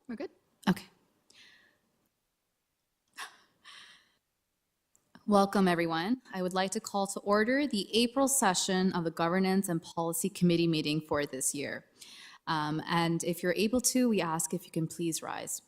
We're good? Okay. Welcome, everyone. I would like to call to order the April session of the Governance and Policy Committee meeting for this year. And if you're able to, we ask if you can please rise.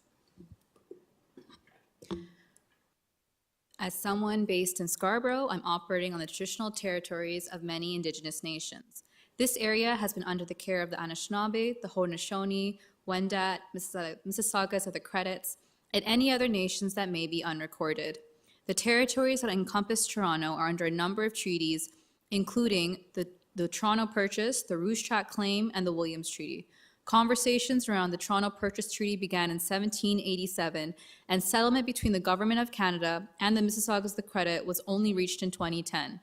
As someone based in Scarborough, I'm operating on the traditional territories of many Indigenous nations. This area has been under the care of the Anishinaabe, the Haudenosaunee, Wendat, Mississaugas of the Credits, and any other nations that may be unrecorded. The territories that encompass Toronto are under a number of treaties, including the Toronto Purchase, the Rouge Tract Claim, and the Williams Treaty. Conversations around the Toronto Purchase Treaty began in 1787, and settlement between the Government of Canada and the Mississaugas of the Credit was only reached in 2010.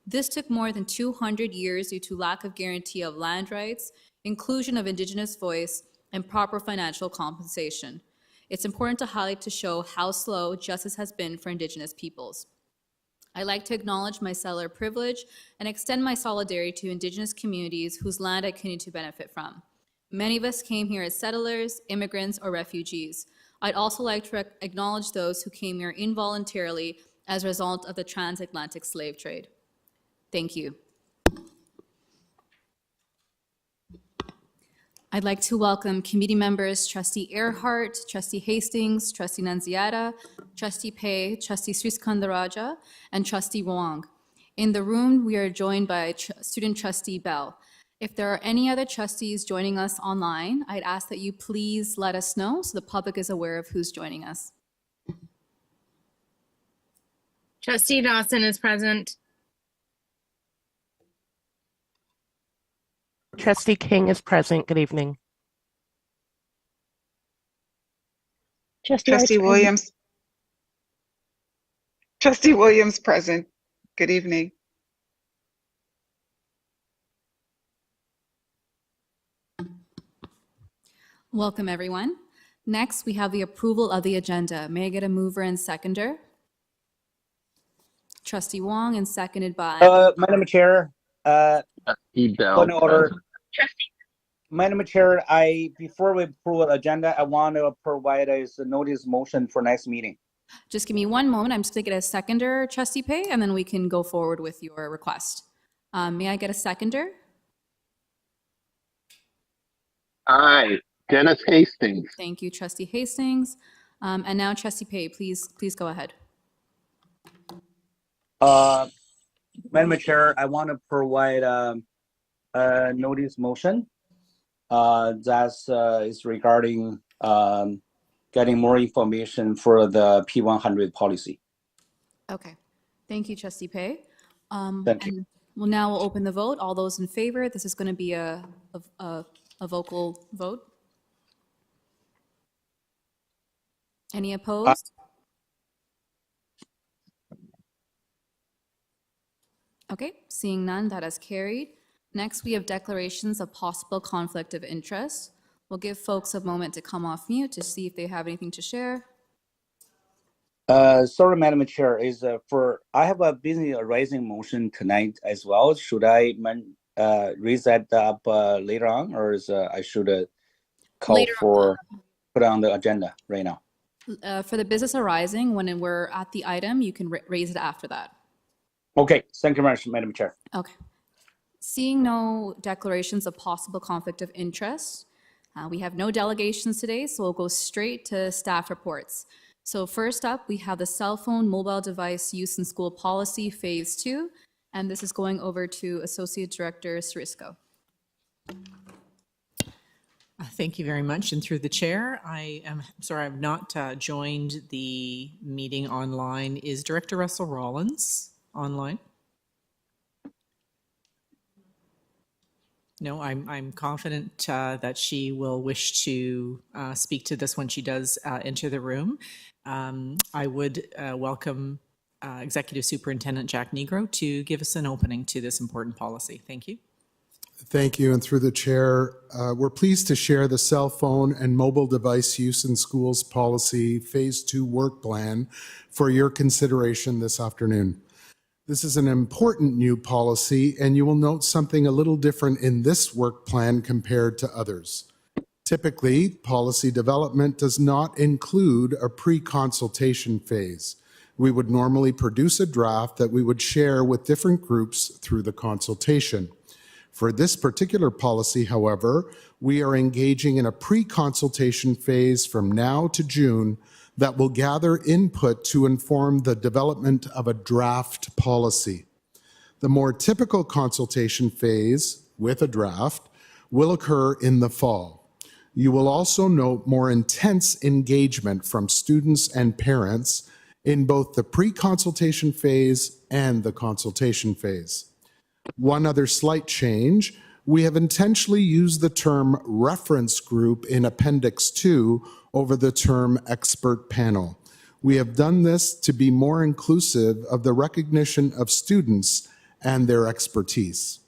This took more than 200 years due to lack of guarantee of land rights, inclusion of Indigenous voice, and proper financial compensation. It's important to highlight to show how slow justice has been for Indigenous peoples. I'd like to acknowledge my settler privilege and extend my solidarity to Indigenous communities whose land I continue to benefit from. Many of us came here as settlers, immigrants, or refugees. I'd also like to acknowledge those who came here involuntarily as a result of the transatlantic slave trade. Thank you. I'd like to welcome committee members Trustee Earhart, Trustee Hastings, Trustee Nunziata, Trustee Pei, Trustee Sriskandarajah, and Trustee Wong. In the room, we are joined by Student Trustee Bell. If there are any other trustees joining us online, I'd ask that you please let us know so the public is aware of who's joining us. Trustee Dawson is present. Trustee King is present. Good evening. Trustee Williams. Trustee Williams present. Good evening. Welcome, everyone. Next, we have the approval of the agenda. May I get a mover and seconder? Trustee Wong, and seconded by... Madam Chair, point of order. Madam Chair, before we approve the agenda, I want to provide a notice motion for next meeting. Just give me one moment. I'm just going to get a seconder, Trustee Pei, and then we can go forward with your request. May I get a seconder? Aye, Dennis Hastings. Thank you, Trustee Hastings. And now, Trustee Pei, please go ahead. Madam Chair, I want to provide a notice motion that is regarding getting more information for the P100 policy. Okay. Thank you, Trustee Pei. Thank you. We'll now open the vote. All those in favor, this is going to be a vocal vote. Any opposed? Okay, seeing none, that has carried. Next, we have declarations of possible conflict of interest. We'll give folks a moment to come off mute to see if they have anything to share. Sorry, Madam Chair, I have a business arising motion tonight as well. Should I raise that up later on, or I should call put on the agenda right now? For the business arising, when we're at the item, you can raise it after that. Okay, thank you very much, Madam Chair. Okay. Seeing no declarations of possible conflict of interest, we have no delegations today, so we'll go straight to staff reports. So first up, we have the cell phone mobile device use in school policy phase 2, and this is going over to Associate Director Srisco. Thank you very much. And through the chair, I am sorry I've not joined the meeting online. Is Director Russell Rollins online? No, I'm confident that she will wish to speak to this when she does enter the room. I would welcome Executive Superintendent Jack Negro to give us an opening to this important policy. Thank you. Thank you. And through the chair, we're pleased to share the cell phone and mobile device use in schools policy phase 2 work plan for your consideration this afternoon. This is an important new policy, and you will note something a little different in this work plan compared to others. Typically, policy development does not include a pre-consultation phase. We would normally produce a draft that we would share with different groups through the consultation. For this particular policy, however, we are engaging in a pre-consultation phase from now to June that will gather input to inform the development of a draft policy. The more typical consultation phase with a draft will occur in the fall. You will also note more intense engagement from students and parents in both the pre-consultation phase and the consultation phase. One other slight change, we have intentionally used the term reference group in Appendix 2 over the term expert panel. We have done this to be more inclusive of the recognition of students and their expertise.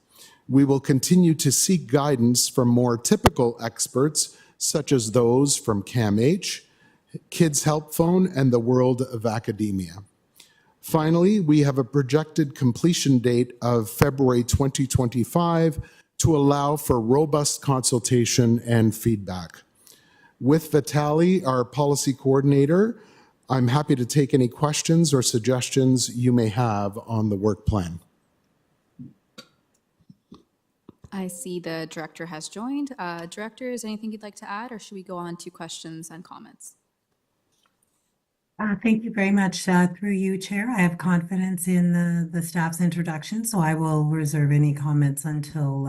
We will continue to seek guidance from more typical experts, such as those from CAMH, Kids Help Phone, and the world of academia. Finally, we have a projected completion date of February 2025 to allow for robust consultation and feedback. With Vitali, our policy coordinator, I'm happy to take any questions or suggestions you may have on the work plan. I see the director has joined. Director, is there anything you'd like to add, or should we go on to questions and comments? Thank you very much. Through you, Chair, I have confidence in the staff's introduction, so I will reserve any comments until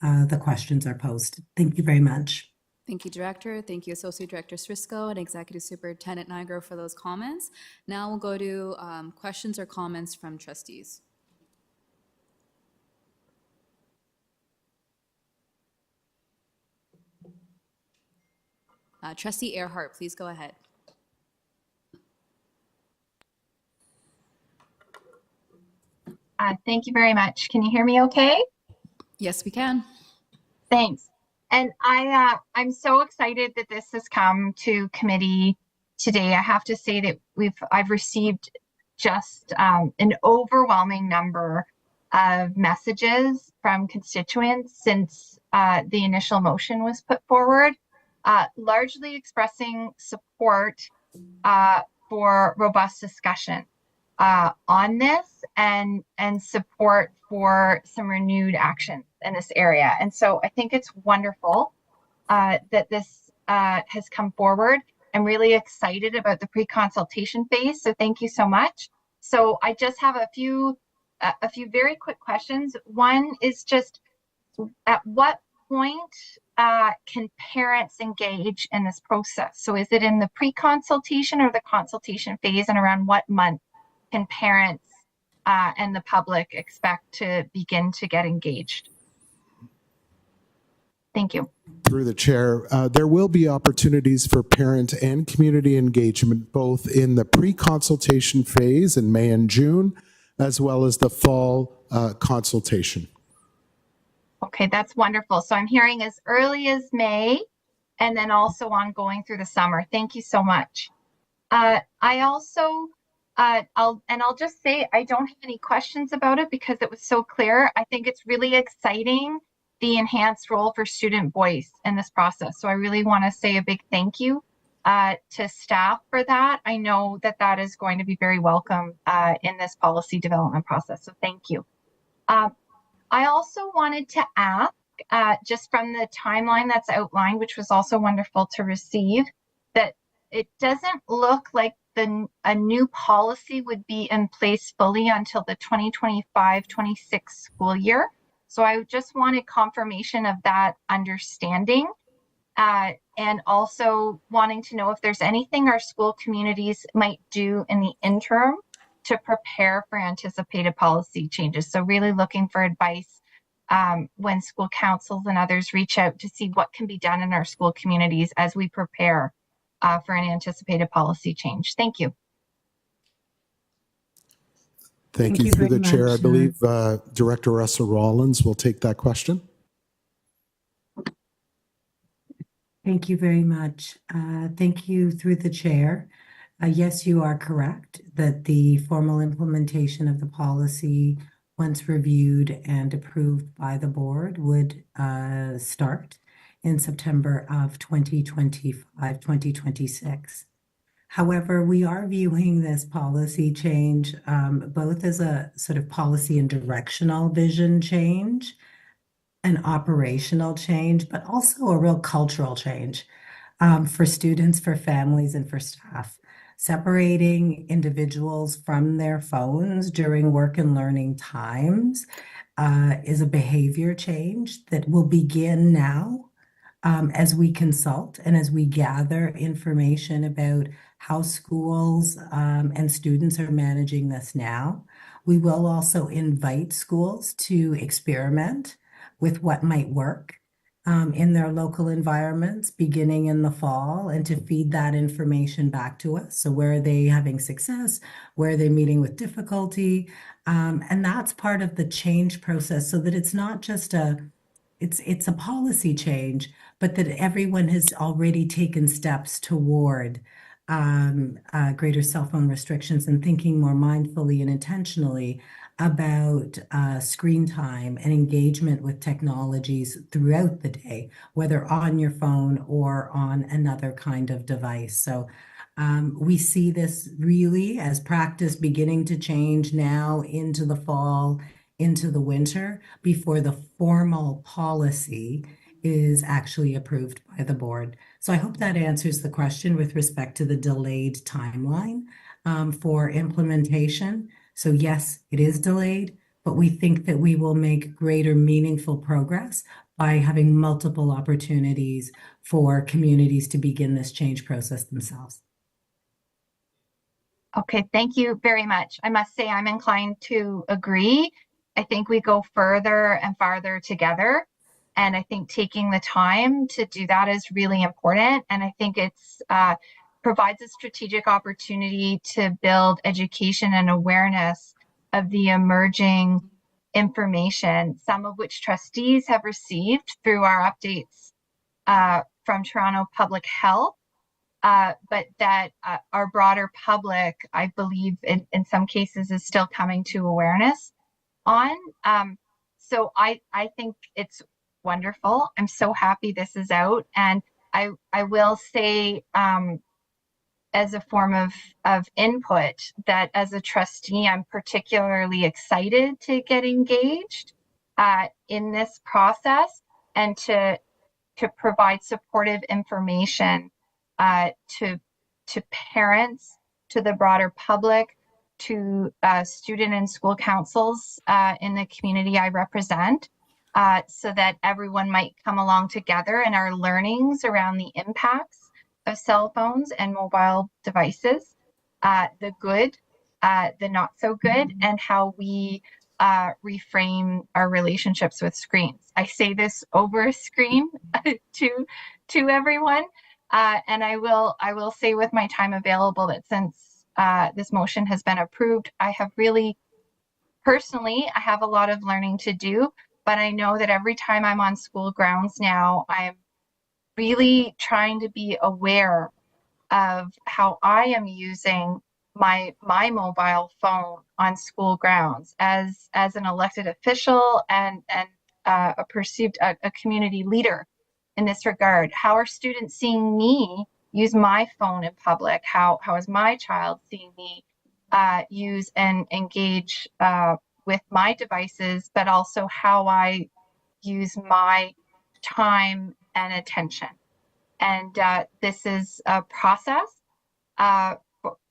the questions are posed. Thank you very much. Thank you, Director. Thank you, Associate Director Srisco and Executive Superintendent Nigro for those comments. Now we'll go to questions or comments from trustees. Trustee Earhart, please go ahead. Thank you very much. Can you hear me okay? Yes, we can. Thanks. And I'm so excited that this has come to committee today. I have to say that I've received just an overwhelming number of messages from constituents since the initial motion was put forward, largely expressing support for robust discussion on this and support for some renewed action in this area. And so I think it's wonderful that this has come forward. I'm really excited about the pre-consultation phase, so thank you so much. So I just have a few very quick questions. One is just, at what point can parents engage in this process? So is it in the pre-consultation or the consultation phase, and around what month can parents and the public expect to begin to get engaged? Thank you. Through the chair, there will be opportunities for parent and community engagement both in the pre-consultation phase in May and June, as well as the fall consultation. Okay, that's wonderful. So I'm hearing as early as May and then also ongoing through the summer. Thank you so much. I also, I'll just say I don't have any questions about it because it was so clear. I think it's really exciting, the enhanced role for student voice in this process. So I really want to say a big thank you to staff for that. I know that that is going to be very welcome in this policy development process. So thank you. I also wanted to ask, just from the timeline that's outlined, which was also wonderful to receive, that it doesn't look like a new policy would be in place fully until the 2025-26 school year. So I just wanted confirmation of that understanding, and also wanting to know if there's anything our school communities might do in the interim to prepare for anticipated policy changes. So really looking for advice when school councils and others reach out to see what can be done in our school communities as we prepare for an anticipated policy change. Thank you. Thank you. Through the chair, I believe Director Russell Rollins will take that question. Thank you very much. Thank you through the chair. Yes, you are correct that the formal implementation of the policy, once reviewed and approved by the board, would start in September of 2025, 2026. However, we are viewing this policy change both as a sort of policy and directional vision change, an operational change, but also a real cultural change for students, for families, and for staff. Separating individuals from their phones during work and learning times is a behavior change that will begin now as we consult and as we gather information about how schools and students are managing this now. We will also invite schools to experiment with what might work in their local environments beginning in the fall, and to feed that information back to us. So where are they having success? Where are they meeting with difficulty? And that's part of the change process, so that it's not just it's a policy change, but that everyone has already taken steps toward greater cell phone restrictions and thinking more mindfully and intentionally about screen time and engagement with technologies throughout the day, whether on your phone or on another kind of device. So we see this really as practice beginning to change now into the fall, into the winter, before the formal policy is actually approved by the board. So I hope that answers the question with respect to the delayed timeline for implementation. So yes, it is delayed, but we think that we will make greater meaningful progress by having multiple opportunities for communities to begin this change process themselves. Okay, thank you very much. I must say I'm inclined to agree. I think we go further and farther together. And I think taking the time to do that is really important. And I think it's provides a strategic opportunity to build education and awareness of the emerging information, some of which trustees have received through our updates from Toronto Public Health, but that our broader public, I believe in some cases, is still coming to awareness on. So I think it's wonderful. I'm so happy this is out. And I will say, as a form of input, that as a trustee, I'm particularly excited to get engaged in this process and to provide supportive information to parents, to the broader public, to student and school councils in the community I represent, so that everyone might come along together in our learnings around the impacts of cell phones and mobile devices, the good, the not so good, and how we reframe our relationships with screens. I say this over a screen to everyone, and I will say with my time available that since this motion has been approved, I have really personally, I have a lot of learning to do, but I know that every time I'm on school grounds now, I'm really trying to be aware of how I am using my mobile phone on school grounds as an elected official and a perceived a community leader in this regard. How are students seeing me use my phone in public? How is my child seeing me use and engage with my devices, but also how I use my time and attention? And this is a process.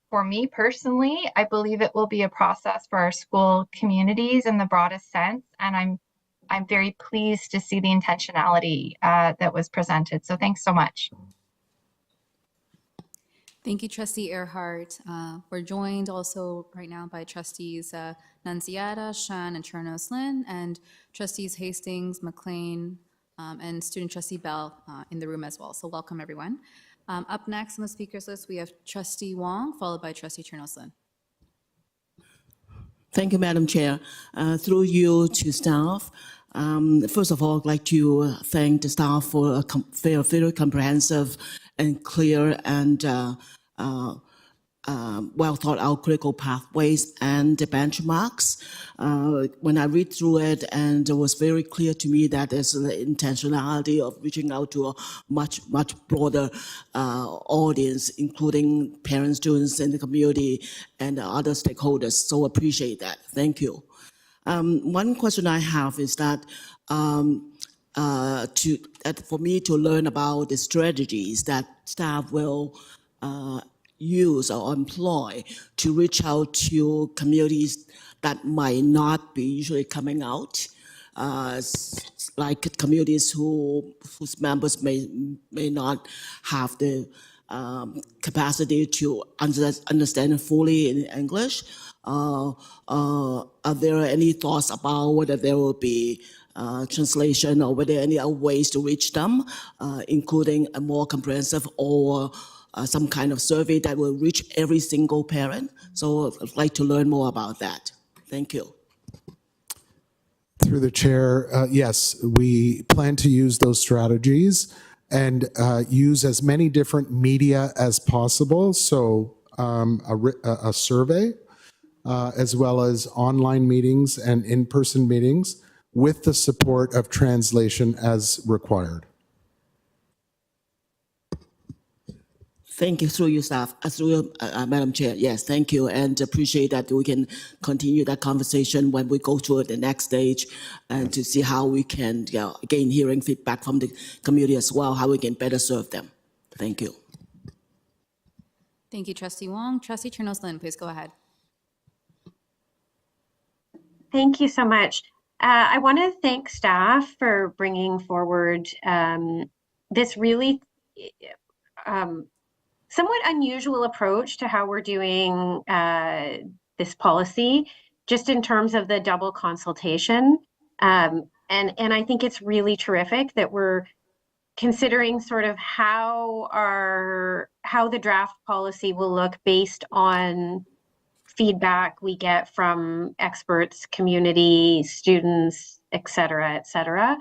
For me personally, I believe it will be a process for our school communities in the broadest sense. And I'm very pleased to see the intentionality that was presented. So thanks so much. Thank you, Trustee Earhart. We're joined also right now by Trustees Nunziata, Shan, and Chernos Lynn, and Trustees Hastings, McLean, and Student Trustee Bell in the room as well. So welcome, everyone. Up next on the speakers list, we have Trustee Wong, followed by Trustee Chernos Lynn. Thank you, Madam Chair. Through you to staff, first of all, I'd like to thank the staff for a very comprehensive and clear and well thought out critical pathways and the benchmarks. When I read through it, and it was very clear to me that there's an intentionality of reaching out to a much broader audience, including parents, students in the community, and other stakeholders. So appreciate that. Thank you. One question I have is that for me to learn about the strategies that staff will use or employ to reach out to communities that might not be usually coming out, like communities whose members may not have the capacity to understand fully in English. Are there any thoughts about whether there will be translation or whether any other ways to reach them, including a more comprehensive or some kind of survey that will reach every single parent? So I'd like to learn more about that. Thank you. Through the chair, yes, we plan to use those strategies and use as many different media as possible. So a survey, as well as online meetings and in-person meetings with the support of translation as required. Thank you, through you, staff, through you, Madam Chair. Yes, thank you, and appreciate that we can continue that conversation when we go to the next stage, and to see how we can, again, hearing feedback from the community as well, how we can better serve them. Thank you. Thank you, Trustee Wong. Trustee Chernos-Lin, please go ahead. Thank you so much. I want to thank staff for bringing forward this really somewhat unusual approach to how we're doing this policy, just in terms of the double consultation. And I think it's really terrific that we're considering sort of how the draft policy will look based on feedback we get from experts, community, students, et cetera,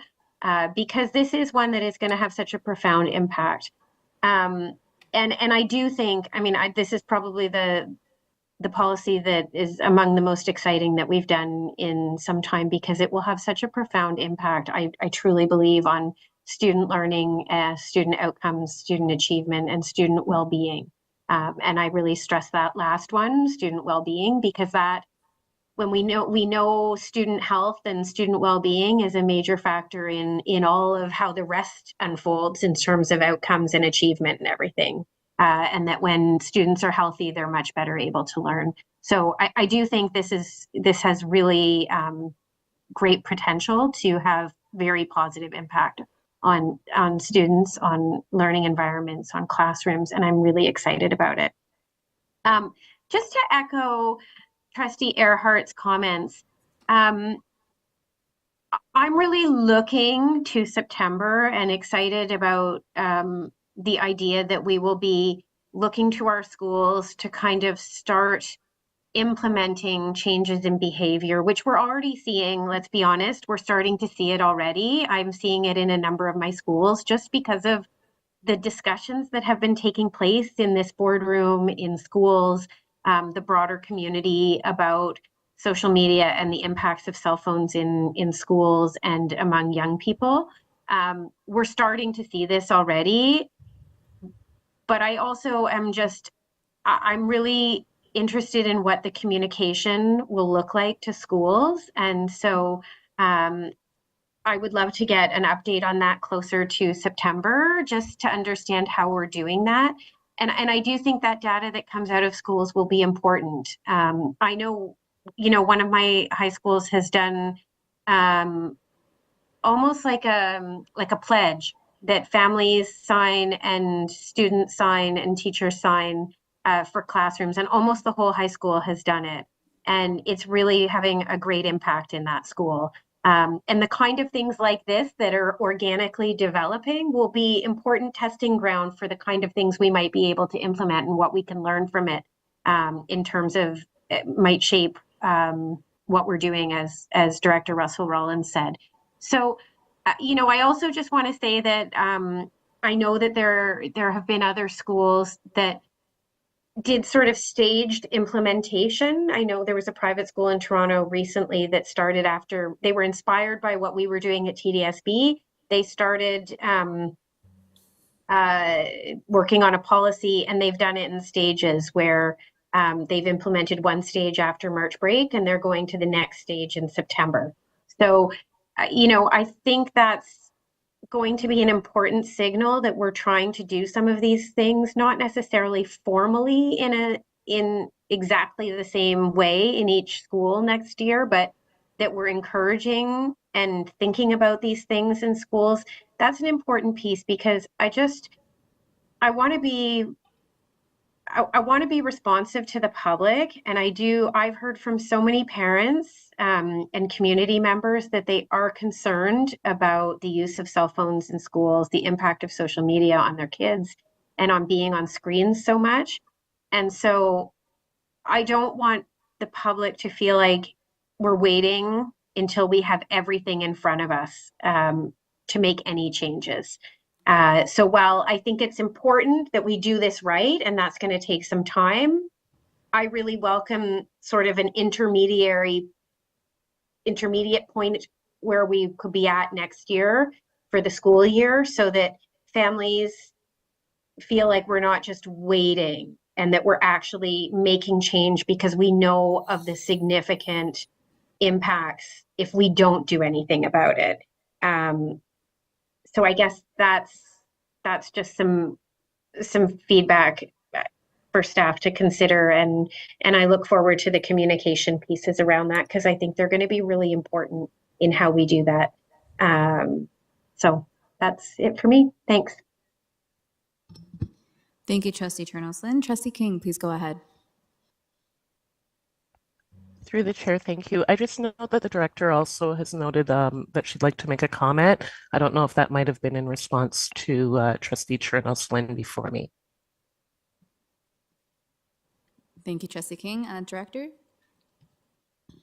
because this is one that is going to have such a profound impact. And I do think, I mean, this is probably the policy that is among the most exciting that we've done in some time, because it will have such a profound impact, I truly believe, on student learning, student outcomes, student achievement, and student well-being. And I really stress that last one, student well-being, because that, when we know student health and student well-being is a major factor in all of how the rest unfolds in terms of outcomes and achievement and everything. And that when students are healthy, they're much better able to learn. So I do think this has really great potential to have very positive impact on students, on learning environments, on classrooms, and I'm really excited about it. Just to echo Trustee Earhart's comments, I'm really looking to September and excited about the idea that we will be looking to our schools to kind of start implementing changes in behavior, which we're already seeing. Let's be honest, we're starting to see it already. I'm seeing it in a number of my schools just because of the discussions that have been taking place in this boardroom, in schools, the broader community about social media and the impacts of cell phones in schools and among young people. We're starting to see this already, but I also am I'm really interested in what the communication will look like to schools. And so I would love to get an update on that closer to September, just to understand how we're doing that. And I do think that data that comes out of schools will be important. I know, one of my high schools has done almost like a pledge that families sign and students sign and teachers sign for classrooms, and almost the whole high school has done it. And it's really having a great impact in that school. And the kind of things like this that are organically developing will be important testing ground for the kind of things we might be able to implement and what we can learn from it in terms of it might shape what we're doing, as Director Russell Rollins said. So, I also just want to say that I know that there have been other schools that did sort of staged implementation. I know there was a private school in Toronto recently that started after they were inspired by what we were doing at TDSB. They started working on a policy, and they've done it in stages where they've implemented one stage after March break, and they're going to the next stage in September. So, I think that's going to be an important signal that we're trying to do some of these things, not necessarily formally in exactly the same way in each school next year, but that we're encouraging and thinking about these things in schools. That's an important piece because I want to be I want to be responsive to the public, and I've heard from so many parents and community members that they are concerned about the use of cell phones in schools, the impact of social media on their kids, and on being on screens so much. And so I don't want the public to feel like we're waiting until we have everything in front of us to make any changes. So while I think it's important that we do this right, and that's going to take some time, I really welcome sort of an intermediate point where we could be at next year for the school year, so that families feel like we're not just waiting and that we're actually making change because we know of the significant impacts if we don't do anything about it. So I guess that's just some feedback for staff to consider, and I look forward to the communication pieces around that because I think they're going to be really important in how we do that. So that's it for me. Thanks. Thank you, Trustee Chernos-Lynn. Trustee King, please go ahead. Through the chair, thank you. I just know that the director also has noted that she'd like to make a comment. I don't know if that might have been in response to Trustee Chernos-Lynn before me. Thank you, Trustee King. Director?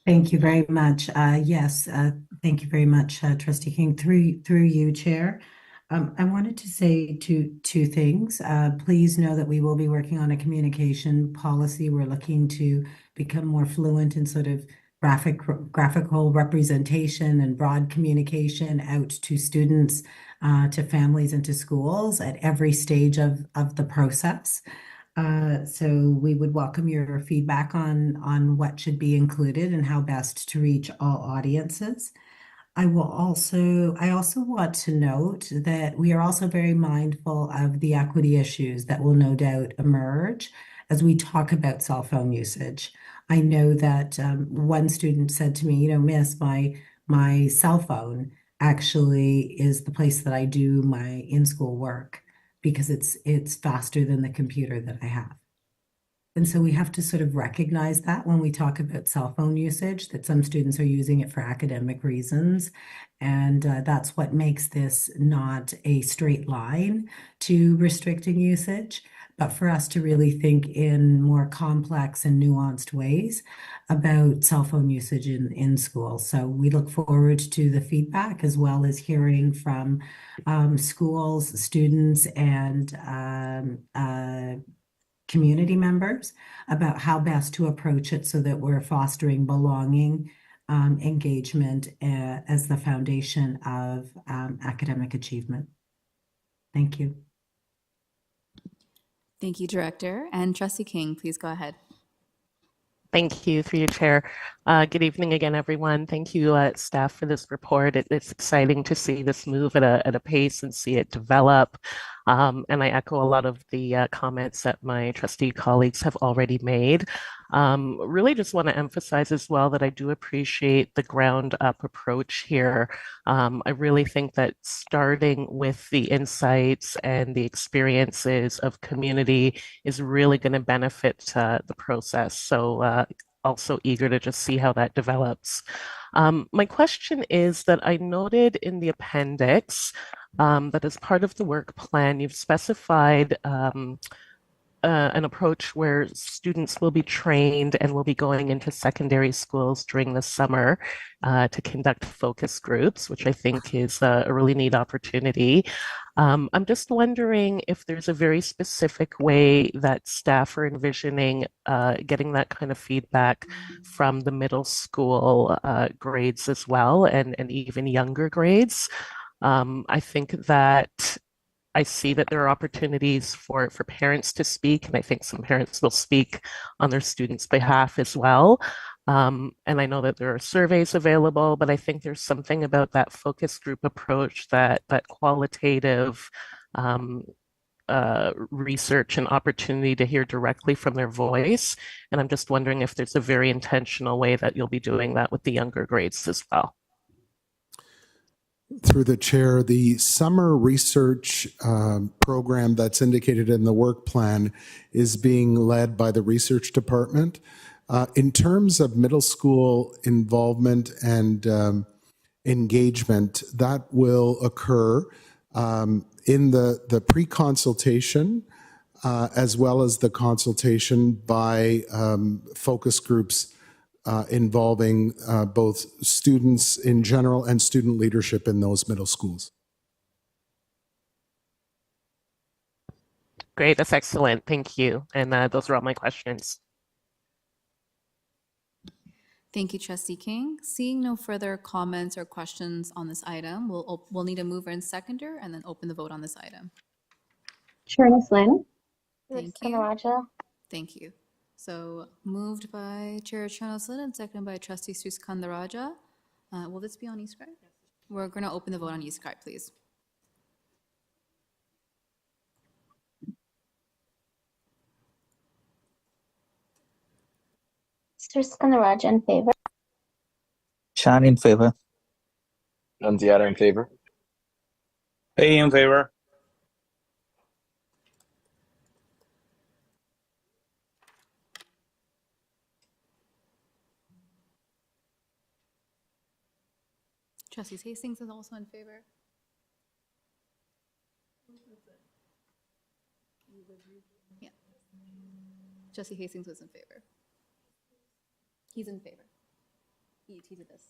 Thank you very much. Yes, thank you very much, Trustee King. Through you, Chair. I wanted to say two things. Please know that we will be working on a communication policy. We're looking to become more fluent in sort of graphical representation and broad communication out to students, to families, and to schools at every stage of the process. So we would welcome your feedback on what should be included and how best to reach all audiences. I also want to note that we are also very mindful of the equity issues that will no doubt emerge as we talk about cell phone usage. I know that one student said to me, Miss, my cell phone actually is the place that I do my in-school work because it's faster than the computer that I have. And so we have to sort of recognize that when we talk about cell phone usage, that some students are using it for academic reasons. And that's what makes this not a straight line to restricting usage, but for us to really think in more complex and nuanced ways about cell phone usage in schools. So we look forward to the feedback as well as hearing from schools, students, and community members about how best to approach it so that we're fostering belonging, engagement as the foundation of academic achievement. Thank you. Thank you, Director. And Trustee King, please go ahead. Thank you, through your chair. Good evening again, everyone. Thank you, staff, for this report. It's exciting to see this move at a pace and see it develop. And I echo a lot of the comments that my trustee colleagues have already made. Really just want to emphasize as well that I do appreciate the ground up approach here. I really think that starting with the insights and the experiences of community is really going to benefit the process. So also eager to just see how that develops. My question is that I noted in the appendix that as part of the work plan, you've specified an approach where students will be trained and will be going into secondary schools during the summer to conduct focus groups, which I think is a really neat opportunity. I'm just wondering if there's a very specific way that staff are envisioning getting that kind of feedback from the middle school grades as well, and even younger grades. I think that I see that there are opportunities for parents to speak, and I think some parents will speak on their students' behalf as well. And I know that there are surveys available, but I think there's something about that focus group approach, that qualitative research and opportunity to hear directly from their voice. And I'm just wondering if there's a very intentional way that you'll be doing that with the younger grades as well. Through the chair, the summer research program that's indicated in the work plan is being led by the research department. In terms of middle school involvement and engagement, that will occur in the pre-consultation as well as the consultation by focus groups involving both students in general and student leadership in those middle schools. Great, that's excellent. Thank you. And those are all my questions. Thank you, Trustee King. Seeing no further comments or questions on this item, we'll need a mover and seconder and then open the vote on this item. Chair Ms. Lynn. Thank you. Skanaraja. Thank you. So moved by Chair Chanoslin and seconded by Trustee Suskandaraja. Will this be on e-scribe? We're going to open the vote on e-scribe, please. Mr. Skanaraja in favor. Chan in favor. Nunziata in favor. Pei in favor. Trustee Hastings is also in favor. Yeah. Trustee Hastings was in favor. He's in favor. He did this.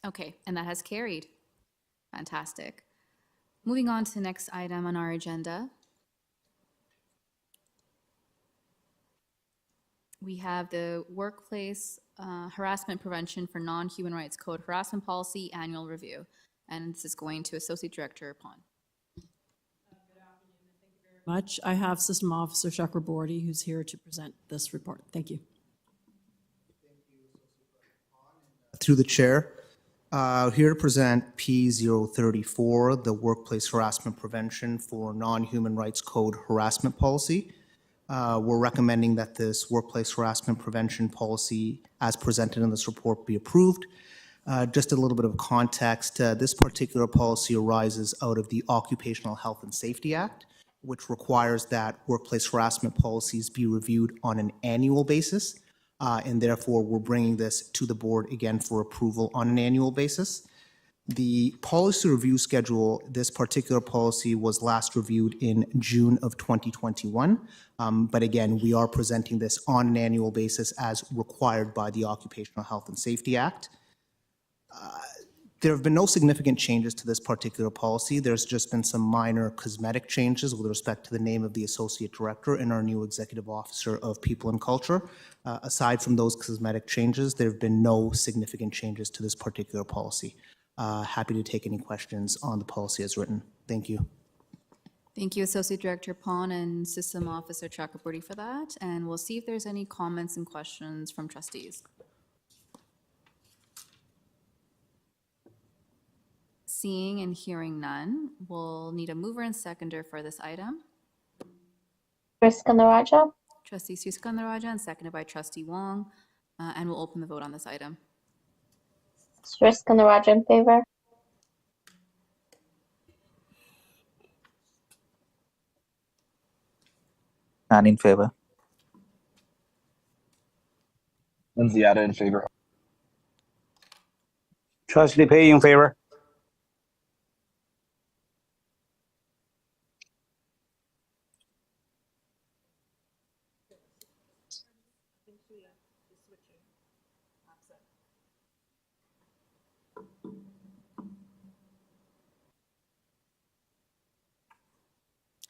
Okay, and that has carried. Fantastic. Moving on to the next item on our agenda. We have the Workplace Harassment Prevention for Non-Human Rights Code Harassment Policy Annual Review. And this is going to Associate Director Pon. Much. I have System Officer Chakraborty, who's here to present this report. Thank you. Through the chair, here to present P034, the Workplace Harassment Prevention for Non-Human Rights Code Harassment Policy. We're recommending that this workplace harassment prevention policy, as presented in this report, be approved. Just a little bit of context, this particular policy arises out of the Occupational Health and Safety Act, which requires that workplace harassment policies be reviewed on an annual basis. And therefore, we're bringing this to the board again for approval on an annual basis. The policy review schedule, this particular policy was last reviewed in June of 2021. But again, we are presenting this on an annual basis as required by the Occupational Health and Safety Act. There have been no significant changes to this particular policy. There's just been some minor cosmetic changes with respect to the name of the Associate Director and our new Executive Officer of People and Culture. Aside from those cosmetic changes, there have been no significant changes to this particular policy. Happy to take any questions on the policy as written. Thank you. Thank you, Associate Director Pon and System Officer Chakraborty for that. And we'll see if there's any comments and questions from trustees. Seeing and hearing none, we'll need a mover and seconder for this item. Skanaraja. Trustee Suskandaraja and seconded by Trustee Wong. And we'll open the vote on this item. Skanaraja in favor. Chan in favor. Nunziata in favor. Trustee Pay in favor.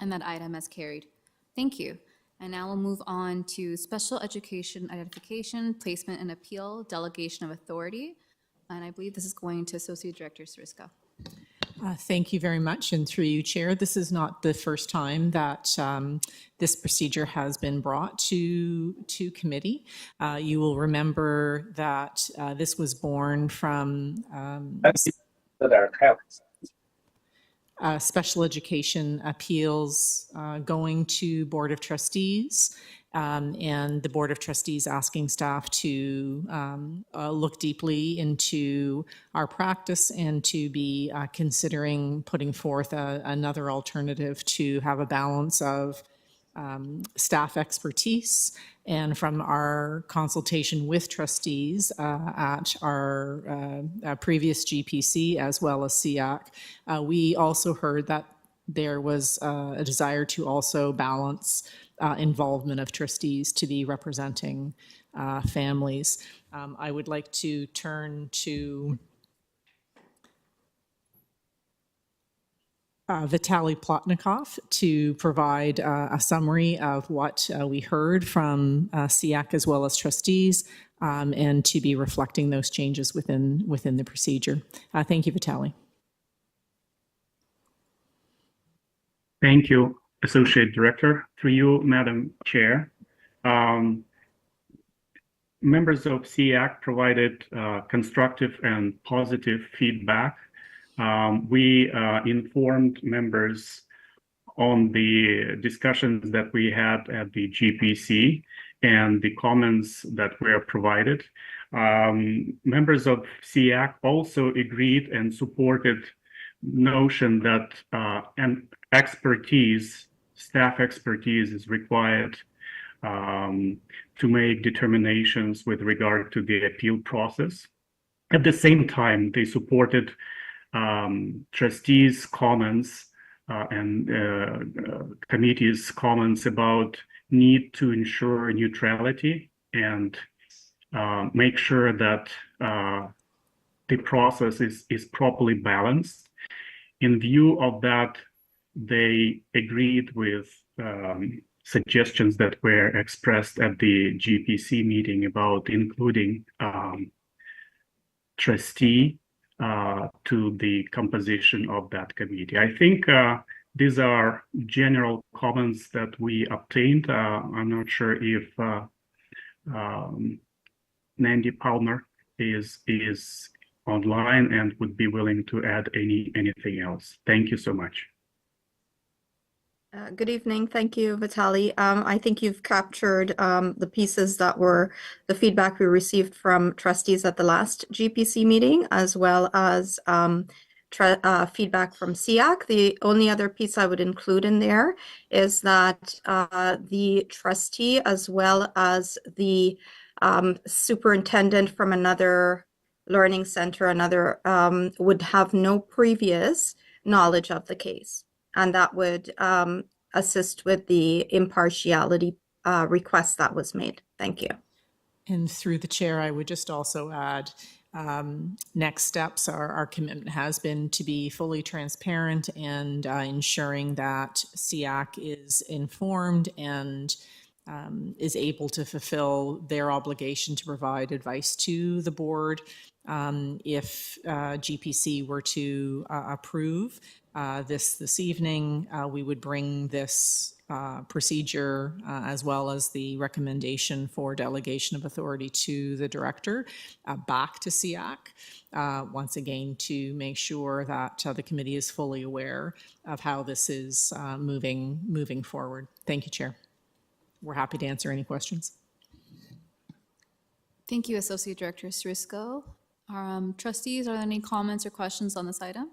And that item is carried. Thank you. And now we'll move on to special education identification, placement and appeal, delegation of authority. And I believe this is going to Associate Director Sriska. Thank you very much. And through you, Chair, this is not the first time that this procedure has been brought to committee. You will remember that this was born from special education appeals going to Board of Trustees, and the Board of Trustees asking staff to look deeply into our practice and to be considering putting forth another alternative to have a balance of staff expertise. And from our consultation with trustees at our previous GPC as well as SEAC, we also heard that there was a desire to also balance involvement of trustees to be representing families. I would like to turn to Vitaly Plotnikov to provide a summary of what we heard from SEAC as well as trustees, and to be reflecting those changes within the procedure. Thank you, Vitaly. Thank you, Associate Director. Through you, Madam Chair. Members of SEAC provided constructive and positive feedback. We informed members on the discussions that we had at the GPC and the comments that were provided. Members of SEAC also agreed and supported notion that staff expertise is required to make determinations with regard to the appeal process. At the same time, they supported trustees' comments and committee's comments about need to ensure neutrality and make sure that the process is properly balanced. In view of that, they agreed with suggestions that were expressed at the GPC meeting about including trustee to the composition of that committee. I think these are general comments that we obtained. I'm not sure if Nandy Palmer is online and would be willing to add anything else. Thank you so much. Good evening. Thank you, Vitaly. I think you've captured the pieces that were the feedback we received from trustees at the last GPC meeting, as well as feedback from SEAC. The only other piece I would include in there is that the trustee, as well as the superintendent from another learning center, would have no previous knowledge of the case. And that would assist with the impartiality request that was made. Thank you. And through the chair, I would just also add, next steps, our commitment has been to be fully transparent and ensuring that SEAC is informed and is able to fulfill their obligation to provide advice to the board. If GPC were to approve this evening, we would bring this procedure as well as the recommendation for delegation of authority to the director back to SEAC, once again to make sure that the committee is fully aware of how this is moving forward. Thank you, Chair. We're happy to answer any questions. Thank you, Associate Director Srisko. Trustees, are there any comments or questions on this item?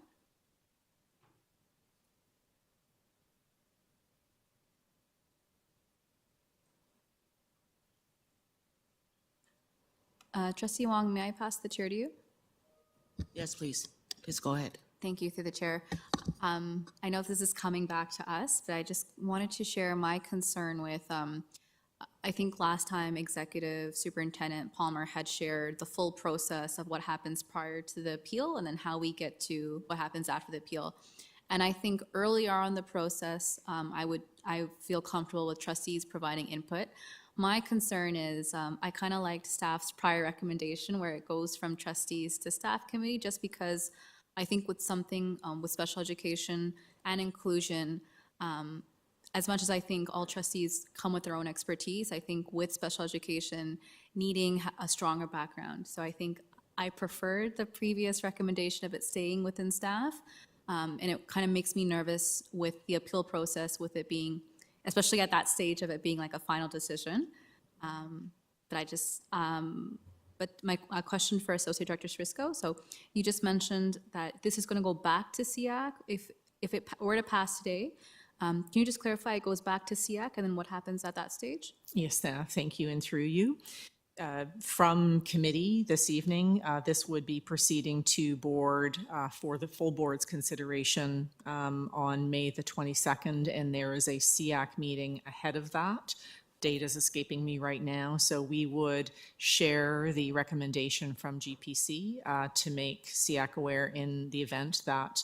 Trustee Wong, may I pass the chair to you? Yes, please. Please go ahead. Thank you, through the chair. I know this is coming back to us, but I just wanted to share my concern with, I think last time Executive Superintendent Palmer had shared the full process of what happens prior to the appeal and then how we get to what happens after the appeal. And I think earlier on in the process, I feel comfortable with trustees providing input. My concern is I kind of liked staff's prior recommendation where it goes from trustees to staff committee, just because I think with something with special education and inclusion, as much as I think all trustees come with their own expertise, I think with special education needing a stronger background. So I think I preferred the previous recommendation of it staying within staff. And it kind of makes me nervous with the appeal process, with it being, especially at that stage of it being like a final decision. But I just, but my question for Associate Director Srisco. So you just mentioned that this is going to go back to SEAC if it were to pass today. Can you just clarify it goes back to SEAC and then what happens at that stage? Yes, thank you, and through you. From committee this evening, this would be proceeding to board for the full board's consideration on May the 22nd, and there is a SEAC meeting ahead of that. Date is escaping me right now, so we would share the recommendation from GPC to make SEAC aware in the event that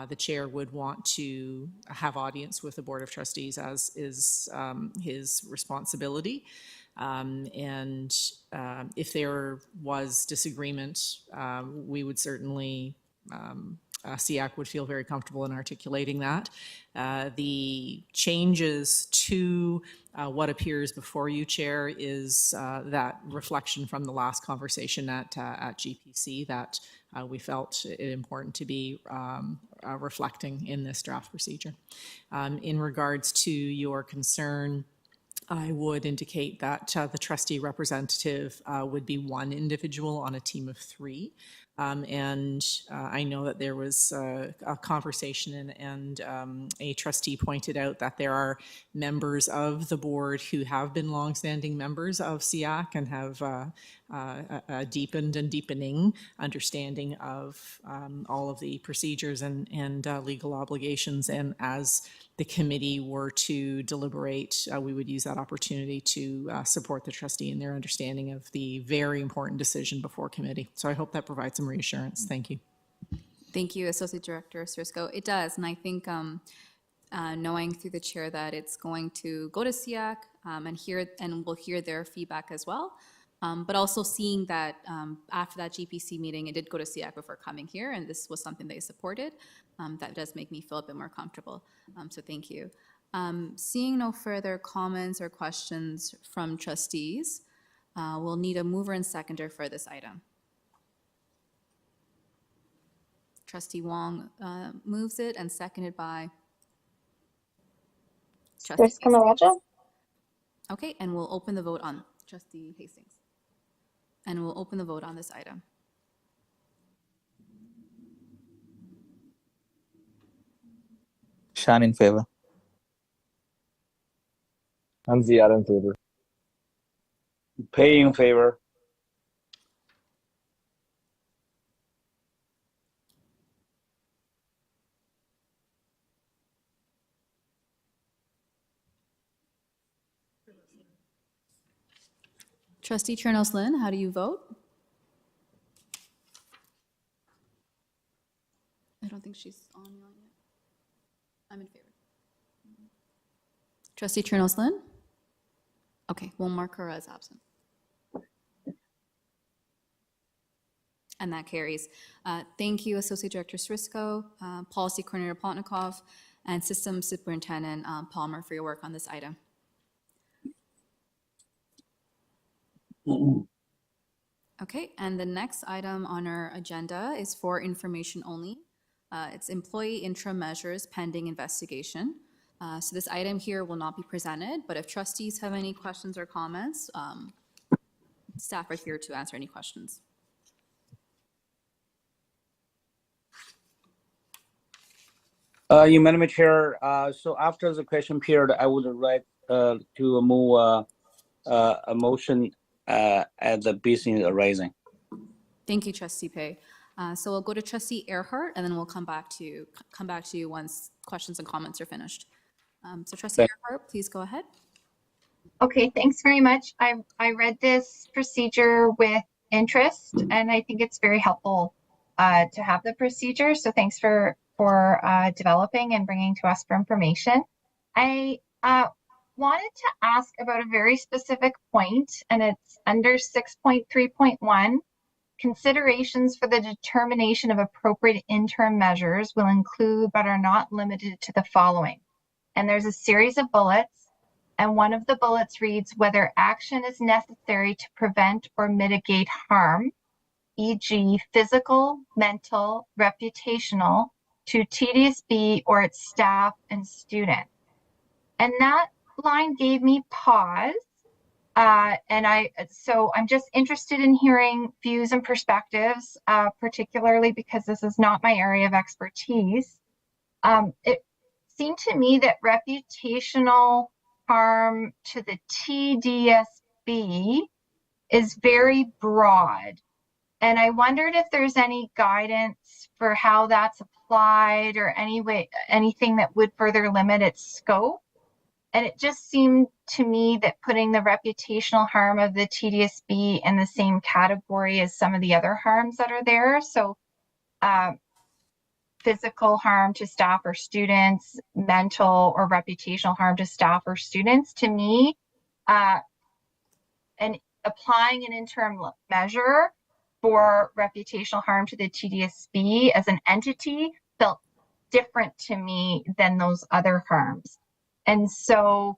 the chair would want to have audience with the Board of Trustees, as is his responsibility. If there was disagreement, we would certainly, SEAC would feel very comfortable in articulating that. The changes to what appears before you, Chair, is that reflection from the last conversation at GPC that we felt it important to be reflecting in this draft procedure. In regards to your concern, I would indicate that the trustee representative would be one individual on a team of 3. I know that there was a conversation and a trustee pointed out that there are members of the board who have been longstanding members of SEAC and have a deepened and deepening understanding of all of the procedures and legal obligations. And as the committee were to deliberate, we would use that opportunity to support the trustee in their understanding of the very important decision before committee. So I hope that provides some reassurance. Thank you. Thank you, Associate Director Srisco. It does, and I think knowing through the chair that it's going to go to SEAC and we'll hear their feedback as well. But also seeing that after that GPC meeting, it did go to SEAC before coming here, and this was something they supported. That does make me feel a bit more comfortable. So thank you. Seeing no further comments or questions from trustees, we'll need a mover and seconder for this item. Trustee Wong moves it and seconded by Trustee Hastings. Okay, and we'll open the vote on Trustee Hastings. And we'll open the vote on this item. Shan in favor. Anziata in favor. Pei in favor. Trustee Chernos-Lynn, how do you vote? I don't think she's on yet. I'm in favor. Trustee Chernos-Lynn? Okay, we'll mark her as absent. And that carries. Thank you, Associate Director Srisco, Policy Coordinator Plotnikov, and Systems Superintendent Palmer for your work on this item. Okay, and the next item on our agenda is for information only. It's employee interim measures pending investigation. So this item here will not be presented, but if trustees have any questions or comments, staff are here to answer any questions. Madam Chair, so after the question period, I would like to move a motion at the business arising. Thank you, Trustee Pei. So we'll go to Trustee Earhart, and then we'll come back to you once questions and comments are finished. So Trustee Earhart, please go ahead. Okay, thanks very much. I read this procedure with interest, and I think it's very helpful to have the procedure. So thanks for developing and bringing to us for information. I wanted to ask about a very specific point, and it's under 6.3.1. Considerations for the determination of appropriate interim measures will include but are not limited to the following. And there's a series of bullets, and one of the bullets reads whether action is necessary to prevent or mitigate harm, e.g. physical, mental, reputational, to TDSB or its staff and students. And that line gave me pause. So I'm just interested in hearing views and perspectives, particularly because this is not my area of expertise. It seemed to me that reputational harm to the TDSB is very broad. And I wondered if there's any guidance for how that's applied or anything that would further limit its scope. And it just seemed to me that putting the reputational harm of the TDSB in the same category as some of the other harms that are there. So physical harm to staff or students, mental or reputational harm to staff or students, to me, and applying an interim measure for reputational harm to the TDSB as an entity felt different to me than those other harms. And so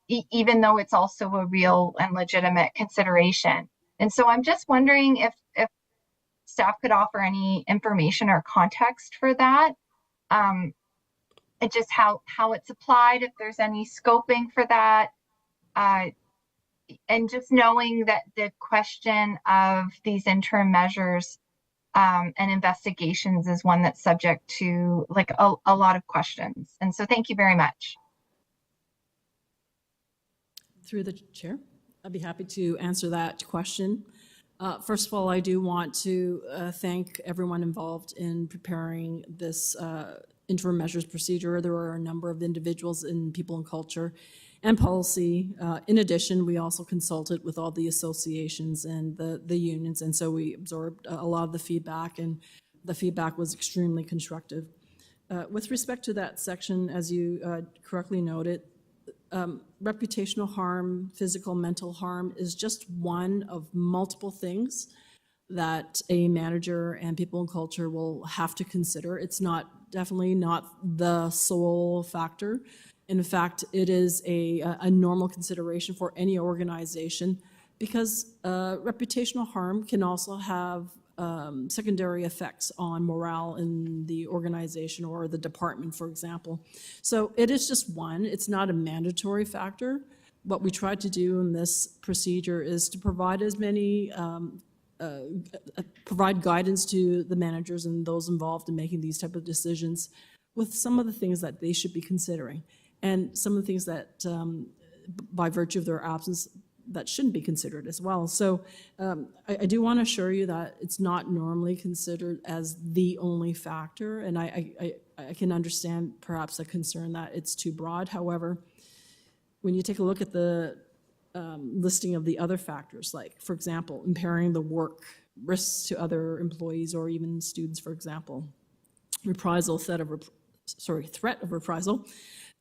even though it's also a real and legitimate consideration. And so I'm just wondering if staff could offer any information or context for that. And just how it's applied, if there's any scoping for that. And just knowing that the question of these interim measures and investigations is one that's subject to like a lot of questions. And so thank you very much. Through the chair, I'd be happy to answer that question. First of all, I do want to thank everyone involved in preparing this interim measures procedure. There were a number of individuals in people and culture and policy. In addition, we also consulted with all the associations and the unions, and so we absorbed a lot of the feedback, and the feedback was extremely constructive. With respect to that section, as you correctly noted, reputational harm, physical, mental harm is just one of multiple things that a manager and people and culture will have to consider. It's definitely not the sole factor. In fact, it is a normal consideration for any organization because reputational harm can also have secondary effects on morale in the organization or the department, for example. So it is just one. It's not a mandatory factor. What we tried to do in this procedure is to provide as many provide guidance to the managers and those involved in making these type of decisions with some of the things that they should be considering and some of the things that by virtue of their absence that shouldn't be considered as well. So I do want to assure you that it's not normally considered as the only factor, and I can understand perhaps a concern that it's too broad. However, when you take a look at the listing of the other factors, like, for example, impairing the work, risks to other employees or even students, for example, reprisal, threat of reprisal,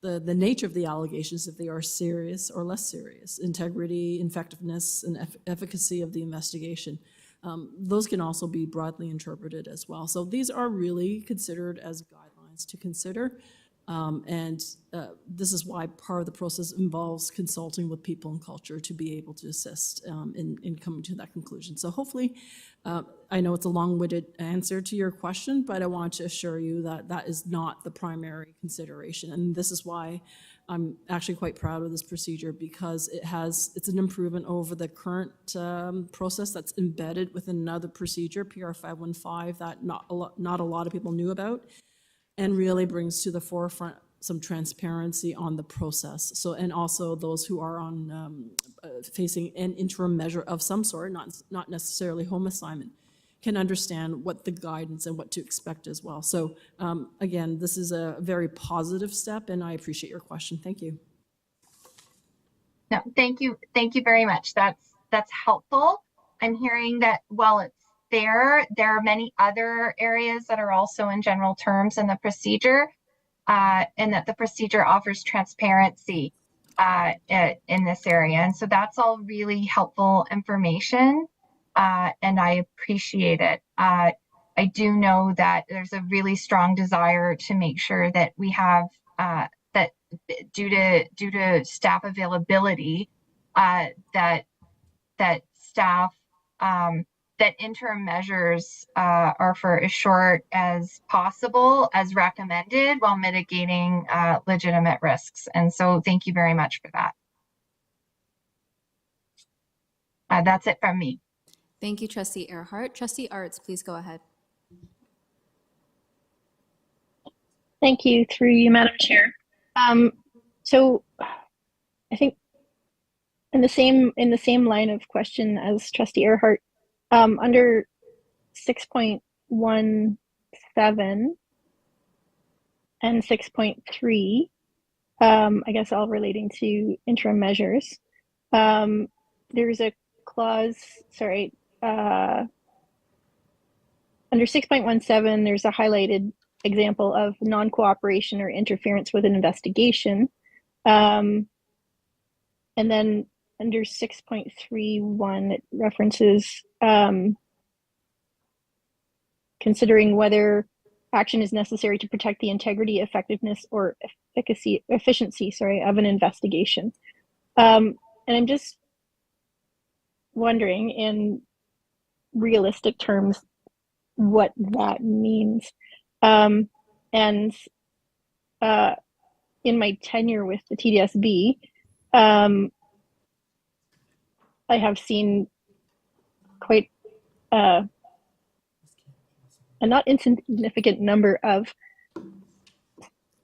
the nature of the allegations, if they are serious or less serious, integrity, effectiveness, and efficacy of the investigation. Those can also be broadly interpreted as well. So these are really considered as guidelines to consider. This is why part of the process involves consulting with people and culture to be able to assist in coming to that conclusion. So hopefully, I know it's a long-winded answer to your question, but I want to assure you that that is not the primary consideration. And this is why I'm actually quite proud of this procedure, because it's an improvement over the current process that's embedded within another procedure, PR 515, that not a lot of people knew about, and really brings to the forefront some transparency on the process. So, and also those who are on facing an interim measure of some sort, not necessarily home assignment, can understand what the guidance and what to expect as well. So again, this is a very positive step, and I appreciate your question. Thank you. No, thank you very much. That's helpful. I'm hearing that while it's there are many other areas that are also in general terms in the procedure, and that the procedure offers transparency in this area. And so that's all really helpful information, and I appreciate it. I do know that there's a really strong desire to make sure that we have that due to staff availability, that staff that interim measures are for as short as possible as recommended while mitigating legitimate risks. And so thank you very much for that. That's it from me. Thank you, Trustee Earhart. Trustee Arts, please go ahead. Thank you, through you, Madam Chair. So I think in the same line of question as Trustee Earhart, under 6.17 and 6.3, I guess all relating to interim measures, there's a clause, sorry, under 6.17, there's a highlighted example of non-cooperation or interference with an investigation. And then under 6.31, it references considering whether action is necessary to protect the integrity, effectiveness, or efficiency of an investigation. And I'm just wondering, in realistic terms, what that means. And in my tenure with the TDSB, I have seen quite a not insignificant number of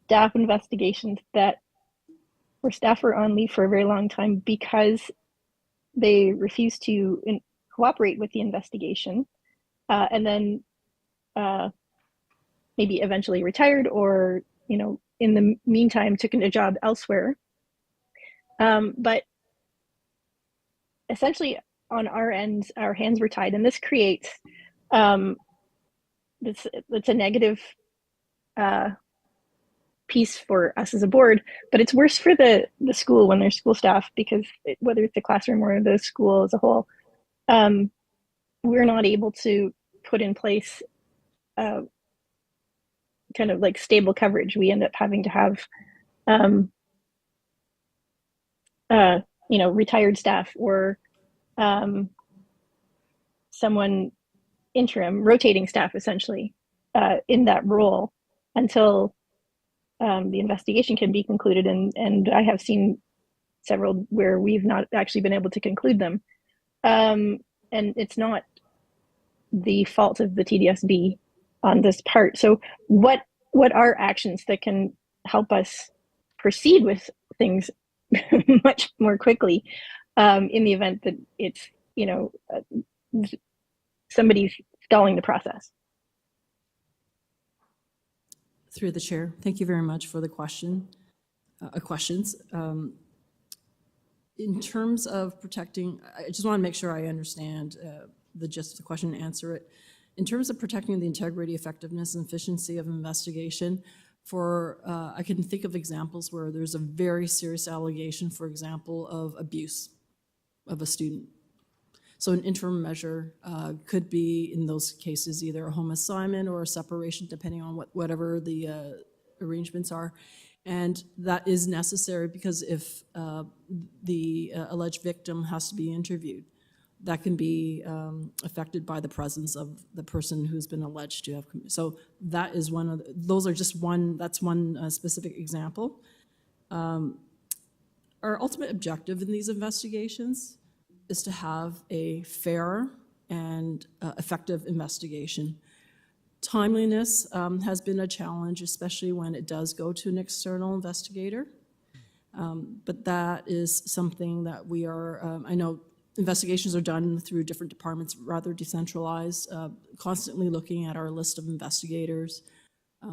staff investigations where staff were on leave for a very long time because they refused to cooperate with the investigation, and then maybe eventually retired, or in the meantime took a job elsewhere. But essentially on our end, our hands were tied, and this creates it's a negative piece for us as a board, but it's worse for the school when there's school staff, because whether it's the classroom or the school as a whole, we're not able to put in place kind of like stable coverage. We end up having to have retired staff or someone interim, rotating staff essentially in that role until the investigation can be concluded. And I have seen several where we've not actually been able to conclude them. And it's not the fault of the TDSB on this part. So what are actions that can help us proceed with things much more quickly in the event that it's, somebody's stalling the process? Through the chair, thank you very much for the questions. In terms of protecting, I just want to make sure I understand the gist of the question and answer it. In terms of protecting the integrity, effectiveness, and efficiency of investigation, I can think of examples where there's a very serious allegation, for example, of abuse of a student. So an interim measure could be, in those cases, either a home assignment or a separation, depending on whatever the arrangements are. And that is necessary because if the alleged victim has to be interviewed, that can be affected by the presence of the person who's been alleged to have. So that is one of those are just one. That's one specific example. Our ultimate objective in these investigations is to have a fair and effective investigation. Timeliness has been a challenge, especially when it does go to an external investigator. But that is something that we are, I know investigations are done through different departments, rather decentralized, constantly looking at our list of investigators,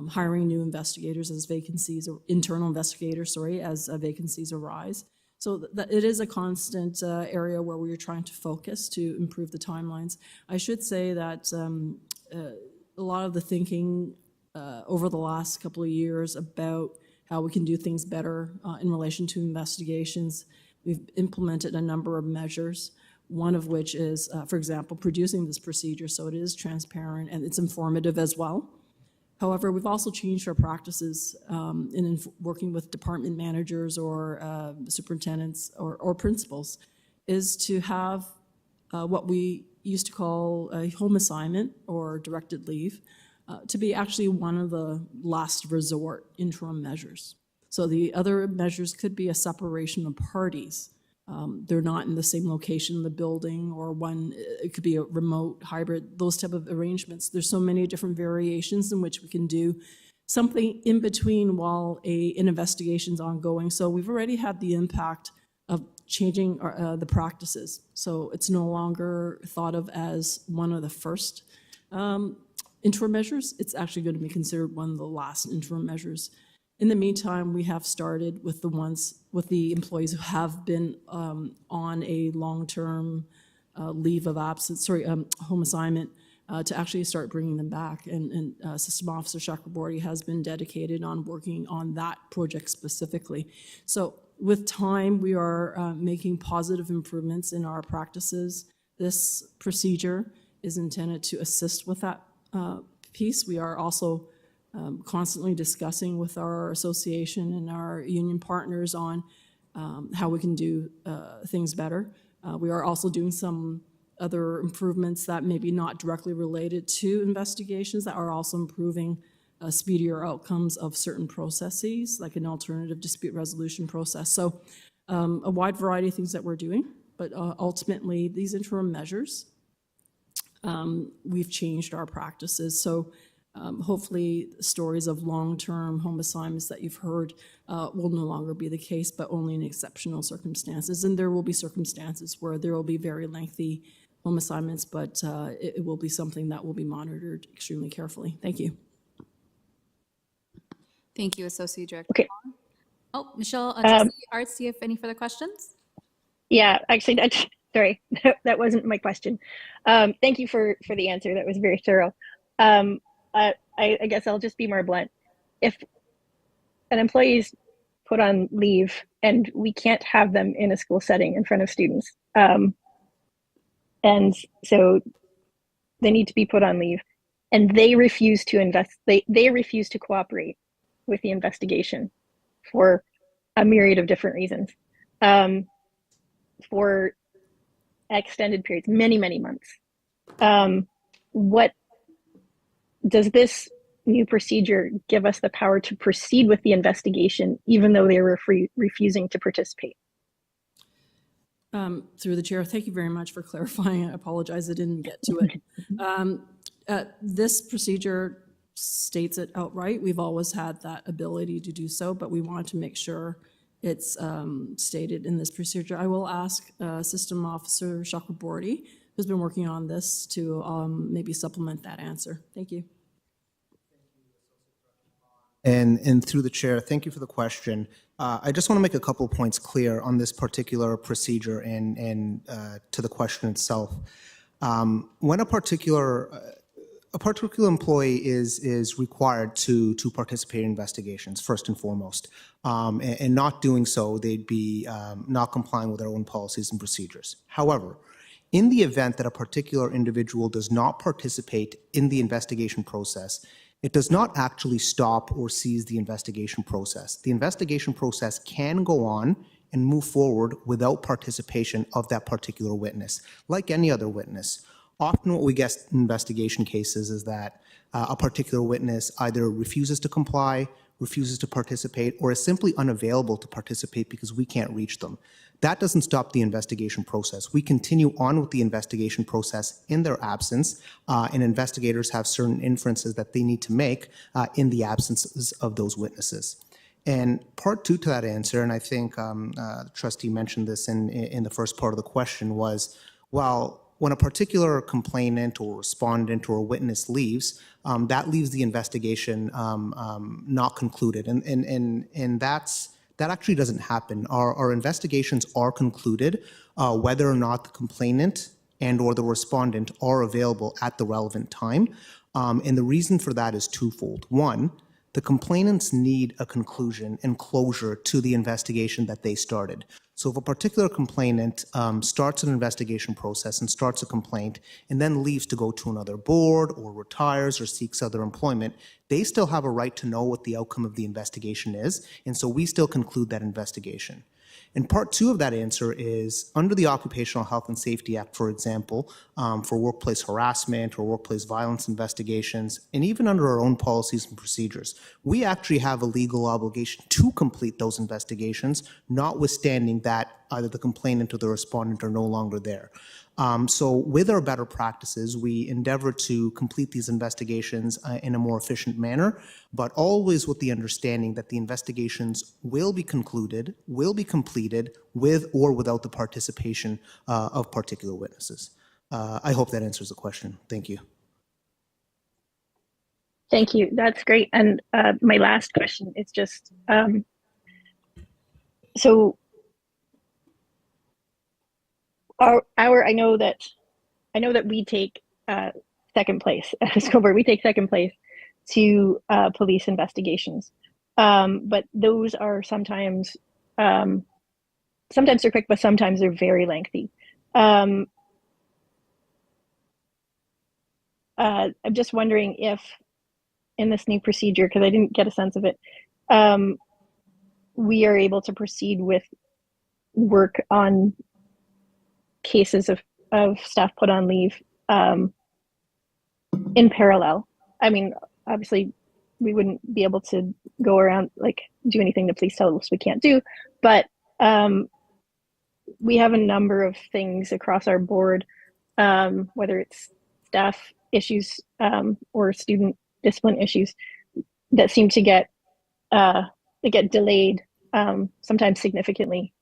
hiring new investigators as vacancies, or internal investigators, sorry, as vacancies arise. So it is a constant area where we're trying to focus to improve the timelines. I should say that a lot of the thinking over the last couple of years about how we can do things better in relation to investigations, we've implemented a number of measures, one of which is, for example, producing this procedure so it is transparent and it's informative as well. However, we've also changed our practices in working with department managers or superintendents or principals, is to have what we used to call a home assignment or directed leave to be actually one of the last resort interim measures. So the other measures could be a separation of parties. They're not in the same location in the building, or one, it could be a remote, hybrid, those type of arrangements. There's so many different variations in which we can do something in between while an investigation's ongoing. So we've already had the impact of changing the practices. So it's no longer thought of as one of the first interim measures. It's actually going to be considered one of the last interim measures. In the meantime, we have started with the employees who have been on a long-term leave of absence, home assignment, to actually start bringing them back. And System Officer Chakraborty has been dedicated on working on that project specifically. So with time, we are making positive improvements in our practices. This procedure is intended to assist with that piece. We are also constantly discussing with our association and our union partners on how we can do things better. We are also doing some other improvements that may be not directly related to investigations that are also improving speedier outcomes of certain processes, like an alternative dispute resolution process. So a wide variety of things that we're doing, but ultimately these interim measures, we've changed our practices. So hopefully stories of long-term home assignments that you've heard will no longer be the case, but only in exceptional circumstances. And there will be circumstances where there will be very lengthy home assignments, but it will be something that will be monitored extremely carefully. Thank you. Thank you, Associate Director. Okay. Oh, Michelle, Trustee Arts, do you have any further questions? Yeah, actually, sorry, that wasn't my question. Thank you for the answer. That was very thorough. I guess I'll just be more blunt. If an employee is put on leave and we can't have them in a school setting in front of students, and so they need to be put on leave, and they refuse to they refuse to cooperate with the investigation for a myriad of different reasons, for extended periods, many months. What does this new procedure give us the power to proceed with the investigation, even though they were refusing to participate? Through the chair, thank you very much for clarifying. I apologize I didn't get to it. This procedure states it outright. We've always had that ability to do so, but we want to make sure it's stated in this procedure. I will ask System Officer Chakraborty, who's been working on this, to maybe supplement that answer. Thank you. And through the chair, thank you for the question. I just want to make a couple of points clear on this particular procedure and to the question itself. When a particular employee is required to participate in investigations, first and foremost, and not doing so, they'd be not complying with their own policies and procedures. However, in the event that a particular individual does not participate in the investigation process, it does not actually stop or cease the investigation process. The investigation process can go on and move forward without participation of that particular witness, like any other witness. Often what we get in investigation cases is that a particular witness either refuses to comply, refuses to participate, or is simply unavailable to participate because we can't reach them. That doesn't stop the investigation process. We continue on with the investigation process in their absence, and investigators have certain inferences that they need to make in the absences of those witnesses. And part two to that answer, and I think the trustee mentioned this in the first part of the question, was, well, when a particular complainant or respondent or witness leaves, that leaves the investigation not concluded. And that actually doesn't happen. Our investigations are concluded whether or not the complainant and or the respondent are available at the relevant time. And the reason for that is twofold. One, the complainants need a conclusion and closure to the investigation that they started. So if a particular complainant starts an investigation process and starts a complaint and then leaves to go to another board or retires or seeks other employment, they still have a right to know what the outcome of the investigation is. And so we still conclude that investigation. And part two of that answer is under the Occupational Health and Safety Act, for example, for workplace harassment or workplace violence investigations, and even under our own policies and procedures, we actually have a legal obligation to complete those investigations, notwithstanding that either the complainant or the respondent are no longer there. So with our better practices, we endeavor to complete these investigations in a more efficient manner, but always with the understanding that the investigations will be concluded, will be completed with or without the participation of particular witnesses. I hope that answers the question. Thank you. Thank you. That's great. And my last question is just, so I know that we take second place at the school board. We take second place to police investigations, but those are sometimes they're quick, but sometimes they're very lengthy. I'm just wondering if in this new procedure, because I didn't get a sense of it, we are able to proceed with work on cases of staff put on leave in parallel. I mean, obviously, we wouldn't be able to go around, like, do anything the police tell us we can't do, but we have a number of things across our board, whether it's staff issues or student discipline issues that seem to get delayed, sometimes significantly,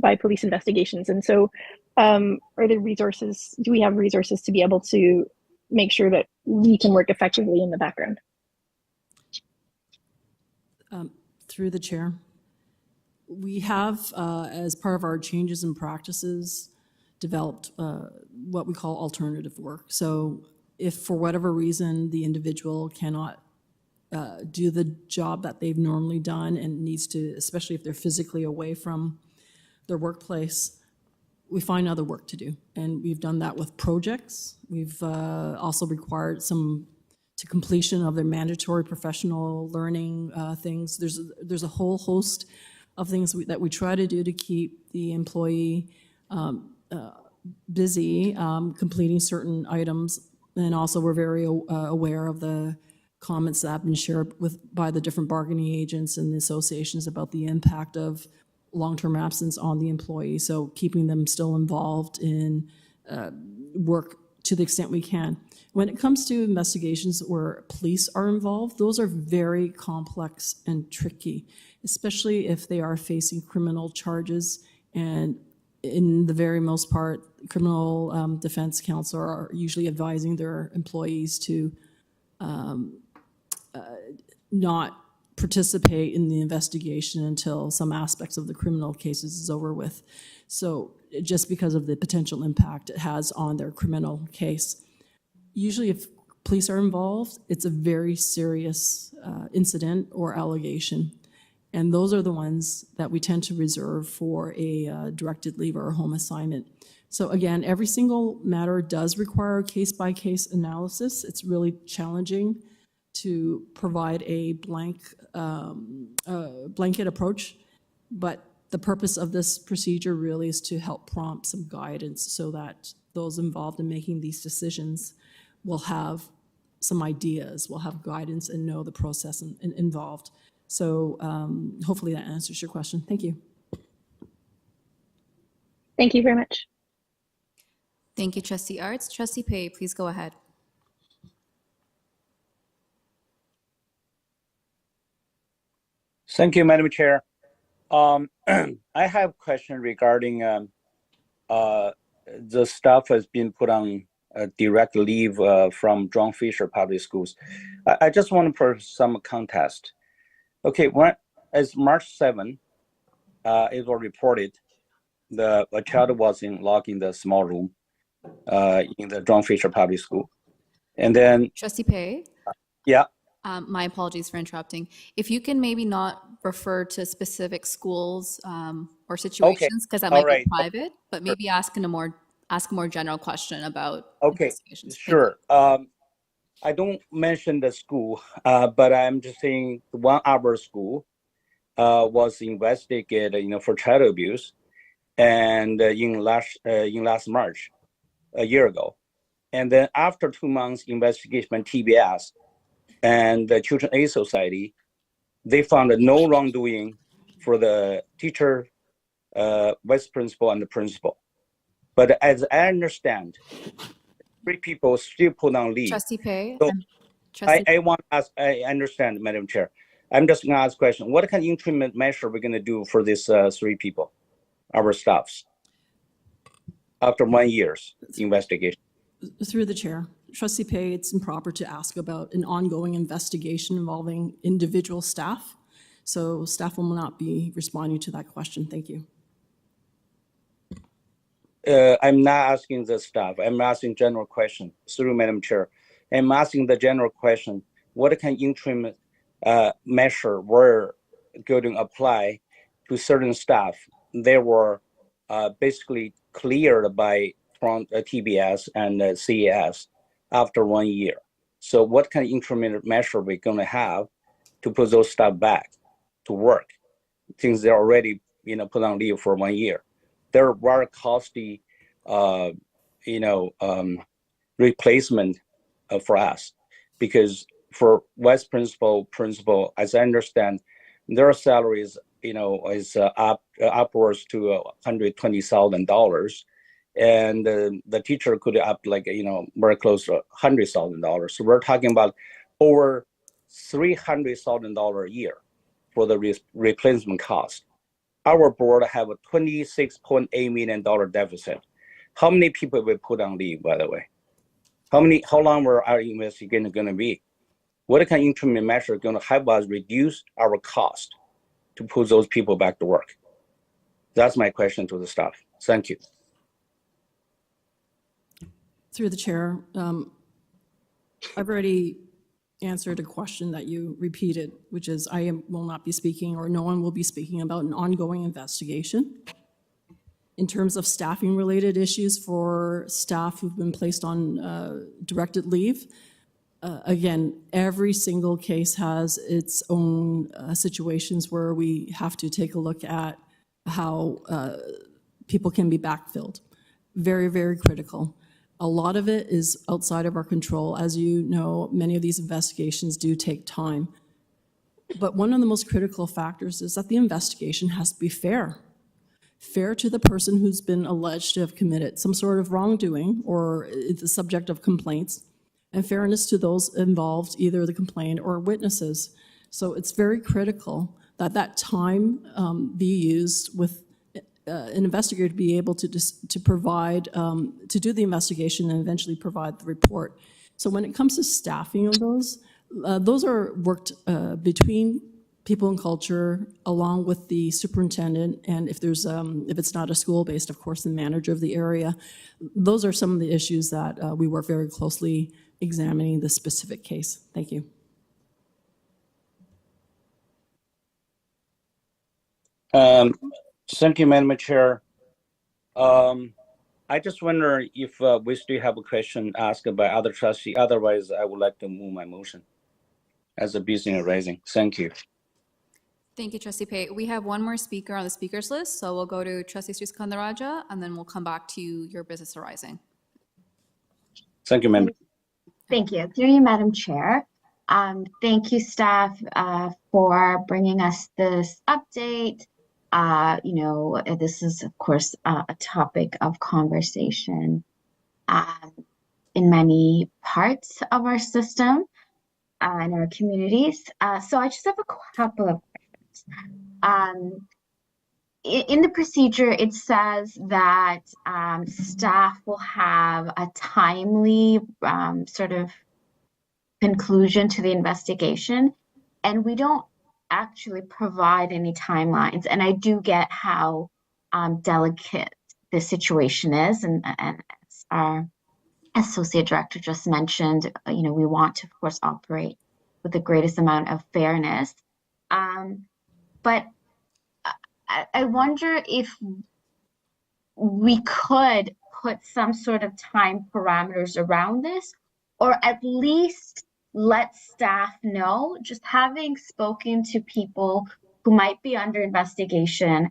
by police investigations. And so are there resources, do we have resources to be able to make sure that we can work effectively in the background? Through the chair, we have, as part of our changes in practices, developed what we call alternative work. So if for whatever reason the individual cannot do the job that they've normally done and needs to, especially if they're physically away from their workplace, we find other work to do. And we've done that with projects. We've also required some to completion of their mandatory professional learning things. There's a whole host of things that we try to do to keep the employee busy, completing certain items. And also we're very aware of the comments that have been shared by the different bargaining agents and the associations about the impact of long-term absence on the employee. So keeping them still involved in work to the extent we can. When it comes to investigations where police are involved, those are very complex and tricky, especially if they are facing criminal charges. And in the very most part, criminal defense counsel are usually advising their employees to not participate in the investigation until some aspects of the criminal cases is over with. So just because of the potential impact it has on their criminal case. Usually if police are involved, it's a very serious incident or allegation. And those are the ones that we tend to reserve for a directed leave or a home assignment. So again, every single matter does require a case-by-case analysis. It's really challenging to provide a blanket approach, but the purpose of this procedure really is to help prompt some guidance so that those involved in making these decisions will have some ideas, will have guidance and know the process involved. So hopefully that answers your question. Thank you. Thank you very much. Thank you, Trustee Arts. Trustee Pei, please go ahead. Thank you, Madam Chair. I have a question regarding the staff has been put on direct leave from John Fisher Public Schools. I just want to put some context. Okay, as March 7, it was reported a child was locked in the small room in the John Fisher Public School. And then Trustee Pei? Yeah. My apologies for interrupting. If you can maybe not refer to specific schools or situations, because that might be private, but maybe ask a more general question about investigations. Sure. I don't mention the school, but I'm just saying one other school was investigated, for child abuse, and in last March, a year ago, and then after 2 months investigation by TBS and the Children Aid Society, they found no wrongdoing for the teacher, vice principal, and the principal. But as I understand, 3 people still put on leave. Trustee Pei? So I want to ask, I understand, Madam Chair. I'm just going to ask a question. What kind of interim measure we're going to do for these 3 people, our staffs, after 1 year's investigation? Through the chair, Trustee Pei, it's improper to ask about an ongoing investigation involving individual staff. So staff will not be responding to that question. Thank you. I'm not asking the staff. I'm asking general question through Madam Chair. I'm asking the general question: what kind of interim measure we're going to apply to certain staff? They were basically cleared from TBS and CES after 1 year. So, what kind of interim measure we're going to have to put those staff back to work, since they're already put on leave for 1 year? They're very costly, replacement for us, because for vice principal, as I understand, their salaries, is upwards to $120,000, and the teacher could up very close to $100,000. So we're talking about over $300,000 a year for the replacement cost. Our board have a $26.8 million deficit. How many people we put on leave, by the way? How long were our investigation going to be? What kind of interim measure going to help us reduce our cost to put those people back to work? That's my question to the staff. Thank you. Through the chair, I've already answered a question that you repeated, which is will not be speaking, or no one will be speaking about an ongoing investigation. In terms of staffing related issues for staff who've been placed on directed leave, again, every single case has its own situations where we have to take a look at how people can be backfilled. Very, very critical. A lot of it is outside of our control. As you know, many of these investigations do take time. But one of the most critical factors is that the investigation has to be fair. Fair to the person who's been alleged to have committed some sort of wrongdoing or is the subject of complaints, and fairness to those involved, either the complainant or witnesses. So it's very critical that that time be used with an investigator to be able to provide, to do the investigation and eventually provide the report. So when it comes to staffing of those are worked between people and culture, along with the superintendent, and if it's not a school-based, of course, the manager of the area. Those are some of the issues that we work very closely examining the specific case. Thank you. Thank you, Madam Chair. I just wonder if we still have a question asked by other trustee. Otherwise, I would like to move my motion as a business raising. Thank you. Thank you, Trustee Pei. We have one more speaker on the speakers list, so we'll go to Trustee Sriskandarajah, and then we'll come back to your business arising. Thank you, Madam. Thank you. Through you, Madam Chair. Thank you, staff, for bringing us this update. This is, of course, a topic of conversation in many parts of our system and our communities. So I just have a couple of questions. In the procedure, it says that staff will have a timely sort of conclusion to the investigation, and we don't actually provide any timelines. And I do get how delicate the situation is, and as our associate director just mentioned, we want to, of course, operate with the greatest amount of fairness. But I wonder if we could put some sort of time parameters around this, or at least let staff know, just having spoken to people who might be under investigation.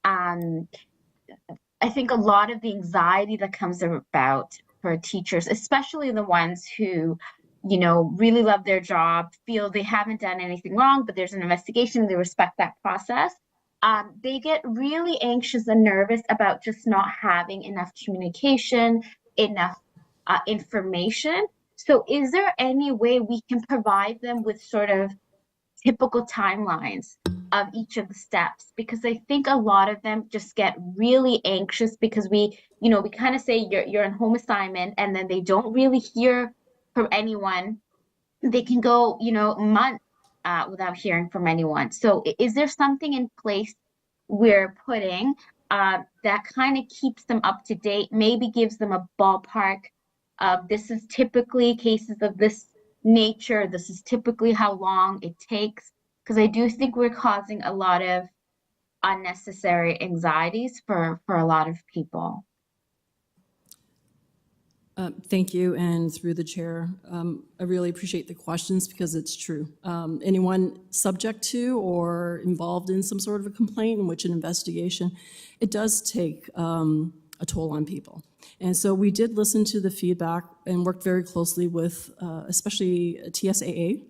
I think a lot of the anxiety that comes about for teachers, especially the ones who, really love their job, feel they haven't done anything wrong, but there's an investigation, they respect that process. They get really anxious and nervous about just not having enough communication, enough information. So is there any way we can provide them with sort of typical timelines of each of the steps? Because I think a lot of them just get really anxious because we kind of say you're on home assignment, and then they don't really hear from anyone. They can go, months without hearing from anyone. So is there something in place we're putting that kind of keeps them up to date, maybe gives them a ballpark of this is typically cases of this nature, this is typically how long it takes? Because I do think we're causing a lot of unnecessary anxieties for a lot of people. Thank you, and through the chair, I really appreciate the questions because it's true. Anyone subject to or involved in some sort of a complaint in which an investigation, it does take a toll on people. And so we did listen to the feedback and worked very closely with especially TSAA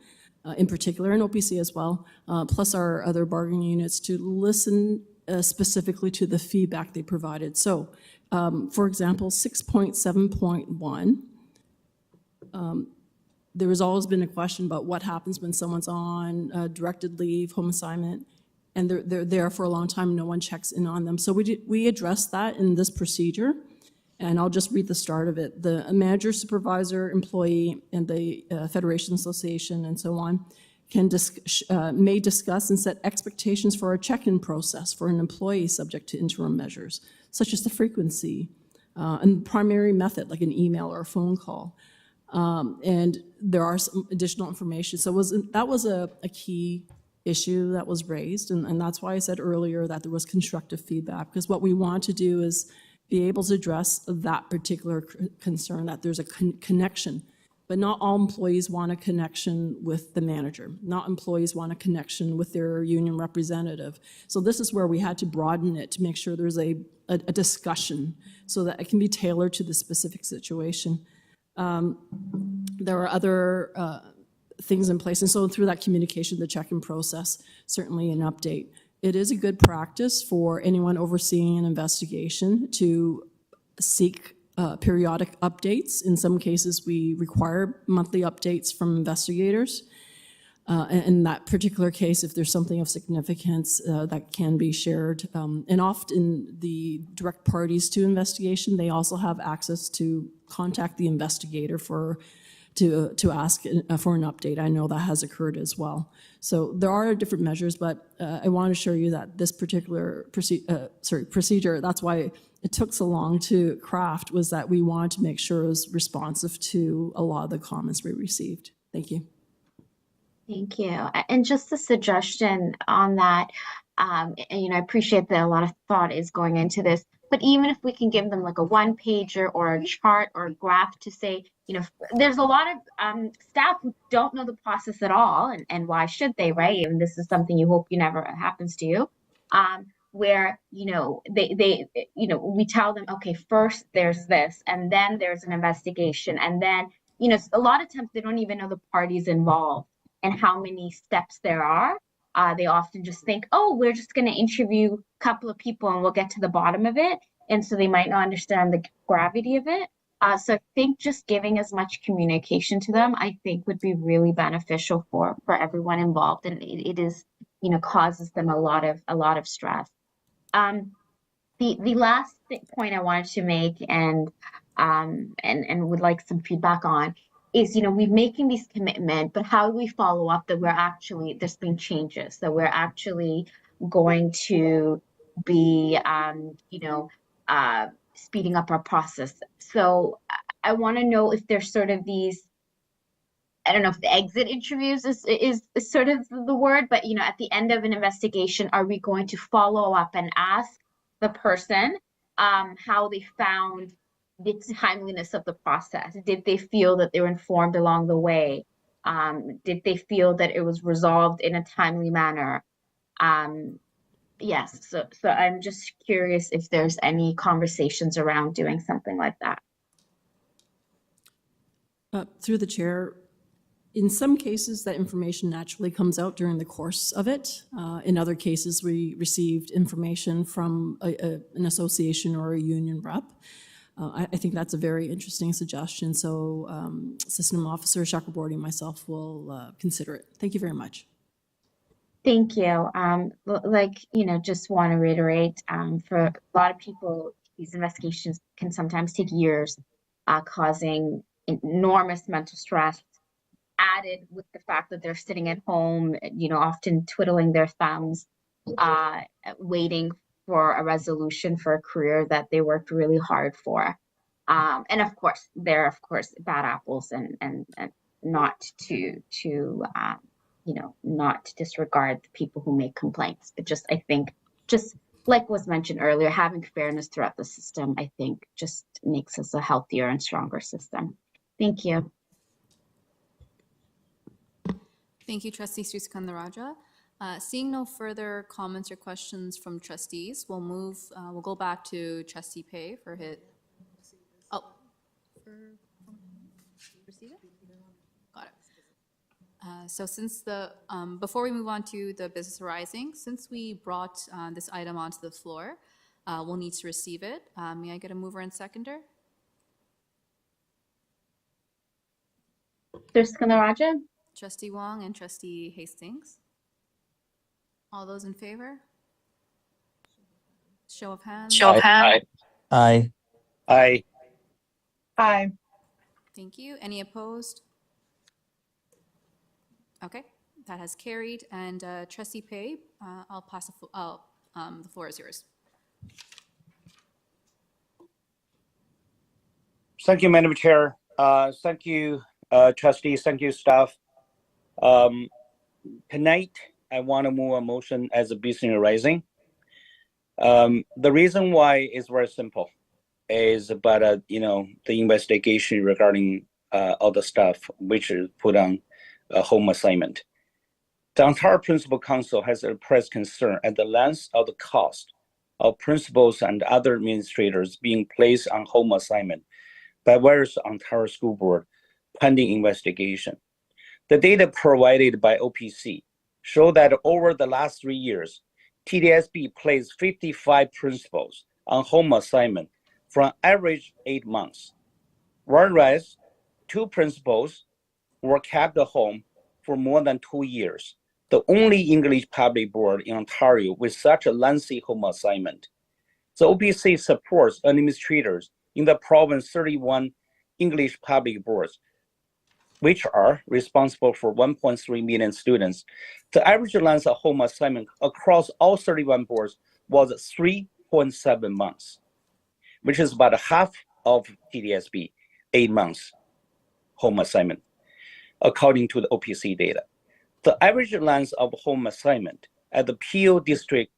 in particular, and OPC as well, plus our other bargaining units to listen specifically to the feedback they provided. So, for example, 6.7.1, there has always been a question about what happens when someone's on directed leave, home assignment, and they're there for a long time, no one checks in on them. So we addressed that in this procedure, and I'll just read the start of it. The manager, supervisor, employee, and the Federation Association and so on may discuss and set expectations for a check-in process for an employee subject to interim measures, such as the frequency and primary method, like an email or a phone call. And there are some additional information. So that was a key issue that was raised, and that's why I said earlier that there was constructive feedback, because what we want to do is be able to address that particular concern, that there's a connection. But not all employees want a connection with the manager. Not employees want a connection with their union representative. So this is where we had to broaden it to make sure there's a discussion so that it can be tailored to the specific situation. There are other things in place. And so through that communication, the check-in process, certainly an update. It is a good practice for anyone overseeing an investigation to seek periodic updates. In some cases, we require monthly updates from investigators. In that particular case, if there's something of significance that can be shared. And often the direct parties to investigation, they also have access to contact the investigator to ask for an update. I know that has occurred as well. So there are different measures, but I want to assure you that this particular procedure, that's why it took so long to craft, was that we wanted to make sure it was responsive to a lot of the comments we received. Thank you. Thank you. And just a suggestion on that, I appreciate that a lot of thought is going into this, but even if we can give them like a one-pager or a chart or a graph to say, there's a lot of staff who don't know the process at all, and why should they, right? And this is something you hope never happens to you, where, we tell them, okay, first there's this, and then there's an investigation, and then, a lot of times they don't even know the parties involved and how many steps there are. They often just think, oh, we're just going to interview a couple of people and we'll get to the bottom of it. And so they might not understand the gravity of it. So I think just giving as much communication to them, I think would be really beneficial for everyone involved. And it is causes them a lot of stress. The last point I wanted to make and would like some feedback on is, we're making these commitment, but how do we follow up that there's been changes, that we're actually going to be, speeding up our process. So I want to know if there's sort of these, I don't know if the exit interviews is sort of the word, but at the end of an investigation, are we going to follow up and ask the person how they found the timeliness of the process? Did they feel that they were informed along the way? Did they feel that it was resolved in a timely manner? Yes, so I'm just curious if there's any conversations around doing something like that. Through the chair, in some cases, that information naturally comes out during the course of it. In other cases, we received information from an association or a union rep. I think that's a very interesting suggestion. So System Officer Chakraborty and myself will consider it. Thank you very much. Thank you. Just want to reiterate, for a lot of people, these investigations can sometimes take years, causing enormous mental stress, added with the fact that they're sitting at home, often twiddling their thumbs, waiting for a resolution for a career that they worked really hard for. And of course, there are, bad apples and not to not disregard the people who make complaints, but I think like was mentioned earlier, having fairness throughout the system, I think just makes us a healthier and stronger system. Thank you. Thank you, Trustee Sriskandarajah. Seeing no further comments or questions from trustees, we'll go back to Trustee Pei for his. Oh, receive it? Got it. So since before we move on to the business arising, since we brought this item onto the floor, we'll need to receive it. May I get a mover and seconder? Sriskandarajah? Trustee Wong and Trustee Hastings. All those in favor? Show of hands. Show of hands. Aye. Aye. Aye. Thank you. Any opposed? Okay, that has carried. And Trustee Pei, I'll pass the floor is yours. Thank you, Madam Chair. Thank you, trustees. Thank you, staff. Tonight, I want to move a motion as a business arising. The reason why is very simple, is about the investigation regarding all the stuff which is put on a home assignment. The entire Principal Council has expressed concern at the length of the cost of principals and other administrators being placed on home assignment by various Ontario School Board pending investigation. The data provided by OPC show that over the last 3 years, TDSB placed 55 principals on home assignment for an average 8 months, whereas 2 principals were kept at home for more than 2 years, the only English public board in Ontario with such a lengthy home assignment. The OPC supports administrators in the province 31 English public boards, which are responsible for 1.3 million students. The average length of home assignment across all 31 boards was 3.7 months, which is about half of TDSB, 8 months home assignment, according to the OPC data. The average length of home assignment at the Peel District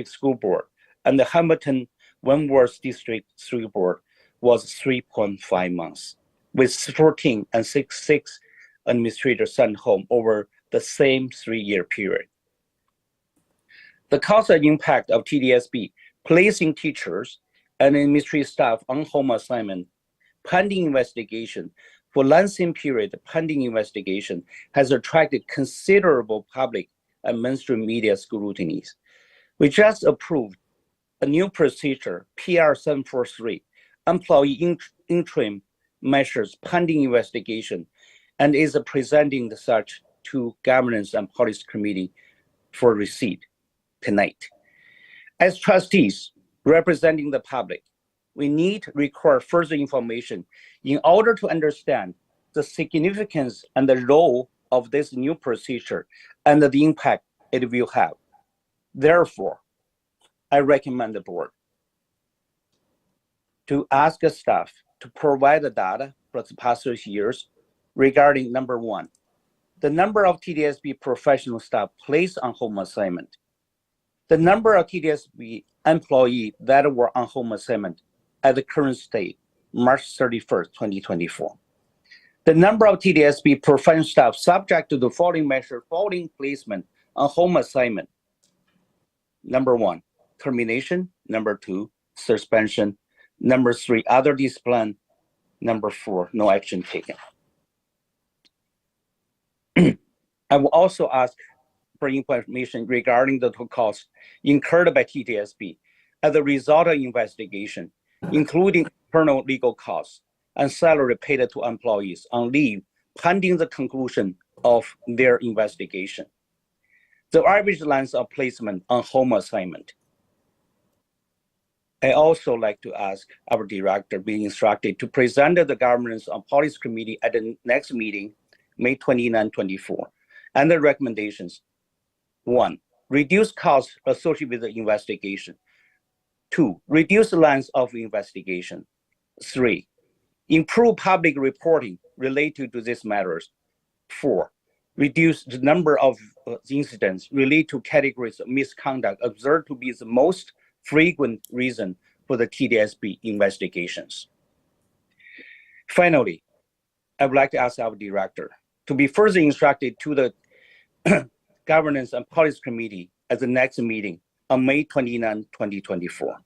School Board and the Hamilton Wentworth District School Board was 3.5 months, with 14 and 6 administrators sent home over the same 3-year period. The cost and impact of TDSB placing teachers and administrative staff on home assignment pending investigation for lengthy period pending investigation has attracted considerable public and mainstream media scrutinies. We just approved a new procedure, PR 743, employee interim measures pending investigation, and is presenting such to Governance and Policy Committee for receipt tonight. As trustees representing the public, we need to require further information in order to understand the significance and the role of this new procedure and the impact it will have. Therefore, I recommend the board to ask the staff to provide the data for the past 3 years regarding number one, the number of TDSB professional staff placed on home assignment, the number of TDSB employees that were on home assignment at the current state, March 31st, 2024. The number of TDSB professional staff subject to the following measure following placement on home assignment. Number one, termination. Number two, suspension. Number three, other discipline. Number four, no action taken. I will also ask for information regarding the total costs incurred by TDSB as a result of investigation, including internal legal costs and salary paid to employees on leave pending the conclusion of their investigation. The average length of placement on home assignment. I also like to ask our director being instructed to present the Governance and Policy Committee at the next meeting, May 29, 24, and the recommendations. One, reduce costs associated with the investigation. Two, reduce the length of investigation. Three, improve public reporting related to these matters. Four, reduce the number of incidents related to categories of misconduct observed to be the most frequent reason for the TDSB investigations. Finally, I would like to ask our director to be further instructed to the Governance and Policy Committee at the next meeting on May 29, 2024,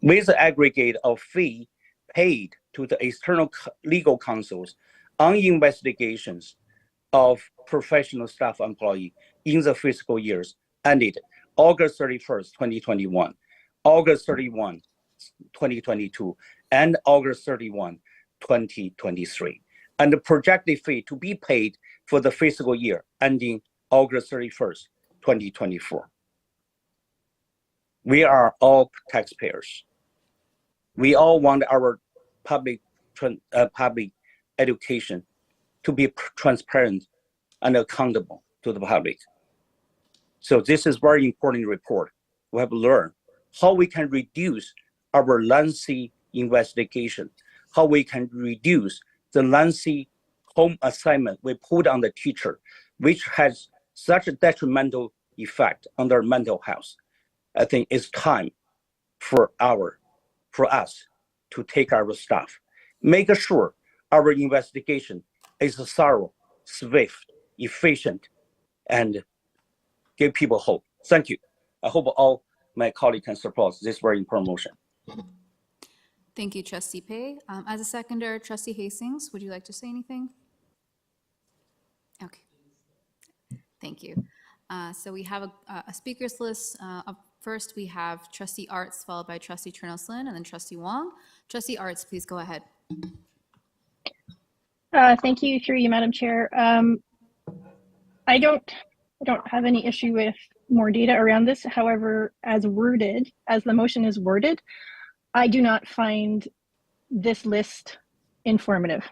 with the aggregate of fee paid to the external legal counsels on investigations of professional staff employee in the fiscal years ended August 31st, 2021, August 31, 2022, and August 31, 2023, and the projected fee to be paid for the fiscal year ending August 31st, 2024. We are all taxpayers. We all want our public education to be transparent and accountable to the public. So this is very important report. We have learned how we can reduce our lengthy investigation, how we can reduce the lengthy home assignment we put on the teacher, which has such a detrimental effect on their mental health. I think it's time for us to take our staff, make sure our investigation is thorough, swift, efficient, and give people hope. Thank you. I hope all my colleagues can support this very important motion. Thank you, Trustee Pei. As a seconder, Trustee Hastings, would you like to say anything? Okay. Thank you. So we have a speakers list. Up first, we have Trustee Arts, followed by Trustee Chernow-Slyn, and then Trustee Wong. Trustee Arts, please go ahead. Thank you, through you, Madam Chair. I don't have any issue with more data around this. However, as the motion is worded, I do not find this list informative.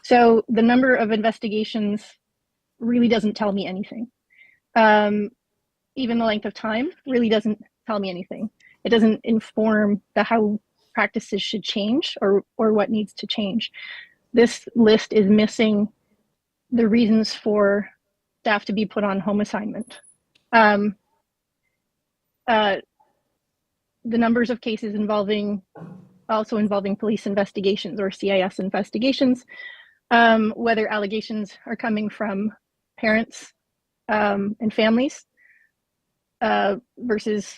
So the number of investigations really doesn't tell me anything. Even the length of time really doesn't tell me anything. It doesn't inform how practices should change or what needs to change. This list is missing the reasons for staff to be put on home assignment. The numbers of cases involving police investigations or CIS investigations, whether allegations are coming from parents and families versus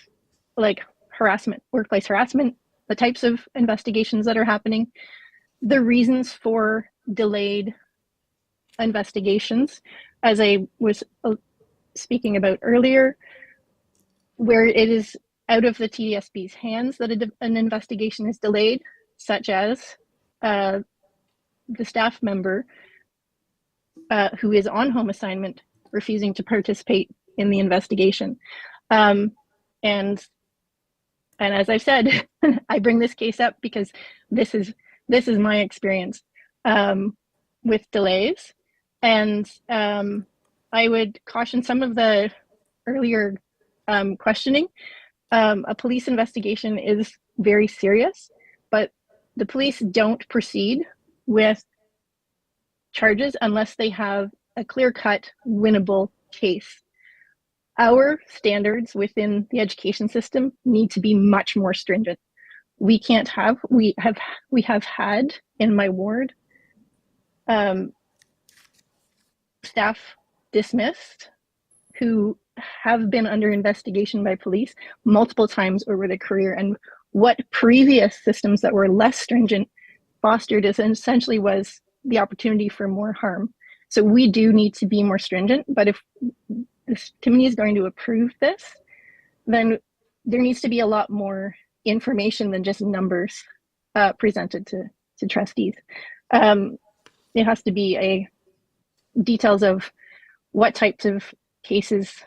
like harassment, workplace harassment, the types of investigations that are happening, the reasons for delayed investigations, as I was speaking about earlier, where it is out of the TDSB's hands that an investigation is delayed, such as the staff member who is on home assignment refusing to participate in the investigation. And as I've said, I bring this case up because this is my experience with delays. And I would caution some of the earlier questioning. A police investigation is very serious, but the police don't proceed with charges unless they have a clear-cut, winnable case. Our standards within the education system need to be much more stringent. We have had in my ward staff dismissed who have been under investigation by police multiple times over their career, and what previous systems that were less stringent fostered is essentially was the opportunity for more harm. So we do need to be more stringent, but if this committee is going to approve this, then there needs to be a lot more information than just numbers presented to trustees. It has to be details of what types of cases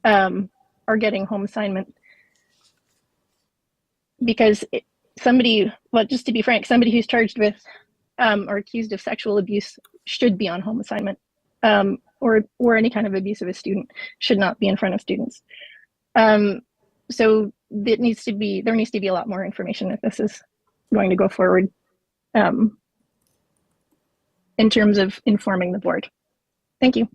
are getting home assignment. Because just to be frank, somebody who's charged with or accused of sexual abuse should be on home assignment, or any kind of abuse of a student should not be in front of students. So there needs to be a lot more information if this is going to go forward in terms of informing the board. Thank you.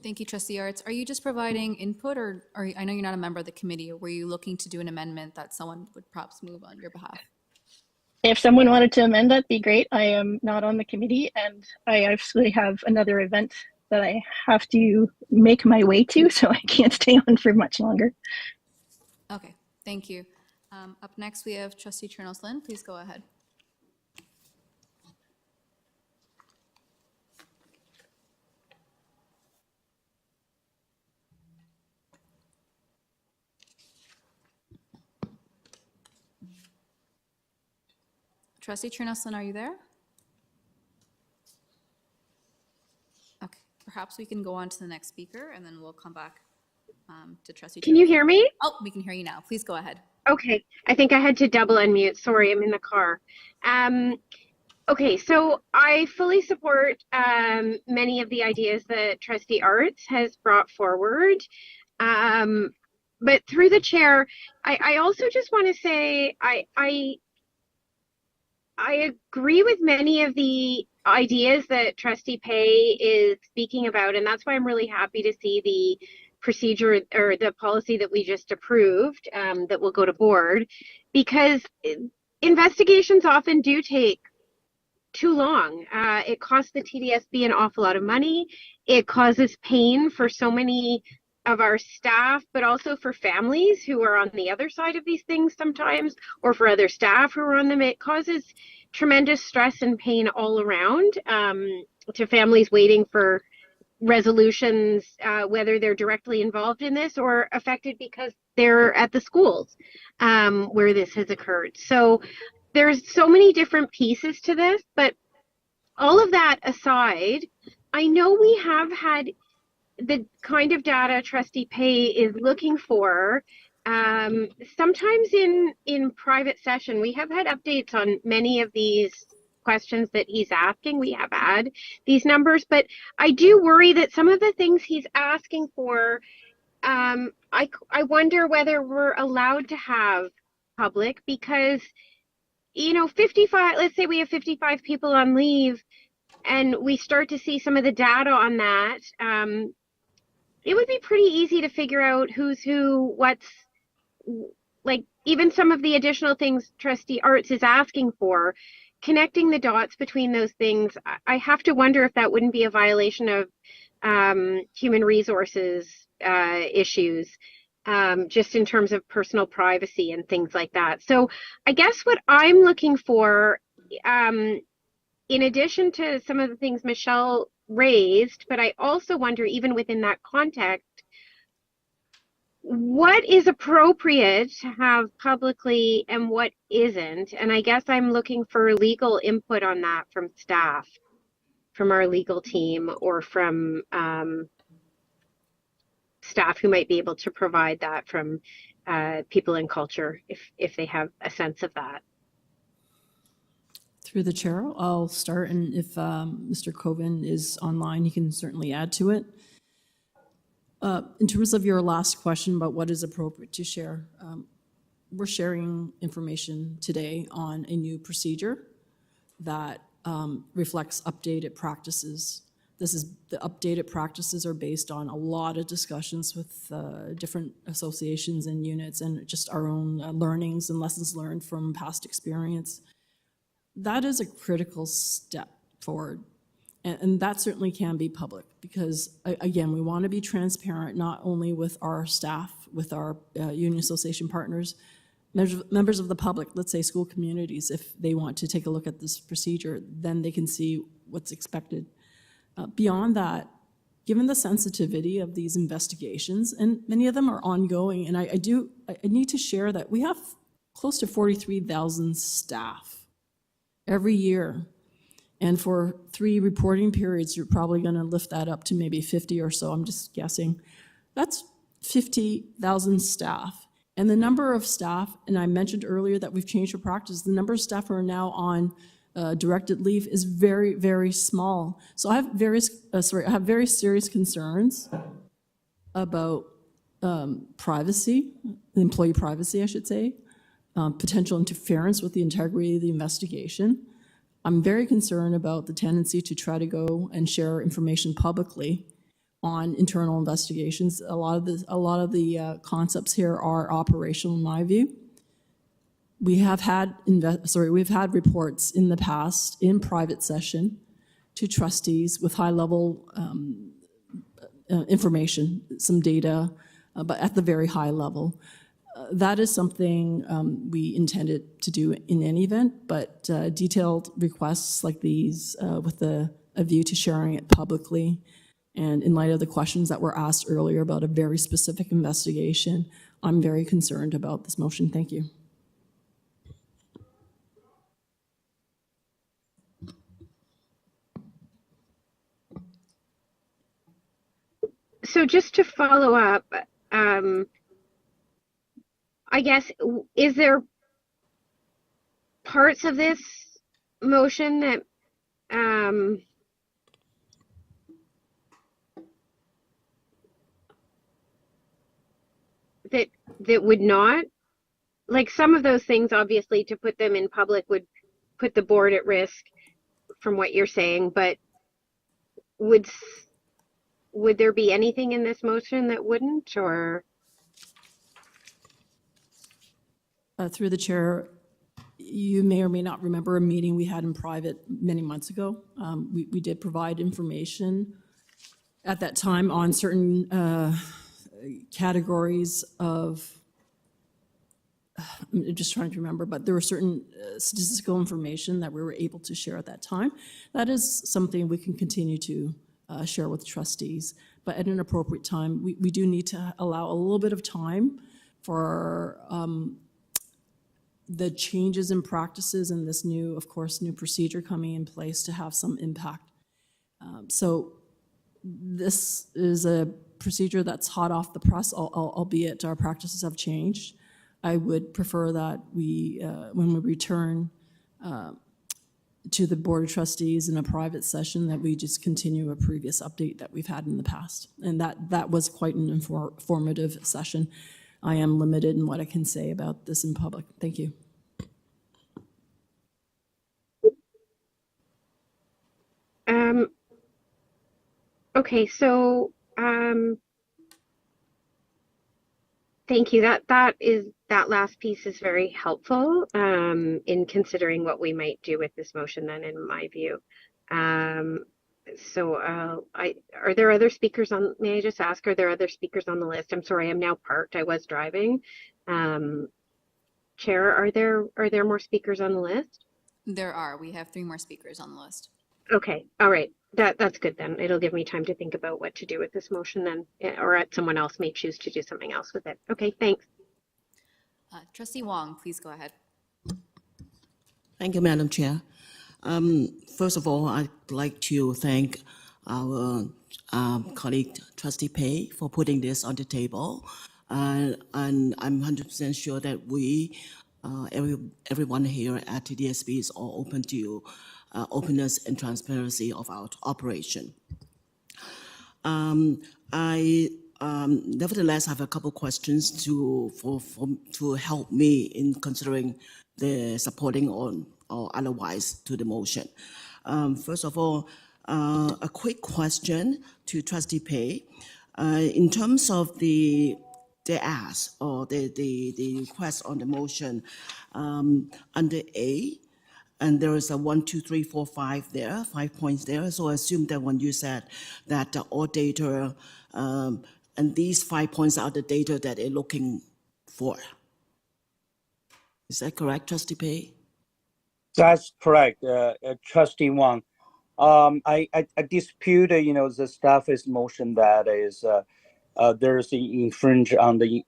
Thank you, Trustee Arts. Are you just providing input, or I know you're not a member of the committee, or were you looking to do an amendment that someone would perhaps move on your behalf? If someone wanted to amend that, be great. I am not on the committee, and I actually have another event that I have to make my way to, so I can't stay on for much longer. Okay, thank you. Up next, we have Trustee Chernos-Lynn. Please go ahead. Trustee Chernos-Lynn, are you there? Okay, perhaps we can go on to the next speaker, and then we'll come back to Trustee. Can you hear me? Oh, we can hear you now. Please go ahead. Okay, I think I had to double unmute. Sorry, I'm in the car. Okay, so I fully support many of the ideas that Trustee Arts has brought forward. But through the chair, I also just want to say I agree with many of the ideas that Trustee Pay is speaking about, and that's why I'm really happy to see the procedure or the policy that we just approved that will go to board, because investigations often do take too long. It costs the TDSB an awful lot of money. It causes pain for so many of our staff, but also for families who are on the other side of these things sometimes, or for other staff who are on them. It causes tremendous stress and pain all around to families waiting for resolutions, whether they're directly involved in this or affected because they're at the schools where this has occurred. So there's so many different pieces to this, but all of that aside, I know we have had the kind of data Trustee Pay is looking for. Sometimes in private session, we have had updates on many of these questions that he's asking. We have had these numbers, but I do worry that some of the things he's asking for, I wonder whether we're allowed to have public, because, you know, 55, let's say we have 55 people on leave and we start to see some of the data on that. It would be pretty easy to figure out who's who, what's, like, even some of the additional things Trustee Arts is asking for, connecting the dots between those things. I have to wonder if that wouldn't be a violation of human resources issues, just in terms of personal privacy and things like that. So I guess what I'm looking for, in addition to some of the things Michelle raised, but I also wonder, even within that context, what is appropriate to have publicly and what isn't? And I guess I'm looking for legal input on that from staff. our legal team or from staff who might be able to provide that from people in culture if they have a sense of that. Through the chair, I'll start, and if Mr. Coven is online, he can certainly add to it. In terms of your last question about what is appropriate to share, we're sharing information today on a new procedure that reflects updated practices. The updated practices are based on a lot of discussions with different associations and units and just our own learnings and lessons learned from past experience. That is a critical step forward. And that certainly can be public because, again, we want to be transparent not only with our staff, with our union association partners, members of the public, let's say school communities, if they want to take a look at this procedure, then they can see what's expected. Beyond that, given the sensitivity of these investigations, and many of them are ongoing, and I need to share that we have close to 43,000 staff every year. And for 3 reporting periods, you're probably going to lift that up to maybe 50 or so, I'm just guessing. That's 50,000 staff. And the number of staff, and I mentioned earlier that we've changed our practice, the number of staff who are now on directed leave is very, very small. So I have very serious concerns about privacy, employee privacy, I should say, potential interference with the integrity of the investigation. I'm very concerned about the tendency to try to go and share information publicly on internal investigations. A lot of the concepts here are operational in my view. We've had reports in the past in private session to trustees with high-level information, some data, but at the very high level. That is something we intended to do in any event, but detailed requests like these with a view to sharing it publicly, and in light of the questions that were asked earlier about a very specific investigation, I'm very concerned about this motion. Thank you. So just to follow up, I guess, is there parts of this motion that that would not, like some of those things, obviously, to put them in public would put the board at risk from what you're saying, but would there be anything in this motion that wouldn't, or? Through the chair, you may or may not remember a meeting we had in private many months ago. We did provide information at that time on certain categories of, I'm just trying to remember, but there were certain statistical information that we were able to share at that time. That is something we can continue to share with trustees, but at an appropriate time. We do need to allow a little bit of time for the changes in practices and this new, of course, new procedure coming in place to have some impact. So this is a procedure that's hot off the press, albeit our practices have changed. I would prefer that we, when we return to the Board of Trustees in a private session, that we just continue a previous update that we've had in the past. And that was quite an informative session. I am limited in what I can say about this in public. Thank you. Okay, so thank you. That last piece is very helpful in considering what we might do with this motion then, in my view. So are there other speakers on, may I just ask, are there other speakers on the list? I'm sorry, I'm now parked. I was driving. Chair, are there more speakers on the list? There are. We have 3 more speakers on the list. Okay, all right. That's good then. It'll give me time to think about what to do with this motion then, or someone else may choose to do something else with it. Okay, thanks. Trustee Wong, please go ahead. Thank you, Madam Chair. First of all, I'd like to thank our colleague Trustee Pei for putting this on the table. And I'm 100% sure that everyone here at TDSB is all open to openness and transparency of our operation. I nevertheless have a couple questions to help me in considering the supporting or otherwise to the motion. First of all, a quick question to Trustee Pei. In terms of the ask or the request on the motion under A, and there is a 1, 2, 3, 4, 5 there, 5 points there. So I assume that when you said that all data, and these 5 points are the data that they're looking for. Is that correct, Trustee Pei? That's correct, Trustee Wang. I dispute, the staff's motion that is there's the infringe on the,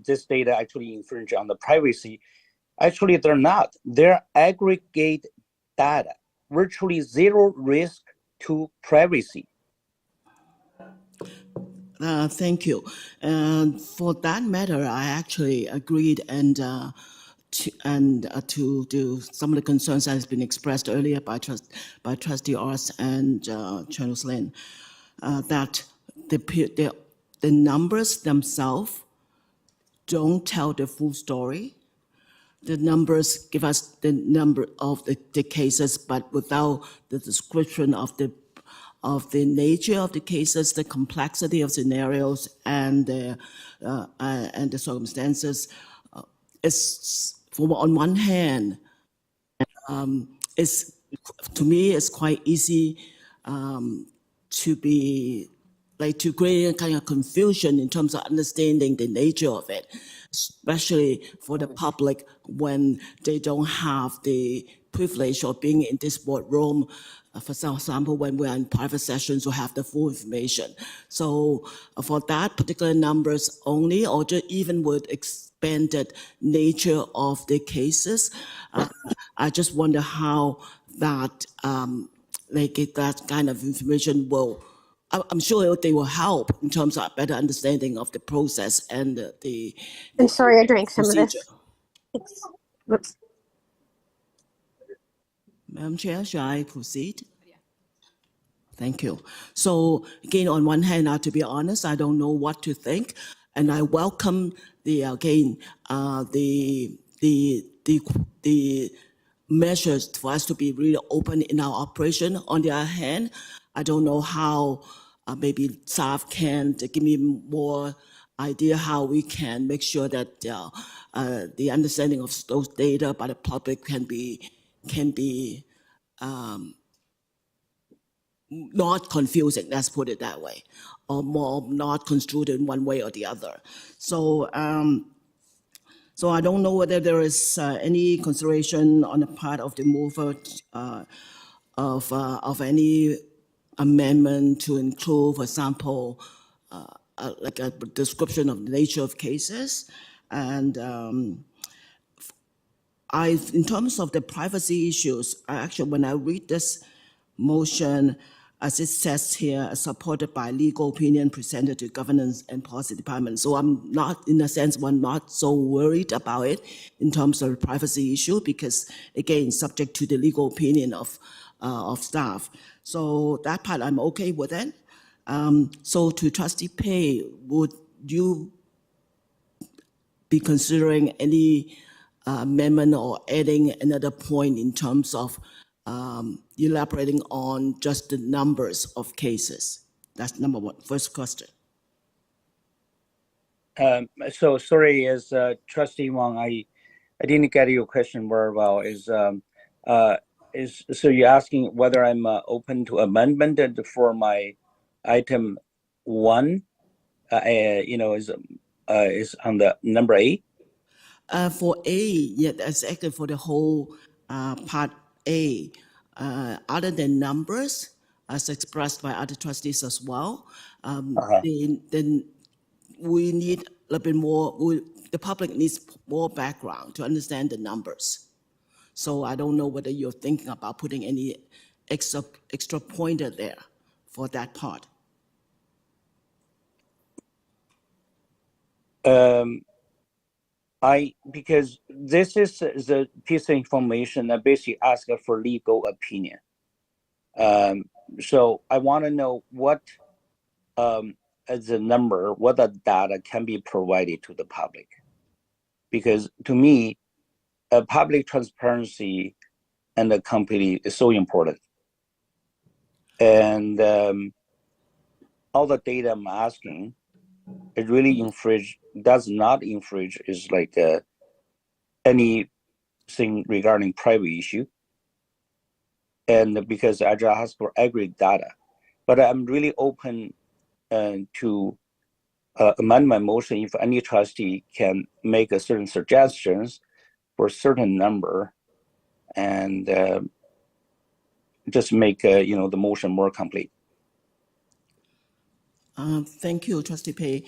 this data actually infringe on the privacy. Actually, they're not. They're aggregate data, virtually zero risk to privacy. Thank you. And for that matter, I actually agreed to some of the concerns that has been expressed earlier by Trustee Oz and Chairman Lin, that the numbers themselves don't tell the full story. The numbers give us the number of the cases, but without the description of the nature of the cases, the complexity of scenarios, and the circumstances. It's on one hand, to me, it's quite easy to be to create a kind of confusion in terms of understanding the nature of it, especially for the public when they don't have the privilege of being in this boardroom. For example, when we're in private sessions, we have the full information. So for that particular numbers only, or just even with expanded nature of the cases, I just wonder how that that kind of information will. I'm sure they will help in terms of better understanding of the process and the. I'm sorry, I drank some procedure. of this. Whoops. Madam Chair, shall I proceed? Thank you. So again, on one hand, to be honest, I don't know what to think, and I welcome the measures for us to be really open in our operation. On the other hand, I don't know how maybe staff can give me more idea how we can make sure that the understanding of those data by the public can be not confusing, let's put it that way, or more not construed in one way or the other. So so I don't know whether there is any consideration on the part of the mover of any amendment to include, for example, like a description of the nature of cases. And in terms of the privacy issues, actually, when I read this motion, as it says here, supported by legal opinion presented to governance and policy department. So I'm not, in a sense, I'm not so worried about it in terms of the privacy issue, because again, subject to the legal opinion of staff. So that part I'm okay with it. So to Trustee Pei, would you be considering any amendment or adding another point in terms of elaborating on just the numbers of cases? That's number one, first question. So sorry, as Trustee Wang, I didn't get your question very well. So you're asking whether I'm open to amendment for my item 1? Is on the number 8. For A, yeah, that's actually for the whole part A. Other than numbers, as expressed by other trustees as well, then we need a little bit more. The public needs more background to understand the numbers. So I don't know whether you're thinking about putting any extra pointer there for that part. Because this is the piece of information that basically asks for legal opinion. So I want to know what as a number, what the data can be provided to the public. Because to me, public transparency and the company is so important. And all the data I'm asking, it really does not infringe is like anything regarding private issue. And because Agile has for aggregate data, but I'm really open to amend my motion if any trustee can make a certain suggestions for a certain number and just make the motion more complete. Thank you, Trustee Pei.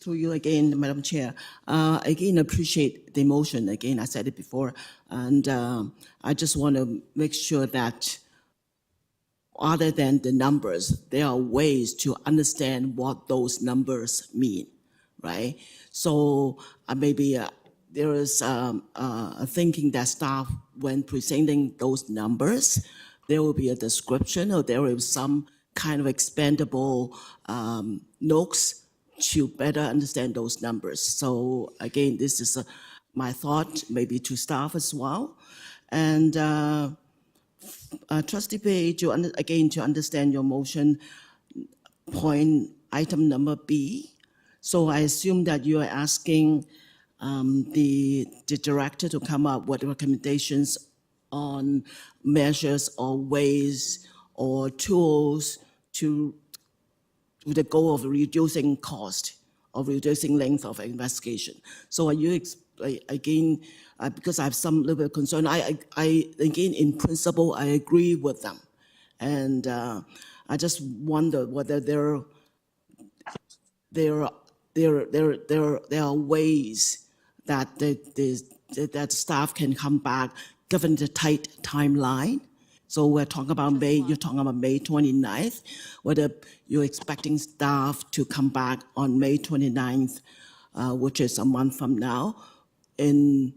To you again, Madam Chair. Again, appreciate the motion. Again, I said it before, and I just want to make sure that other than the numbers, there are ways to understand what those numbers mean, right? So maybe there is a thinking that staff, when presenting those numbers, there will be a description or there is some kind of expandable notes to better understand those numbers. So again, this is my thought, maybe to staff as well. And Trustee Pei, to understand your motion, point item number B. So I assume that you are asking the director to come up with recommendations on measures or ways or tools to with the goal of reducing cost or reducing length of investigation. So are you again, because I have some little bit of concern, I again, in principle, I agree with them. And I just wonder whether there are ways that that staff can come back given the tight timeline. So we're talking about May, you're talking about May 29th, whether you're expecting staff to come back on May 29th, which is a month from now, in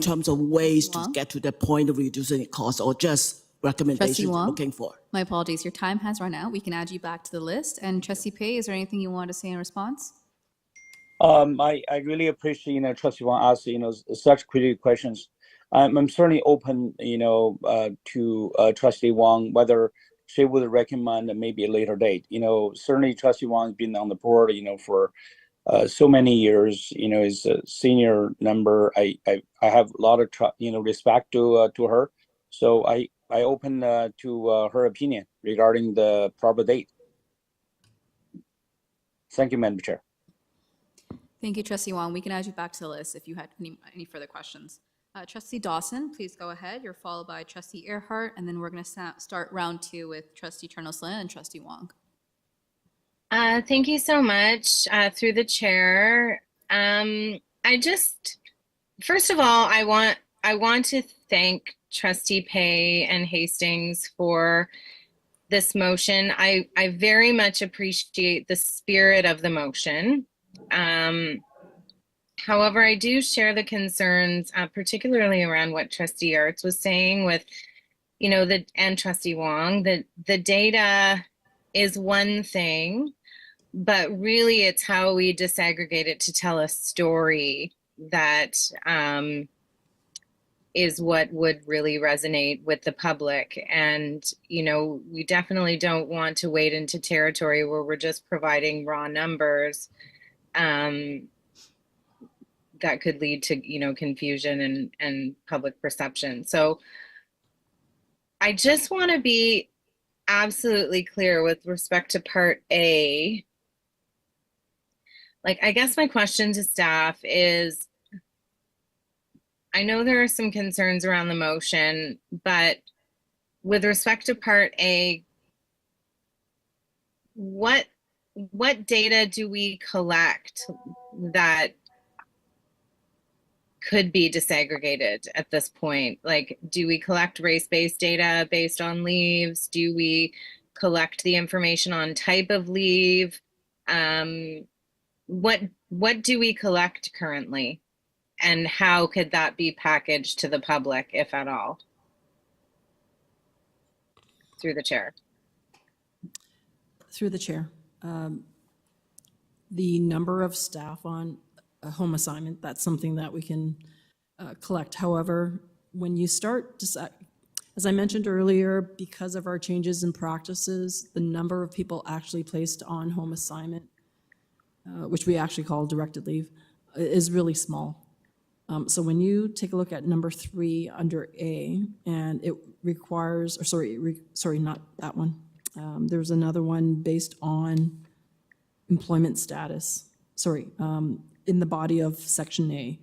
terms of ways to get to the point of reducing the cost, or just recommendations you're looking for. My apologies, your time has run out. We can add you back to the list. And Trustee Pei, is there anything you want to say in response? I really appreciate, Trustee Wong asked, such critical questions. I'm certainly open, to Trustee Wong, whether she would recommend maybe a later date. Certainly Trustee Wong has been on the board, for so many years, is a senior member. I have a lot of, respect to her. So I open to her opinion regarding the proper date. Thank you, Madam Chair. Thank you, Trustee Wong. We can add you back to the list if you had any further questions. Trustee Dawson, please go ahead. You're followed by Trustee Earhart, and then we're going to start round 2 with Trustee Chernos-Lin and Trustee Wong. Thank you so much, through the chair. First of all, I want to thank Trustee Pei and Hastings for this motion. I very much appreciate the spirit of the motion. However, I do share the concerns, particularly around what Trustee Arts was saying with, and Trustee Wong, that the data is one thing, but really it's how we disaggregate it to tell a story that is what would really resonate with the public. And, we definitely don't want to wade into territory where we're just providing raw numbers that could lead to, confusion and public perception. So I just want to be absolutely clear with respect to Part A. I guess my question to staff is, I know there are some concerns around the motion, but with respect to Part A, what data do we collect that could be disaggregated at this point? Like, do we collect race-based data based on leaves? Do we collect the information on type of leave? What do we collect currently? And how could that be packaged to the public, if at all? Through the chair. Through the chair. The number of staff on a home assignment, that's something that we can collect. However, when you start, as I mentioned earlier, because of our changes in practices, the number of people actually placed on home assignment, which we actually call directed leave, is really small. So when you take a look at number 3 under A, and it requires, or sorry, not that one. There's another one based on employment status, in the body of section A.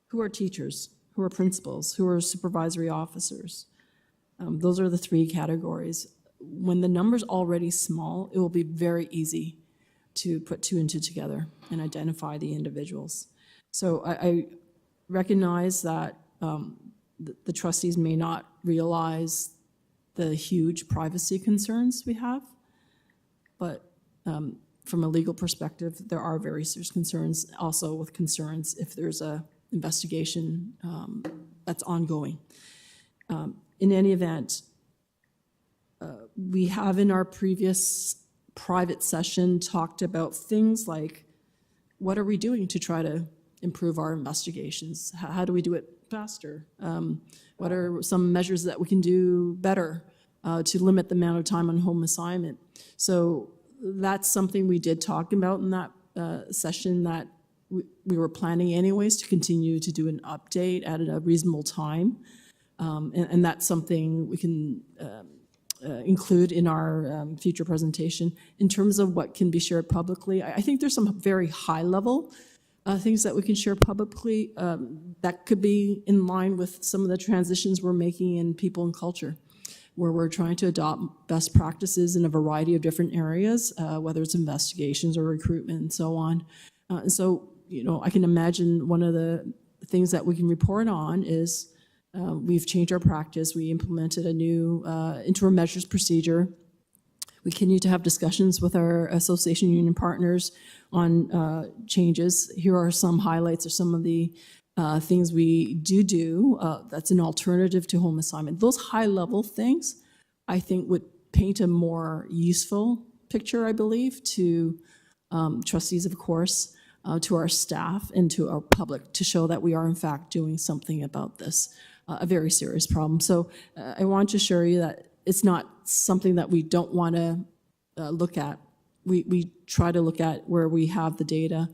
Who are teachers? Who are principals? Who are supervisory officers? Those are the 3 categories. When the number's already small, it will be very easy to put 2 and 2 together and identify the individuals. So I recognize that the trustees may not realize the huge privacy concerns we have, but from a legal perspective, there are very serious concerns, also with concerns if there's a investigation that's ongoing. In any event, we have in our previous private session talked about things like, what are we doing to try to improve our investigations? How do we do it faster? What are some measures that we can do better to limit the amount of time on home assignment? So that's something we did talk about in that session, that we were planning anyways to continue to do an update at a reasonable time. And that's something we can include in our future presentation. In terms of what can be shared publicly, I think there's some very high level things that we can share publicly that could be in line with some of the transitions we're making in people and culture, where we're trying to adopt best practices in a variety of different areas, whether it's investigations or recruitment and so on. And so, I can imagine one of the things that we can report on is we've changed our practice. We implemented a new interim measures procedure. We continue to have discussions with our association union partners on changes. Here are some highlights of some of the things we do that's an alternative to home assignment. Those high-level things, I think, would paint a more useful picture, I believe, to trustees, of course, to our staff, and to our public, to show that we are, in fact, doing something about this, a very serious problem. So I want to assure you that it's not something that we don't want to look at. We try to look at where we have the data,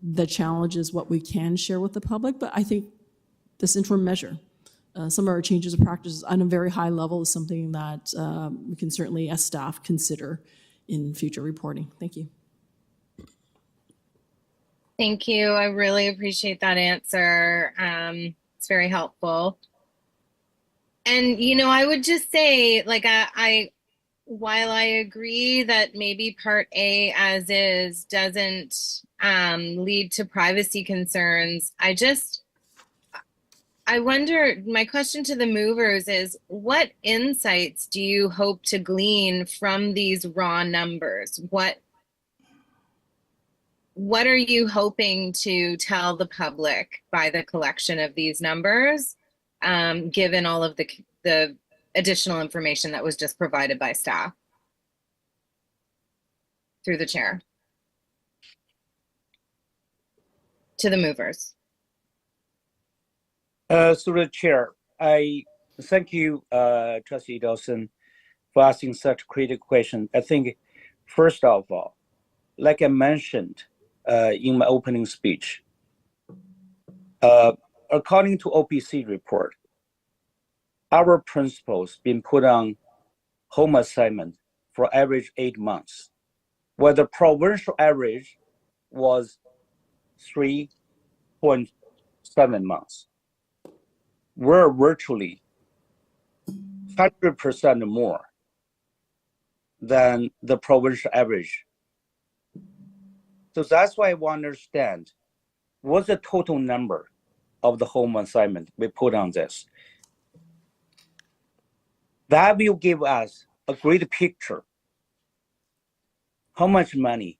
the challenges, what we can share with the public. But I think this interim measure, some of our changes of practices on a very high level, is something that we can certainly, as staff, consider in future reporting. Thank you. Thank you. I really appreciate that answer. It's very helpful. And, I would just say, like, while I agree that maybe Part A as is doesn't lead to privacy concerns, I wonder, my question to the movers is, what insights do you hope to glean from these raw numbers? What are you hoping to tell the public by the collection of these numbers, given all of the additional information that was just provided by staff? Through the chair. To the movers. Through the chair, I thank you, Trustee Dawson, for asking such a critical question. I think, first of all, like I mentioned in my opening speech, according to OPC report, our principals been put on home assignment for average 8 months, where the provincial average was 3.7 months. We're virtually 100% more than the provincial average. So that's why I want to understand what's the total number of the home assignment we put on this. That will give us a great picture how much money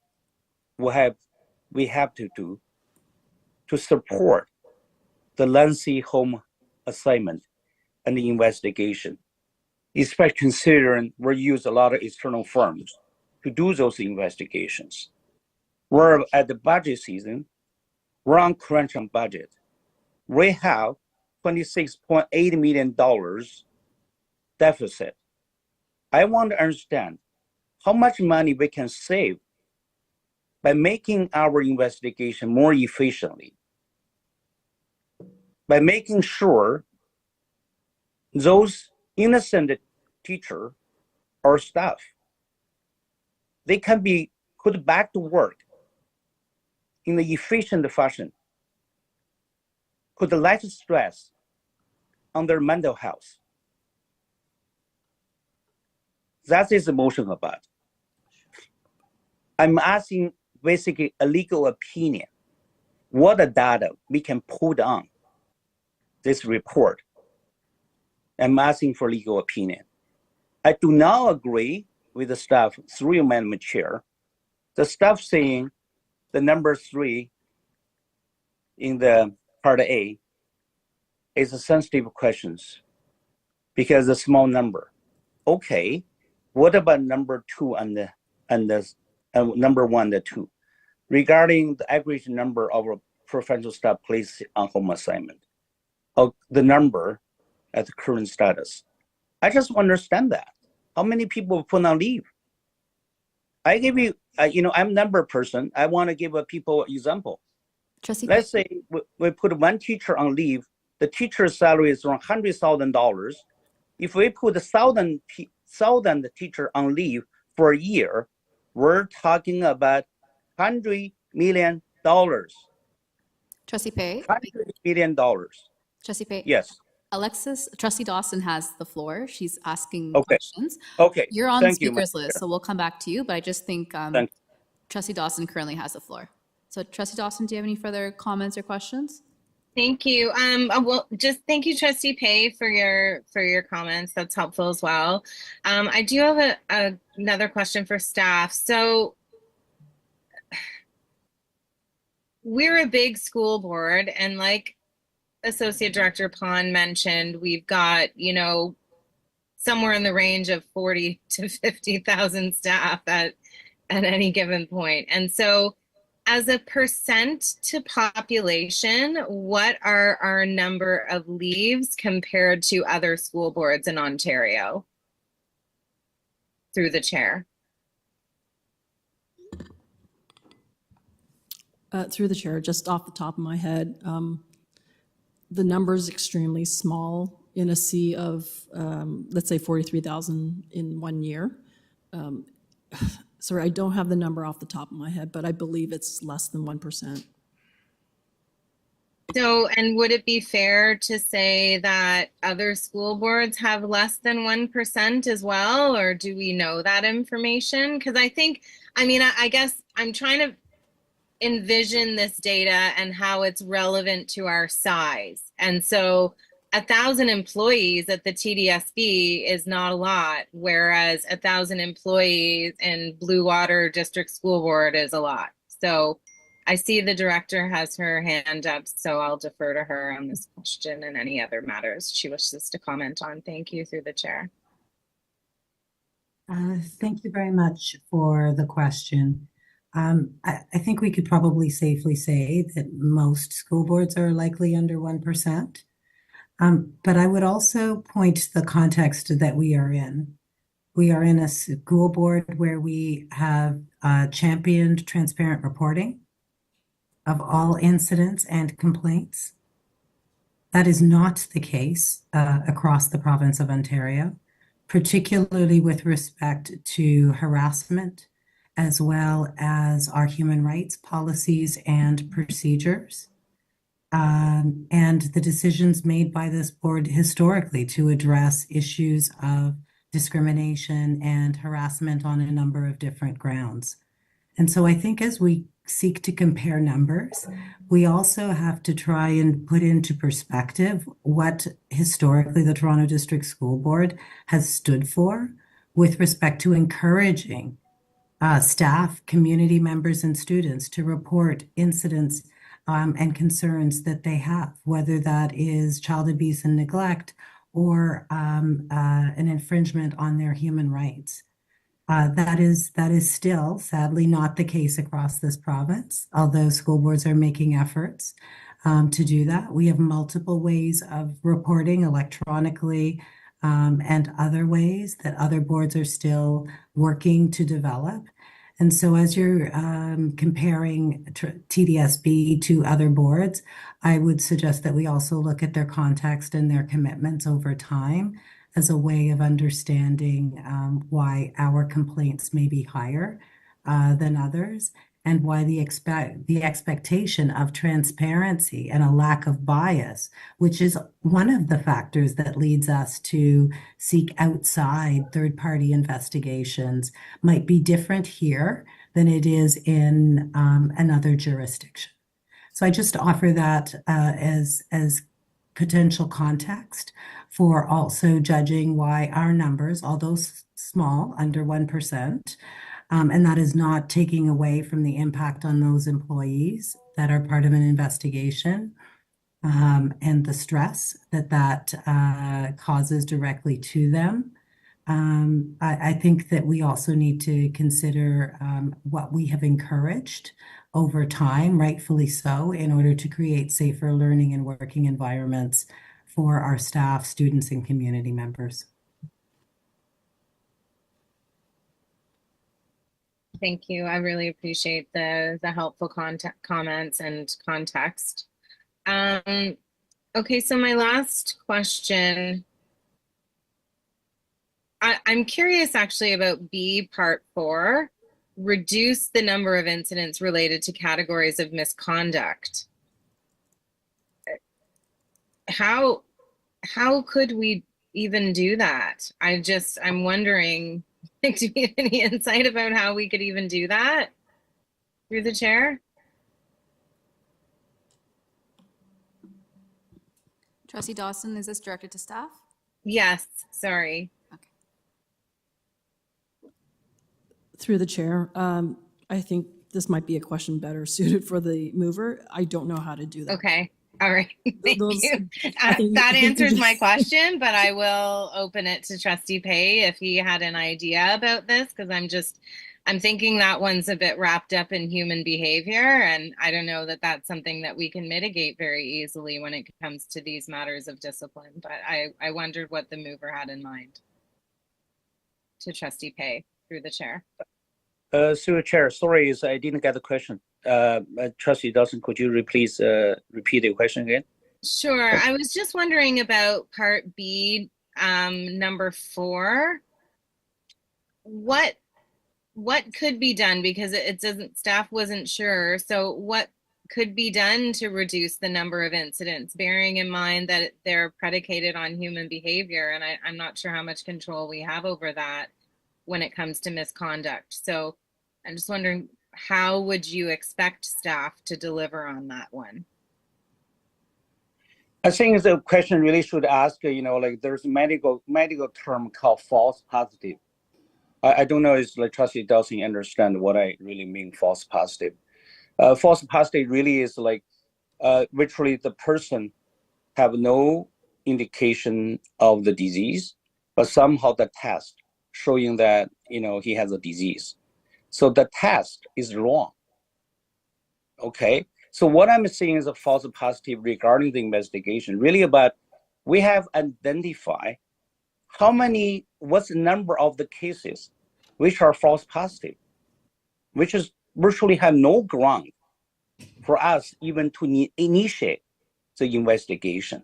we have to do to support the lengthy home assignment and the investigation, especially considering we use a lot of external firms to do those investigations. We're at the budget season, we're on crunch on budget. We have $26.8 million deficit. I want to understand how much money we can save by making our investigation more efficiently, by making sure those innocent teacher or staff, they can be put back to work in an efficient fashion, put less stress on their mental health. That is the motion about. I'm asking basically a legal opinion. What data we can put on this report? I'm asking for legal opinion. I do not agree with the staff through Amendment Chair. The staff saying the number 3 in the Part A is a sensitive questions because a small number. Okay, what about number 2 and number 1 and 2? Regarding the average number of professional staff placed on home assignment, of the number at the current status. I just understand that. How many people put on leave? I give you, I'm number person. I want to give people an example. Let's say we put one teacher on leave. The teacher's salary is around $100,000. If we put 1,000 teacher on leave for a year, we're talking about $100 million. Trustee Pei? $100 million. Trustee Pei? Yes. Trustee Dawson has the floor. She's asking Okay. questions. Okay. You're on the Thank you, speakers Madam list, Chair. so we'll come back to you, but I just think Thank Trustee Dawson currently has the floor. So Trustee Dawson, do you have any further comments or questions? Thank you. Well, just thank you, Trustee Pei, for your comments. That's helpful as well. I do have another question for staff. So we're a big school board, and like Associate Director Pond mentioned, we've got, somewhere in the range of 40 to 50,000 staff at any given point. And so as a percent to population, what are our number of leaves compared to other school boards in Ontario? Through the chair. Through the chair, just off the top of my head, the number is extremely small in a sea of, let's say, 43,000 in 1 year. Sorry, I don't have the number off the top of my head, but I believe it's less than 1%. So, and would it be fair to say that other school boards have less than 1% as well, or do we know that information? Because I guess I'm trying to envision this data and how it's relevant to our size. And so 1,000 employees at the TDSB is not a lot, whereas 1,000 employees in Blue Water District School Board is a lot. So I see the director has her hand up, so I'll defer to her on this question and any other matters she wishes to comment on. Thank you, through the chair. Thank you very much for the question. I think we could probably safely say that most school boards are likely under 1%. But I would also point to the context that we are in. We are in a school board where we have championed transparent reporting of all incidents and complaints. That is not the case across the province of Ontario, particularly with respect to harassment, as well as our human rights policies and procedures, and the decisions made by this board historically to address issues of discrimination and harassment on a number of different grounds. And so I think as we seek to compare numbers, we also have to try and put into perspective what historically the Toronto District School Board has stood for with respect to encouraging staff, community members, and students to report incidents and concerns that they have, whether that is child abuse and neglect or an infringement on their human rights. That is still sadly not the case across this province, although school boards are making efforts to do that. We have multiple ways of reporting electronically and other ways that other boards are still working to develop. And so as you're comparing TDSB to other boards, I would suggest that we also look at their context and their commitments over time as a way of understanding why our complaints may be higher than others, and why the expectation of transparency and a lack of bias, which is one of the factors that leads us to seek outside third-party investigations, might be different here than it is in another jurisdiction. So I just offer that as potential context for also judging why our numbers, although small, under 1%, and that is not taking away from the impact on those employees that are part of an investigation and the stress that causes directly to them. I think that we also need to consider what we have encouraged over time, rightfully so, in order to create safer learning and working environments for our staff, students, and community members. Thank you. I really appreciate the helpful comments and context. Okay, so my last question. I'm curious actually about B part 4, reduce the number of incidents related to categories of misconduct. How could we even do that? I'm wondering, do we have any insight about how we could even do that through the chair? Trustee Dawson, is this directed to staff? Yes, sorry. Through the chair, I think this might be a question better suited for the mover. I don't know how to do that. Okay. All right. Thank you. I think That you answers my just- question, but I will open it to Trustee Pay if he had an idea about this, because I'm thinking that one's a bit wrapped up in human behavior, and I don't know that that's something that we can mitigate very easily when it comes to these matters of discipline. But I wondered what the mover had in mind. To Trustee Pay through the chair. Through Chair, sorry, I didn't get the question. Trustee Dawson, could you please repeat the question again? Sure. I was just wondering about Part B, number 4. What could be done, because it doesn't, staff wasn't sure. So what could be done to reduce the number of incidents, bearing in mind that they're predicated on human behavior, and I'm not sure how much control we have over that when it comes to misconduct. So I'm just wondering, how would you expect staff to deliver on that one? I think the question really should ask, like there's a medical term called false positive. I don't know if like Trustee Dawson understand what I really mean false positive. False positive really is like literally the person have no indication of the disease, but somehow the test showing that he has a disease. So the test is wrong. Okay. So what I'm saying is a false positive regarding the investigation, really about we have identified what's the number of the cases which are false positive, which is virtually have no ground for us even to initiate the investigation.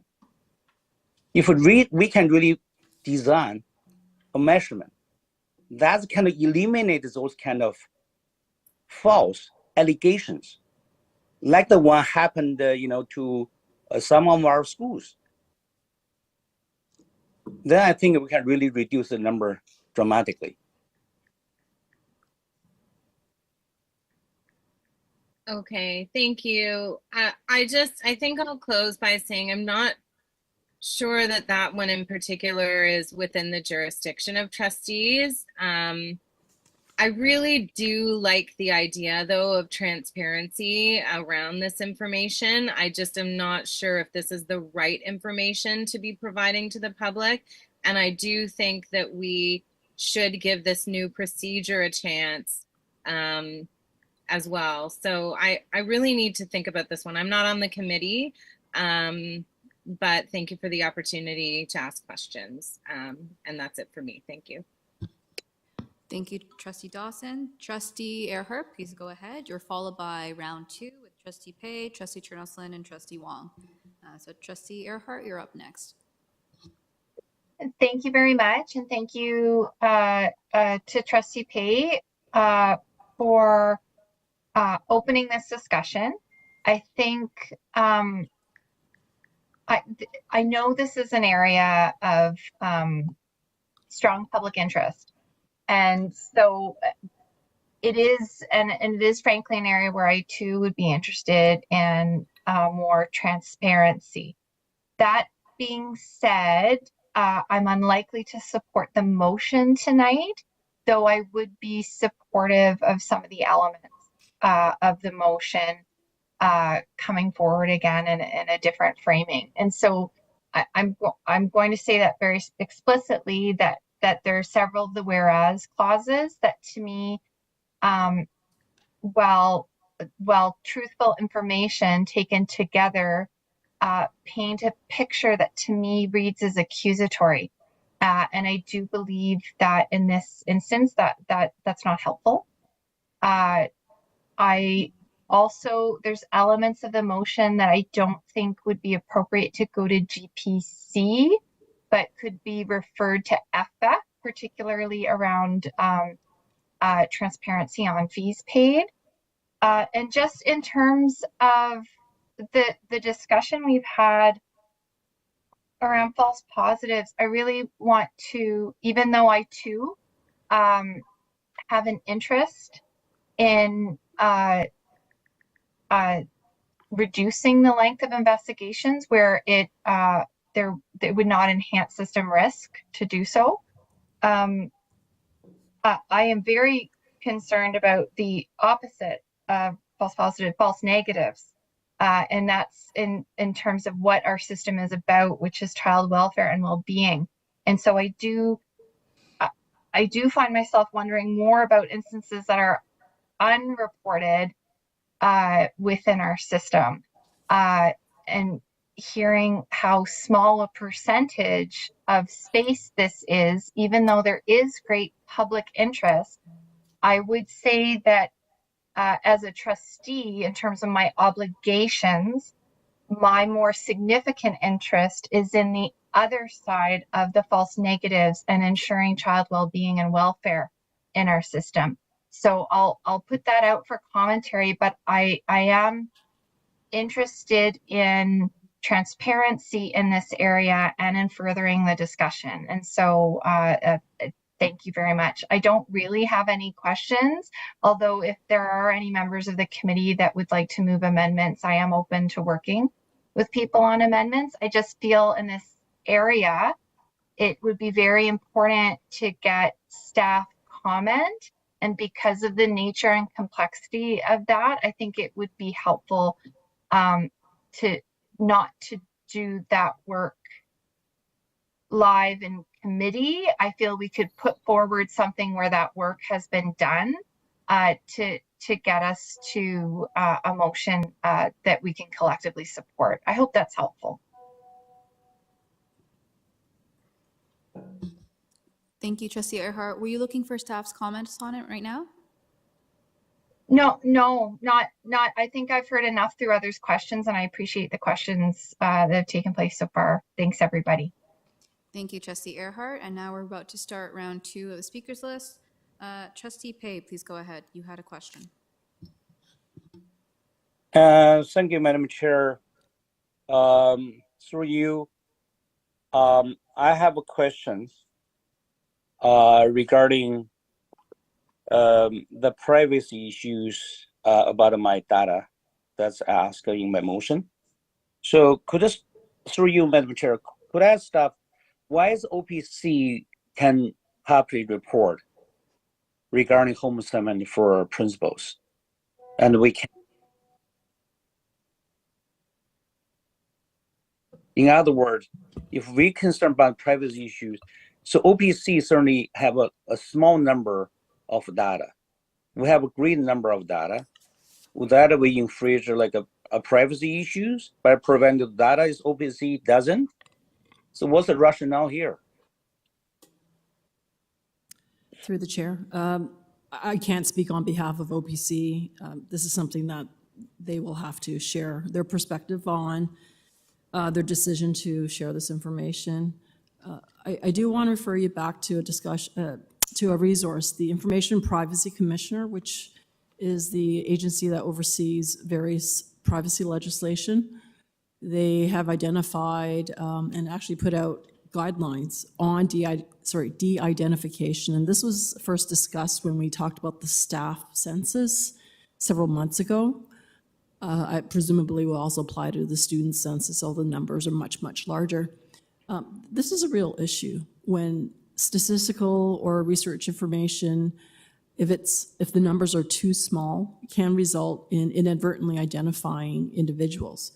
If we can really design a measurement that kind of eliminate those kind of false allegations, like the one happened, to some of our schools, then I think we can really reduce the number dramatically. Okay, thank you. I think I'll close by saying I'm not sure that that one in particular is within the jurisdiction of trustees. I really do like the idea, though, of transparency around this information. I just am not sure if this is the right information to be providing to the public. And I do think that we should give this new procedure a chance as well. So I really need to think about this one. I'm not on the committee, but thank you for the opportunity to ask questions. And that's it for me. Thank you. Thank you, Trustee Dawson. Trustee Earhart, please go ahead. You're followed by round 2 with Trustee Pei, Trustee Chernoslin, and Trustee Wong. So Trustee Earhart, you're up next. Thank you very much, and thank you to Trustee Pei for opening this discussion. I think I know this is an area of strong public interest, and so it is, and it is frankly an area where I too would be interested in more transparency. That being said, I'm unlikely to support the motion tonight, though I would be supportive of some of the elements of the motion coming forward again in a different framing. And so I'm going to say that very explicitly, that there are several of the whereas clauses that to me, while truthful information taken together, paint a picture that to me reads as accusatory. And I do believe that in this instance that's not helpful. I also, there's elements of the motion that I don't think would be appropriate to go to GPC, but could be referred to FF, particularly around transparency on fees paid. And just in terms of the discussion we've had around false positives, I really want to, even though I too have an interest in reducing the length of investigations where it would not enhance system risk to do so. I am very concerned about the opposite of false positive, false negatives. And that's in terms of what our system is about, which is child welfare and well-being. And so I do find myself wondering more about instances that are unreported within our system, and hearing how small a percentage of space this is, even though there is great public interest. I would say that as a trustee, in terms of my obligations, my more significant interest is in the other side of the false negatives and ensuring child well-being and welfare in our system. So I'll put that out for commentary, but I am interested in transparency in this area and in furthering the discussion. And so thank you very much. I don't really have any questions, although if there are any members of the committee that would like to move amendments, I am open to working with people on amendments. I just feel in this area, it would be very important to get staff comment. And because of the nature and complexity of that, I think it would be helpful to not to do that work live in committee. I feel we could put forward something where that work has been done to get us to a motion that we can collectively support. I hope that's helpful. Thank you, Trustee Earhart. Were you looking for staff's comments on it right now? No, not. I think I've heard enough through others' questions, and I appreciate the questions that have taken place so far. Thanks, everybody. Thank you, Trustee Earhart. And now we're about to start round 2 of the speakers list. Trustee Pei, please go ahead. You had a question. Thank you, Madam Chair. Through you, I have a question regarding the privacy issues about my data that's asked in my motion. So could I, through you, Madam Chair, could I ask staff, why is OPC can publicly report regarding home assignment for principals? And we can, in other words, if we concerned about privacy issues, so OPC certainly have a small number of data. We have a great number of data. With that, we infringe like a privacy issues by preventing data is OPC doesn't. So what's the rationale here? Through the chair, I can't speak on behalf of OPC. This is something that they will have to share their perspective on, their decision to share this information. I do want to refer you back to a discussion, to a resource, the Information Privacy Commissioner, which is the agency that oversees various privacy legislation. They have identified and actually put out guidelines on de-identification. And this was first discussed when we talked about the staff census several months ago. I presumably will also apply to the student census, although the numbers are much, much larger. This is a real issue when statistical or research information, if the numbers are too small, can result in inadvertently identifying individuals.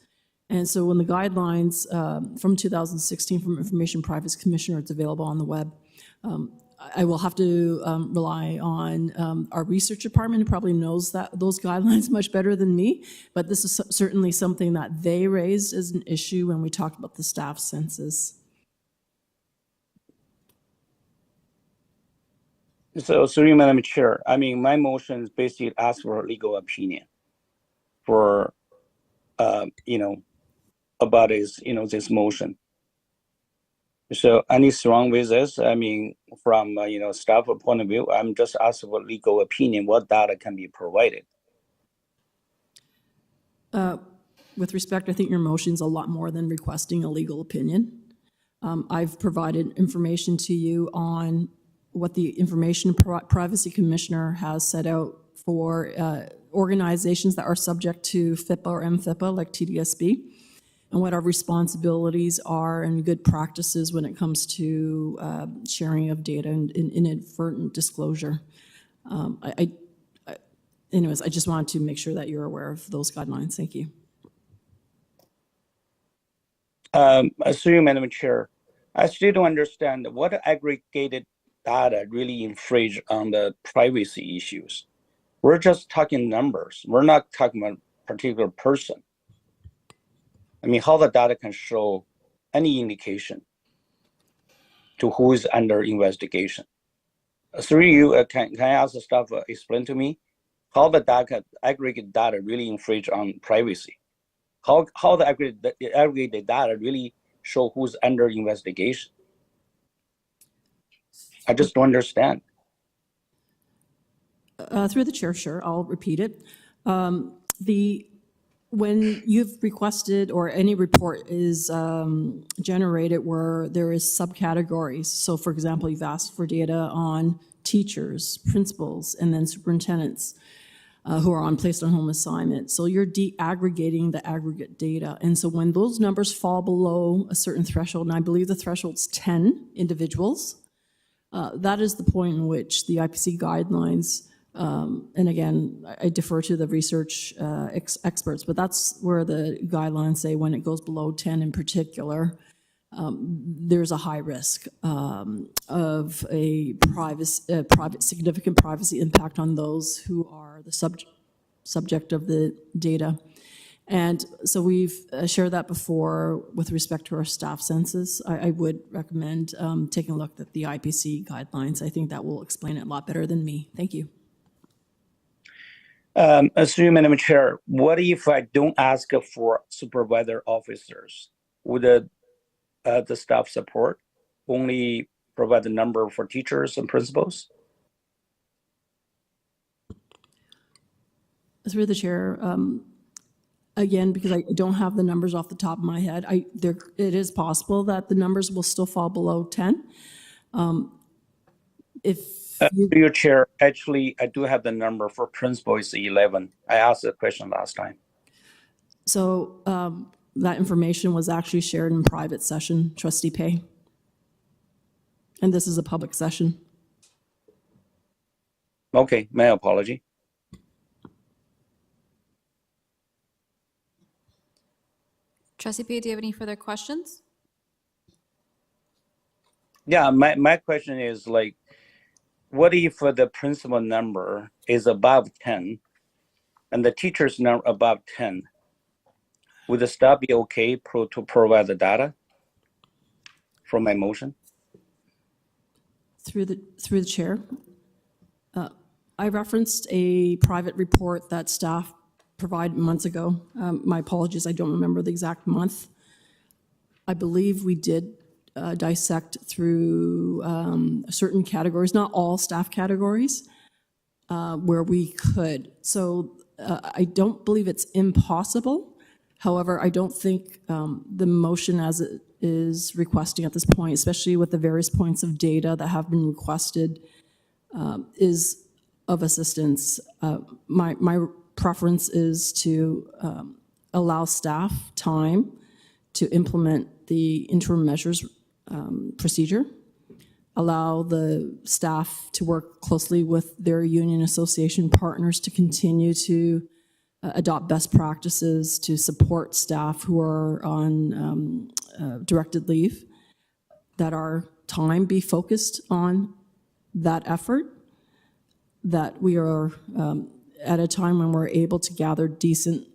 And so when the guidelines from 2016 from Information Privacy Commissioner, it's available on the web, I will have to rely on our research department, who probably knows those guidelines much better than me, but this is certainly something that they raised as an issue when we talked about the staff census. So, through Madam Chair, I mean, my motion is basically ask for a legal opinion for, about this motion. So anything wrong with this? I mean, from, staff point of view, I'm just asking for legal opinion, what data can be provided? With respect, I think your motion's a lot more than requesting a legal opinion. I've provided information to you on what the Information Privacy Commissioner has set out for organizations that are subject to FIPA or MFIPA, like TDSB, and what our responsibilities are and good practices when it comes to sharing of data and inadvertent disclosure. Anyways, I just wanted to make sure that you're aware of those guidelines. Thank you. Through you, Madam Chair, I still don't understand what aggregated data really infringe on the privacy issues. We're just talking numbers. We're not talking about a particular person. I mean, how the data can show any indication to who is under investigation. Through you, can I ask the staff explain to me how the aggregate data really infringe on privacy? How the aggregated data really show who's under investigation? I just don't understand. Through the chair, sure, I'll repeat it. When you've requested or any report is generated where there is subcategories, so for example, you've asked for data on teachers, principals, and then superintendents who are placed on home assignment. So you're de-aggregating the aggregate data. And so when those numbers fall below a certain threshold, and I believe the threshold's 10 individuals, that is the point in which the IPC guidelines, and again, I defer to the research experts, but that's where the guidelines say when it goes below 10 in particular, there's a high risk of a significant privacy impact on those who are the subject of the data. And so we've shared that before with respect to our staff census. I would recommend taking a look at the IPC guidelines. I think that will explain it a lot better than me. Thank you. Through Madam Chair, what if I don't ask for supervisor officers? Would the staff support only provide the number for teachers and principals? Through the chair, again, because I don't have the numbers off the top of my head, it is possible that the numbers will still fall below 10. If you, Through your chair, actually, I do have the number for principal is 11. I asked the question last time. so that information was actually shared in private session, Trustee Pay. And this is a public session. Okay, my apology. Trustee Pay, do you have any further questions? Yeah, my question is like, what if the principal number is above 10 and the teacher's number above 10? Would the staff be okay to provide the data from my motion? Through the chair, I referenced a private report that staff provided months ago. My apologies, I don't remember the exact month. I believe we did dissect through certain categories, not all staff categories, where we could. So I don't believe it's impossible. However, I don't think the motion as it is requesting at this point, especially with the various points of data that have been requested, is of assistance. My preference is to allow staff time to implement the interim measures procedure, allow the staff to work closely with their union association partners to continue to adopt best practices to support staff who are on directed leave, that our time be focused on that effort, that we are at a time when we're able to gather decent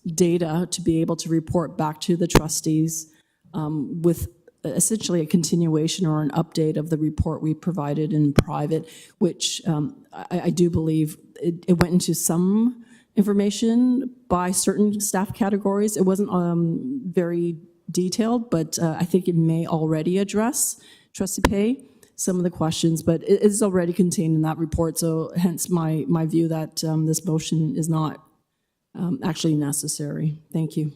data to be able to report back to the trustees with essentially a continuation or an update of the report we provided in private, which I do believe it went into some information by certain staff categories. It wasn't very detailed, but I think it may already address, Trustee Pay, some of the questions, but it is already contained in that report. So hence my view that this motion is not actually necessary. Thank you.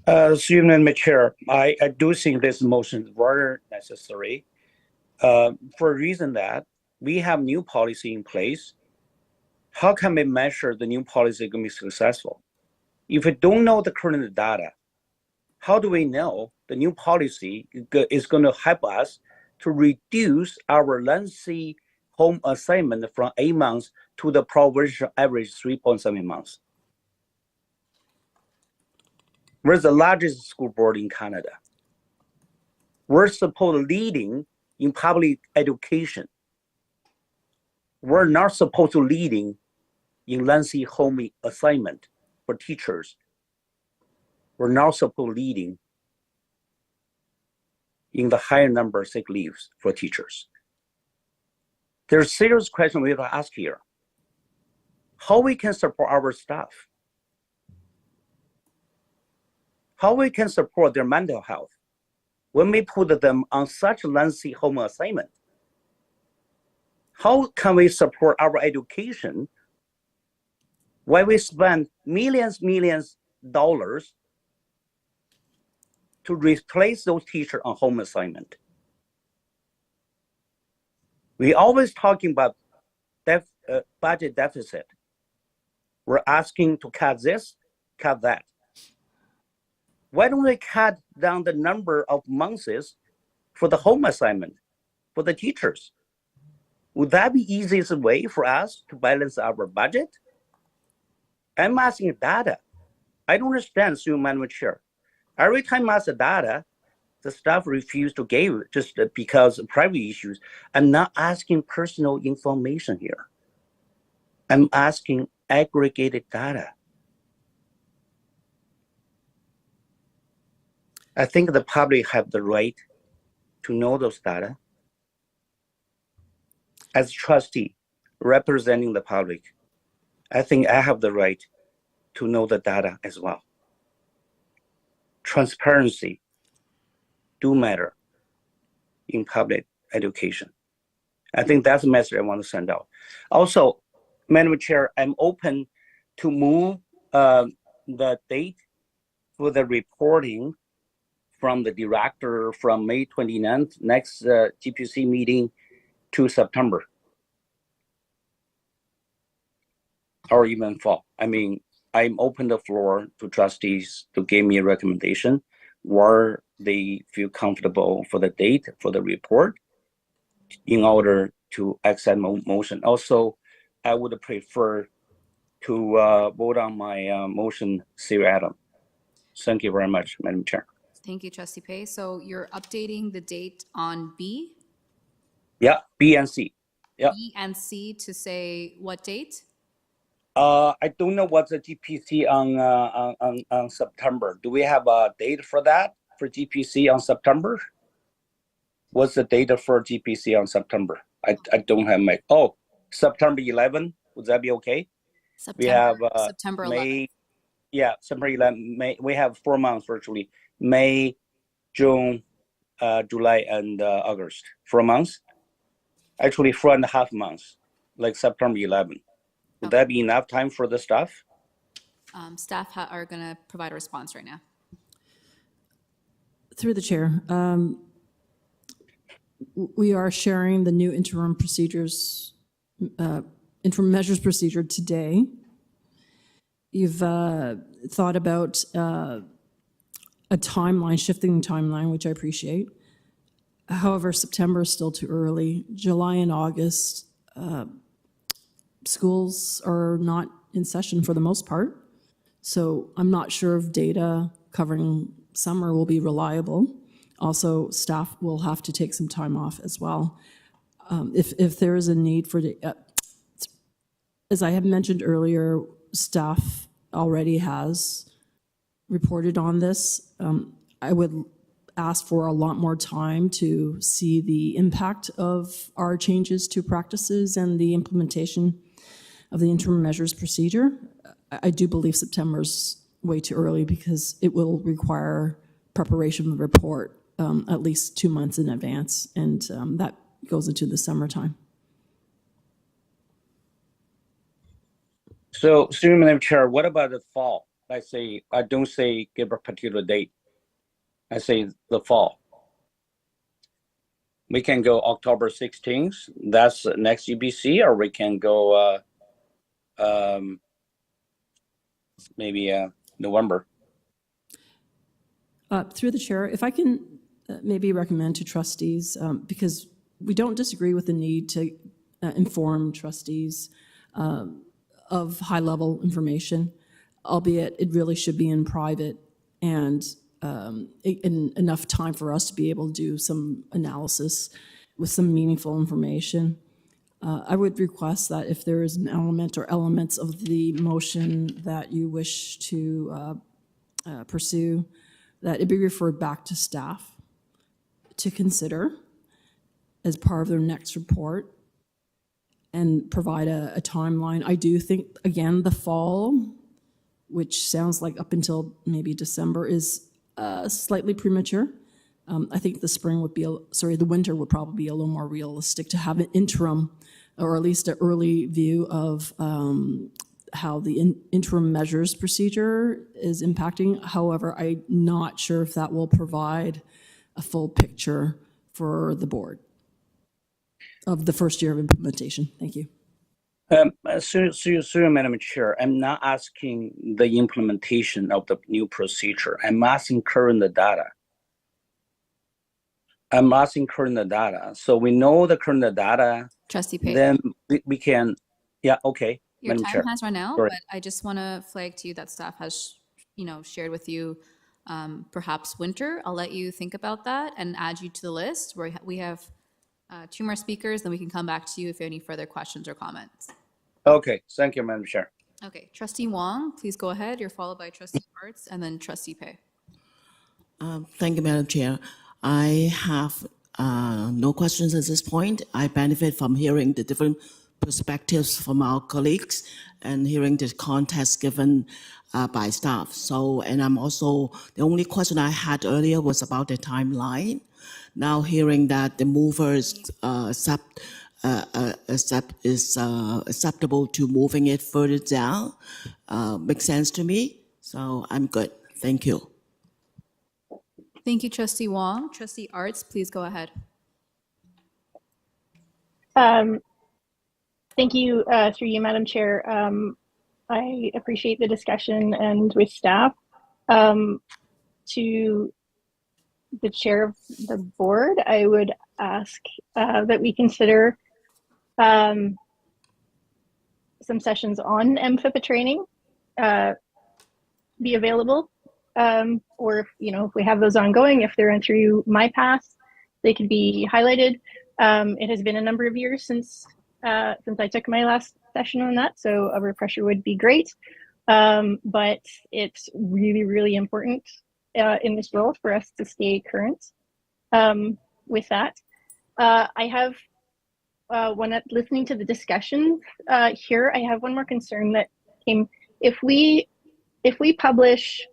Madam Chair, I do think this motion is very necessary for a reason that we have new policy in place. How can we measure the new policy is going to be successful? If we don't know the current data, how do we know the new policy is going to help us to reduce our lengthy home assignment from 8 months to the provincial average 3.7 months? We're the largest school board in Canada. We're supposed leading in public education. We're not supposed to leading in lengthy home assignment for teachers. We're not supposed leading in the higher number of sick leaves for teachers. There's a serious question we have to ask here. How we can support our staff? How we can support their mental health when we put them on such lengthy home assignment? How can we support our education when we spend millions dollars to replace those teachers on home assignment? We always talking about budget deficit. We're asking to cut this, cut that. Why don't we cut down the number of months for the home assignment for the teachers? Would that be easiest way for us to balance our budget? I'm asking data. I don't understand, Madam Chair. Every time I ask the data, the staff refuse to give just because of private issues. I'm not asking personal information here. I'm asking aggregated data. I think the public have the right to know those data. As trustee representing the public, I think I have the right to know the data as well. Transparency do matter in public education. I think that's the message I want to send out. Also, Madam Chair, I'm open to move the date for the reporting from the director from May 29th, next GPC meeting to September. Or even fall. I mean, I'm open the floor to trustees to give me a recommendation where they feel comfortable for the date for the report in order to accept motion. Also, I would prefer to vote on my motion, Sarah Adam. Thank you very much, Madam Chair. Thank you, Trustee Pei. So you're updating the date on B? Yeah, B and C. Yeah. B and C to say what date? I don't know what's the GPC on September. Do we have a date for that for GPC on September? What's the date for GPC on September? I don't have my September 11. Would that be okay? We have September 11. May. Yeah, September 11. May. We have 4 months virtually. May, June, July, and August. 4 months. Actually, 4.5 months. Like September 11. Would that be enough time for the staff? Staff are going to provide a response right now. Through the chair, we are sharing the new interim measures procedure today. You've thought about a timeline, shifting timeline, which I appreciate. However, September is still too early. July and August, schools are not in session for the most part. So I'm not sure if data covering summer will be reliable. Also, staff will have to take some time off as well. If there is a need for, as I have mentioned earlier, staff already has reported on this. I would ask for a lot more time to see the impact of our changes to practices and the implementation of the interim measures procedure. I do believe September's way too early because it will require preparation of the report at least 2 months in advance, and that goes into the summertime. So, Madam Chair, what about the fall? I don't say give a particular date. I say the fall. We can go October 16th. That's next UBC, or we can go maybe November. Through the chair, if I can maybe recommend to trustees, because we don't disagree with the need to inform trustees of high-level information, albeit it really should be in private and in enough time for us to be able to do some analysis with some meaningful information. I would request that if there is an element or elements of the motion that you wish to pursue, that it be referred back to staff to consider as part of their next report and provide a timeline. I do think, again, the fall, which sounds like up until maybe December, is slightly premature. I think the spring would be, the winter would probably be a little more realistic to have an interim or at least an early view of how the interim measures procedure is impacting. However, I'm not sure if that will provide a full picture for the board of the first year of implementation. Thank you. Madam Chair, I'm not asking the implementation of the new procedure. I'm asking current data. So we know the current data. Trustee Pei. Then we can, yeah, okay. Your Madam time Chair. has run out, Sorry. but I just want to flag to you that staff has, shared with you perhaps winter. I'll let you think about that and add you to the list. We have 2 more speakers, then we can come back to you if you have any further questions or comments. Okay, thank you, Madam Chair. Okay, Trustee Wong, please go ahead. You're followed by Trustee Arts and then Trustee Pei. Thank you, Madam Chair. I have no questions at this point. I benefit from hearing the different perspectives from our colleagues and hearing the context given by staff. So, and I'm also, the only question I had earlier was about the timeline. Now hearing that the mover is acceptable to moving it further down makes sense to me. So I'm good. Thank you. Thank you, Trustee Wong. Trustee Arts, please go ahead. Thank you, through you, Madam Chair. I appreciate the discussion and with staff. To the chair of the board, I would ask that we consider some sessions on MFIPA training be available, or if we have those ongoing, if they're in through my path, they could be highlighted. It has been a number of years since I took my last session on that, so a refresher would be great. But it's really, really important in this role for us to stay current with that. I have, when listening to the discussion here, I have one more concern that came. If we publish,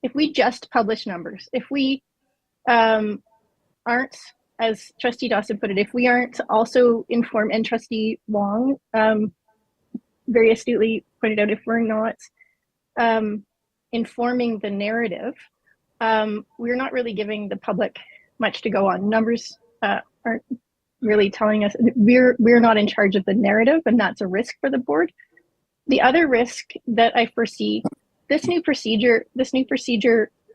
if we just publish numbers, if we aren't, as Trustee Dawson put it, if we aren't also informed, and Trustee Wong very astutely pointed out, if we're not informing the narrative, we're not really giving the public much to go on. Numbers aren't really telling us, we're not in charge of the narrative, and that's a risk for the board. The other risk that I foresee, this new procedure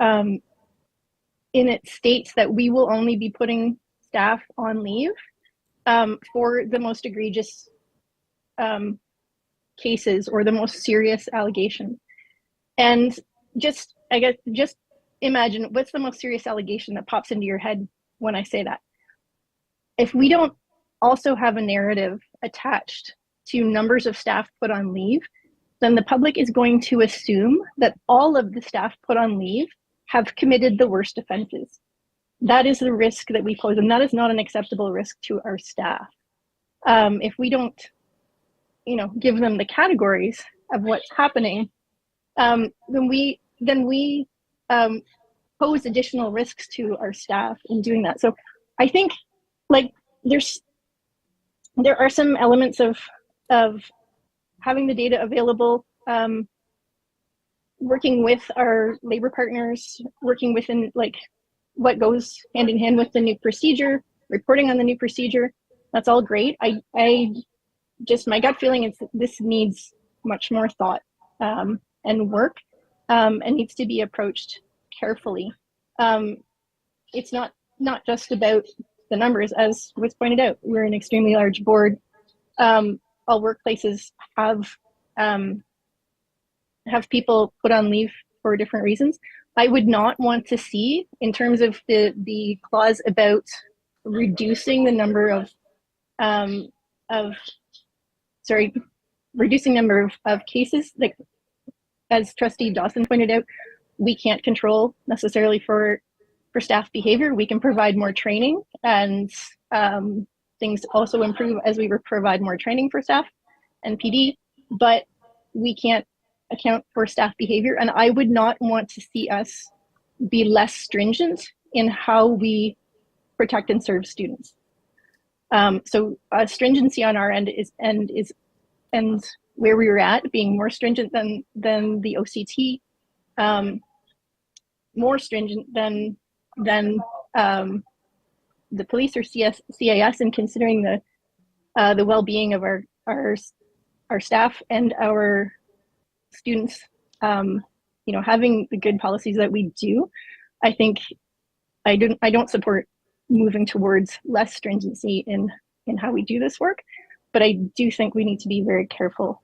in it states that we will only be putting staff on leave for the most egregious cases or the most serious allegation. And just imagine, what's the most serious allegation that pops into your head when I say that? If we don't also have a narrative attached to numbers of staff put on leave, then the public is going to assume that all of the staff put on leave have committed the worst offenses. That is the risk that we pose, and that is not an acceptable risk to our staff. If we don't, give them the categories of what's happening, then we pose additional risks to our staff in doing that. So I think, there are some elements of having the data available, working with our labor partners, working within what goes hand in hand with the new procedure, reporting on the new procedure. That's all great. I just, my gut feeling is that this needs much more thought and work, and needs to be approached carefully. It's not just about the numbers, as was pointed out. We're an extremely large board. All workplaces have people put on leave for different reasons. I would not want to see, in terms of the clause about reducing the number of cases, like as Trustee Dawson pointed out, we can't control necessarily for staff behavior. We can provide more training, and things also improve as we provide more training for staff and PD, but we can't account for staff behavior. And I would not want to see us be less stringent in how we protect and serve students. So stringency on our end is where we were at, being more stringent than the OCT, more stringent than the police or CIS, and considering the well-being of our staff and our students, having the good policies that we do. I think I don't support moving towards less stringency in how we do this work, but I do think we need to be very careful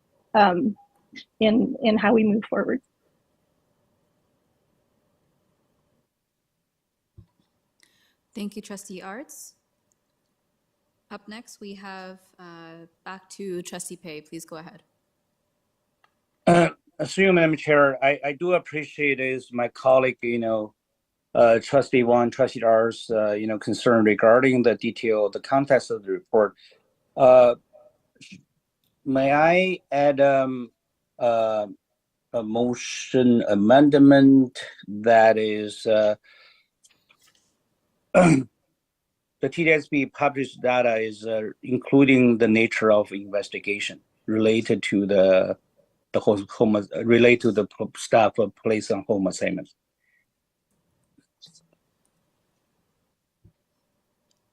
in how we move forward. Thank you, Trustee Arts. Up next, we have back to Trustee Pei. Please go ahead. Through you, Madam Chair, I do appreciate is my colleague, Trustee Wong, Trustee Arts, concern regarding the detail, the context of the report. May I add a motion amendment that is the TDSB published data is including the nature of investigation related to the the home relate to the staff placed on home assignment.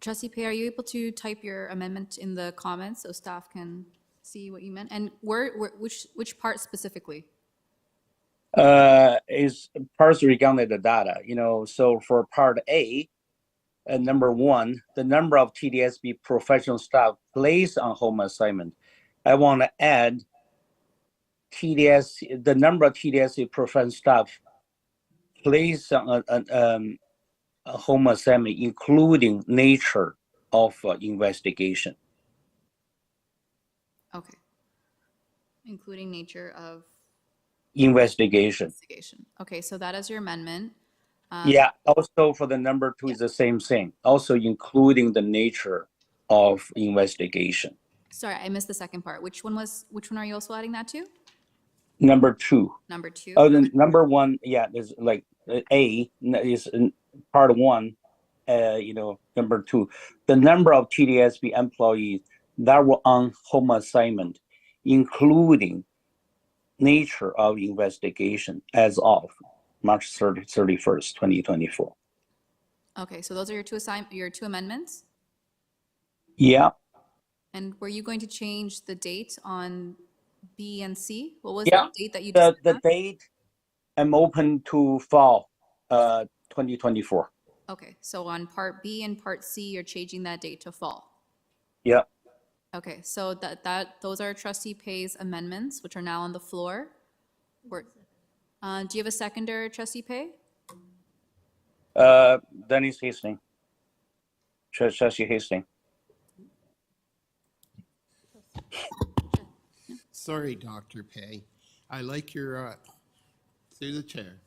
Trustee Pei, are you able to type your amendment in the comments so staff can see what you meant? And which part specifically? Is parts regarding the data, so for part A, number 1, the number of TDSB professional staff placed on home assignment. I want to add the number of TDSB professional staff placed on a home assignment, including nature of investigation. Okay. Including nature of investigation. Okay, so that is your amendment. Yeah, also for the number 2 is the same thing, also including the nature of investigation. Sorry, I missed the second part. Which one are you also adding that to? Number 2. Number 2. Oh, the number 1, yeah, there's like A is in part 1, number 2. The number of TDSB employees that were on home assignment, including nature of investigation as of March 31st, 2024. Okay, so those are your two amendments? Yeah. And were you going to change the date on B and C? What was Yeah, the date that you the date I'm open to fall 2024. Okay, so on part B and part C, you're changing that date to fall. Yeah. Okay, so those are Trustee Pei's amendments, which are now on the floor. Do you have a seconder, Trustee Pei? Dennis Hastings. Trustee Hastings. Sorry, Dr. Pei. I like your, through the chair,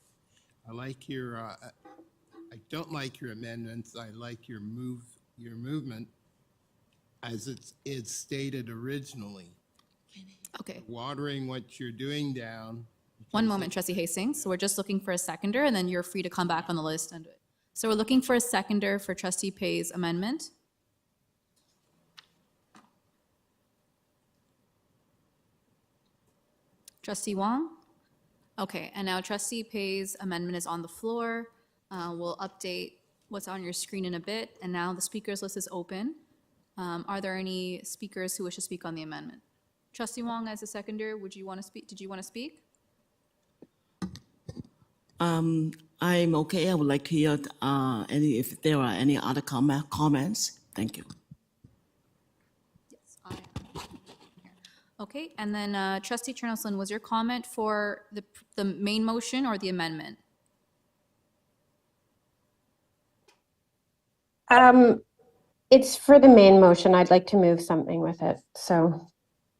I like your, I don't like your amendments. I like your movement as it's stated originally. Okay. Watering what you're doing down. One moment, Trustee Hastings. So we're just looking for a seconder, and then you're free to come back on the list and do it. So we're looking for a seconder for Trustee Pei's amendment. Trustee Wong? Okay, and now Trustee Pei's amendment is on the floor. We'll update what's on your screen in a bit, and now the speakers list is open. Are there any speakers who wish to speak on the amendment? Trustee Wong, as a seconder, would you want to speak? Did you want to speak? I'm okay. I would like to hear if there are any other comments. Thank you. Yes, I am here. Okay, and then Trustee Chernoslin, was your comment for the main motion or the amendment? It's for the main motion. I'd like to move something with it. So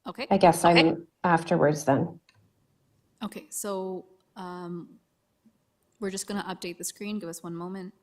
okay. I guess I'm afterwards then. Okay, so we're just going to update the screen. Give us one moment.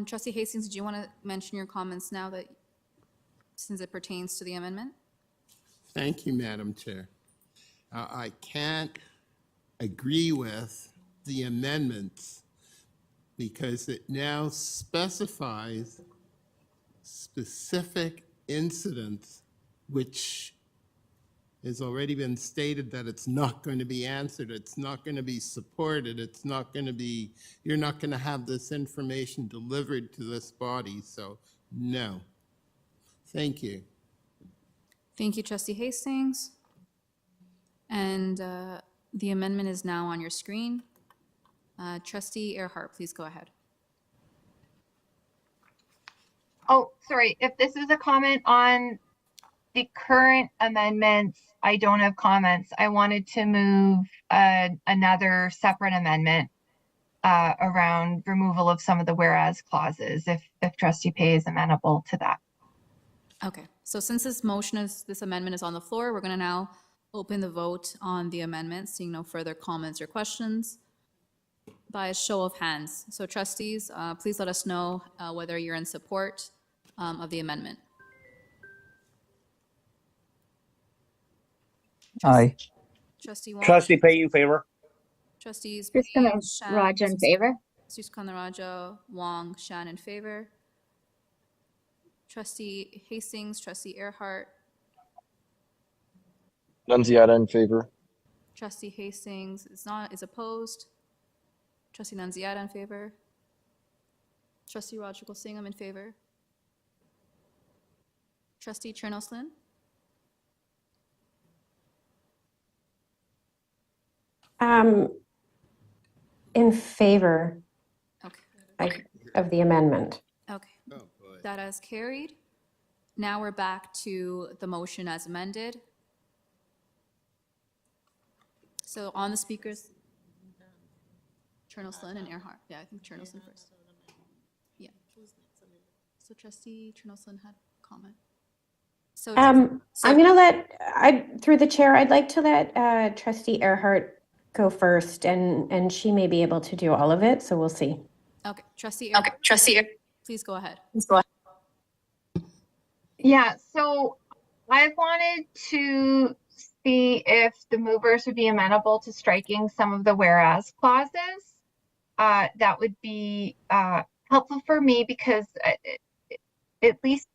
Trustee Hastings, do you want to mention your comments now that, since it pertains to the amendment? Thank you, Madam Chair. I can't agree with the amendments because it now specifies specific incidents which has already been stated that it's not going to be answered, it's not going to be supported, it's not going to be, you're not going to have this information delivered to this body, so no. Thank you. Thank you, Trustee Hastings. And the amendment is now on your screen. Trustee Earhart, please go ahead. Oh, sorry. If this is a comment on the current amendments, I don't have comments. I wanted to move another separate amendment around removal of some of the whereas clauses, if Trustee Pei is amenable to that. Okay, so since this amendment is on the floor, we're going to now open the vote on the amendment, seeing no further comments or questions by a show of hands. So trustees, please let us know whether you're in support of the amendment. Aye. Trustee Wong. Trustee Pei in favor. Trustees Just Pei, gonna Shan, Raja in favor. Suskanaraja, Wong, Shan in favor. Trustee Hastings, Trustee Earhart, Nunziata in favor. Trustee Hastings is opposed. Trustee Nunziata in favor. Trustee Rajagul Singham in favor. Trustee Chernoslin. In favor Okay. of the amendment. Okay. That has carried. Now we're back to the motion as amended. So on the speakers, Chernoslin and Earhart. Yeah, I think Chernoslin first. Yeah. So Trustee Chernoslin had a comment. So, I'm going to through the chair, I'd like to let Trustee Earhart go first, and she may be able to do all of it, so we'll see. okay, Trustee Earhart, please go ahead. Yeah, so I wanted to see if the movers would be amenable to striking some of the whereas clauses. That would be helpful for me because at least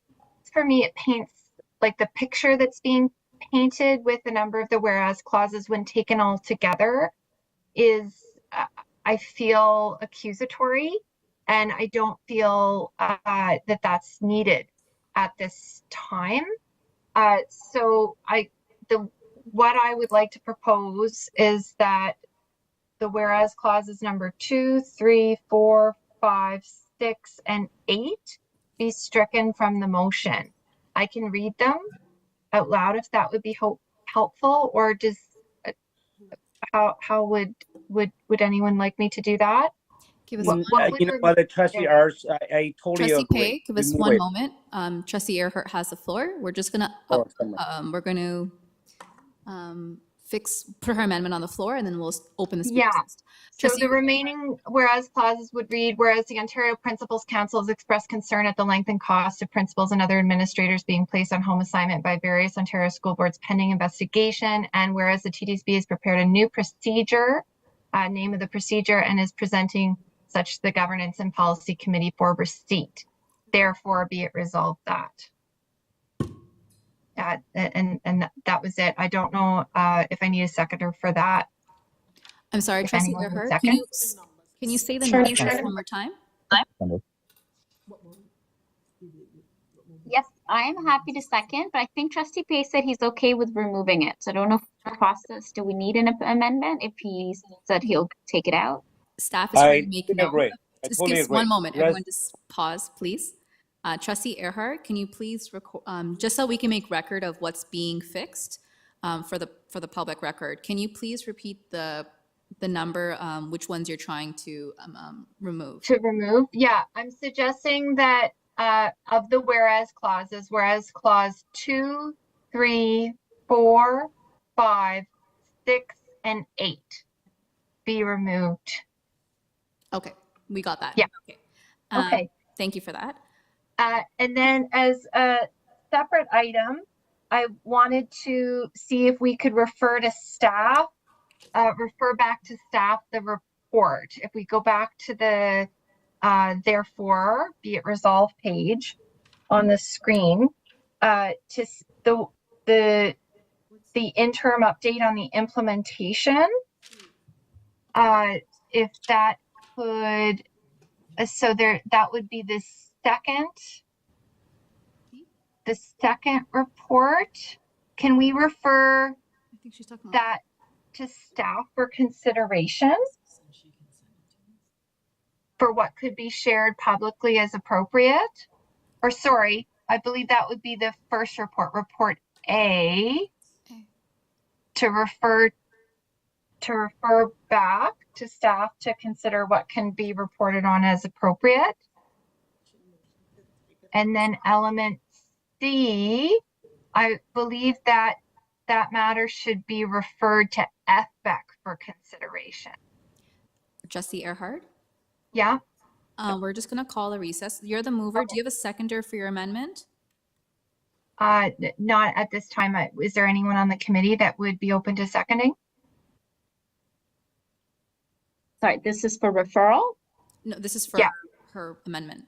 for me, it paints like the picture that's being painted with a number of the whereas clauses when taken all together is, I feel, accusatory, and I don't feel that that's needed at this time. So what I would like to propose is that the whereas clauses number 2, 3, 4, 5, 6, and 8 be stricken from the motion. I can read them out loud if that would be helpful, or just how would anyone like me to do that? Give us You know what, Trustee Ars, I totally Trustee agree. Pei, give us Remove one it. moment. Trustee Earhart has the floor. We're just gonna put her amendment on the floor, and then we'll open the speakers list. So the remaining whereas clauses would read, whereas the Ontario Principals Council has expressed concern at the length and cost of principals and other administrators being placed on home assignment by various Ontario school boards pending investigation, and whereas the TDSB has prepared a new procedure, name of the procedure, and is presenting such to the Governance and Policy Committee for receipt. Therefore, be it resolved that. And that was it. I don't know if I need a seconder for that. I'm sorry, Trustee Earhart. Can you say the numbers one more time? Yes, I am happy to second, but I think Trustee Pei said he's okay with removing it. So I don't know if the process, do we need an amendment if he said he'll take it out? Staff is trying to make note. Agree. I Just totally give us agree. one moment. Everyone just pause, please. Trustee Earhart, can you please record, just so we can make record of what's being fixed for the public record, can you please repeat the number, which ones you're trying to remove? To remove? Yeah, I'm suggesting that of the whereas clauses, whereas clause 2, 3, 4, 5, 6, and 8 be removed. Okay, we got that. Yeah. Okay. Okay. Thank you for that. And then as a separate item, I wanted to see if we could refer to staff, refer back to staff the report. If we go back to the therefore be it resolved page on the screen, to the interim update on the implementation, if that could, so that would be the second report. Can we refer that to staff for consideration for what could be shared publicly as appropriate? Or sorry, I believe that would be the first report, report A, to refer back to staff to consider what can be reported on as appropriate. And then element C, I believe that that matter should be referred to FBEC for consideration. Trustee Erhard? Yeah? We're just going to call a recess. You're the mover. Do you have a seconder for your amendment? Not at this time. Is there anyone on the committee that would be open to seconding? Sorry, this is for referral? No, this is for Yeah. her amendment.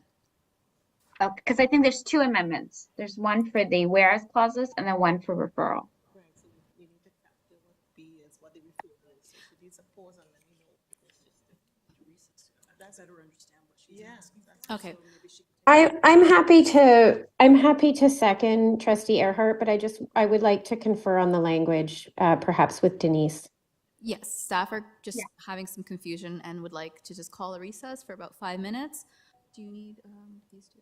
Because I think there's two amendments. There's one for the whereas clauses and then one for referral. Okay. I'm happy to second Trustee Earhart, but I would like to confer on the language, perhaps with Denise. Yes, staff are just having some confusion and would like to just call a recess for about 5 minutes. Do you need these two?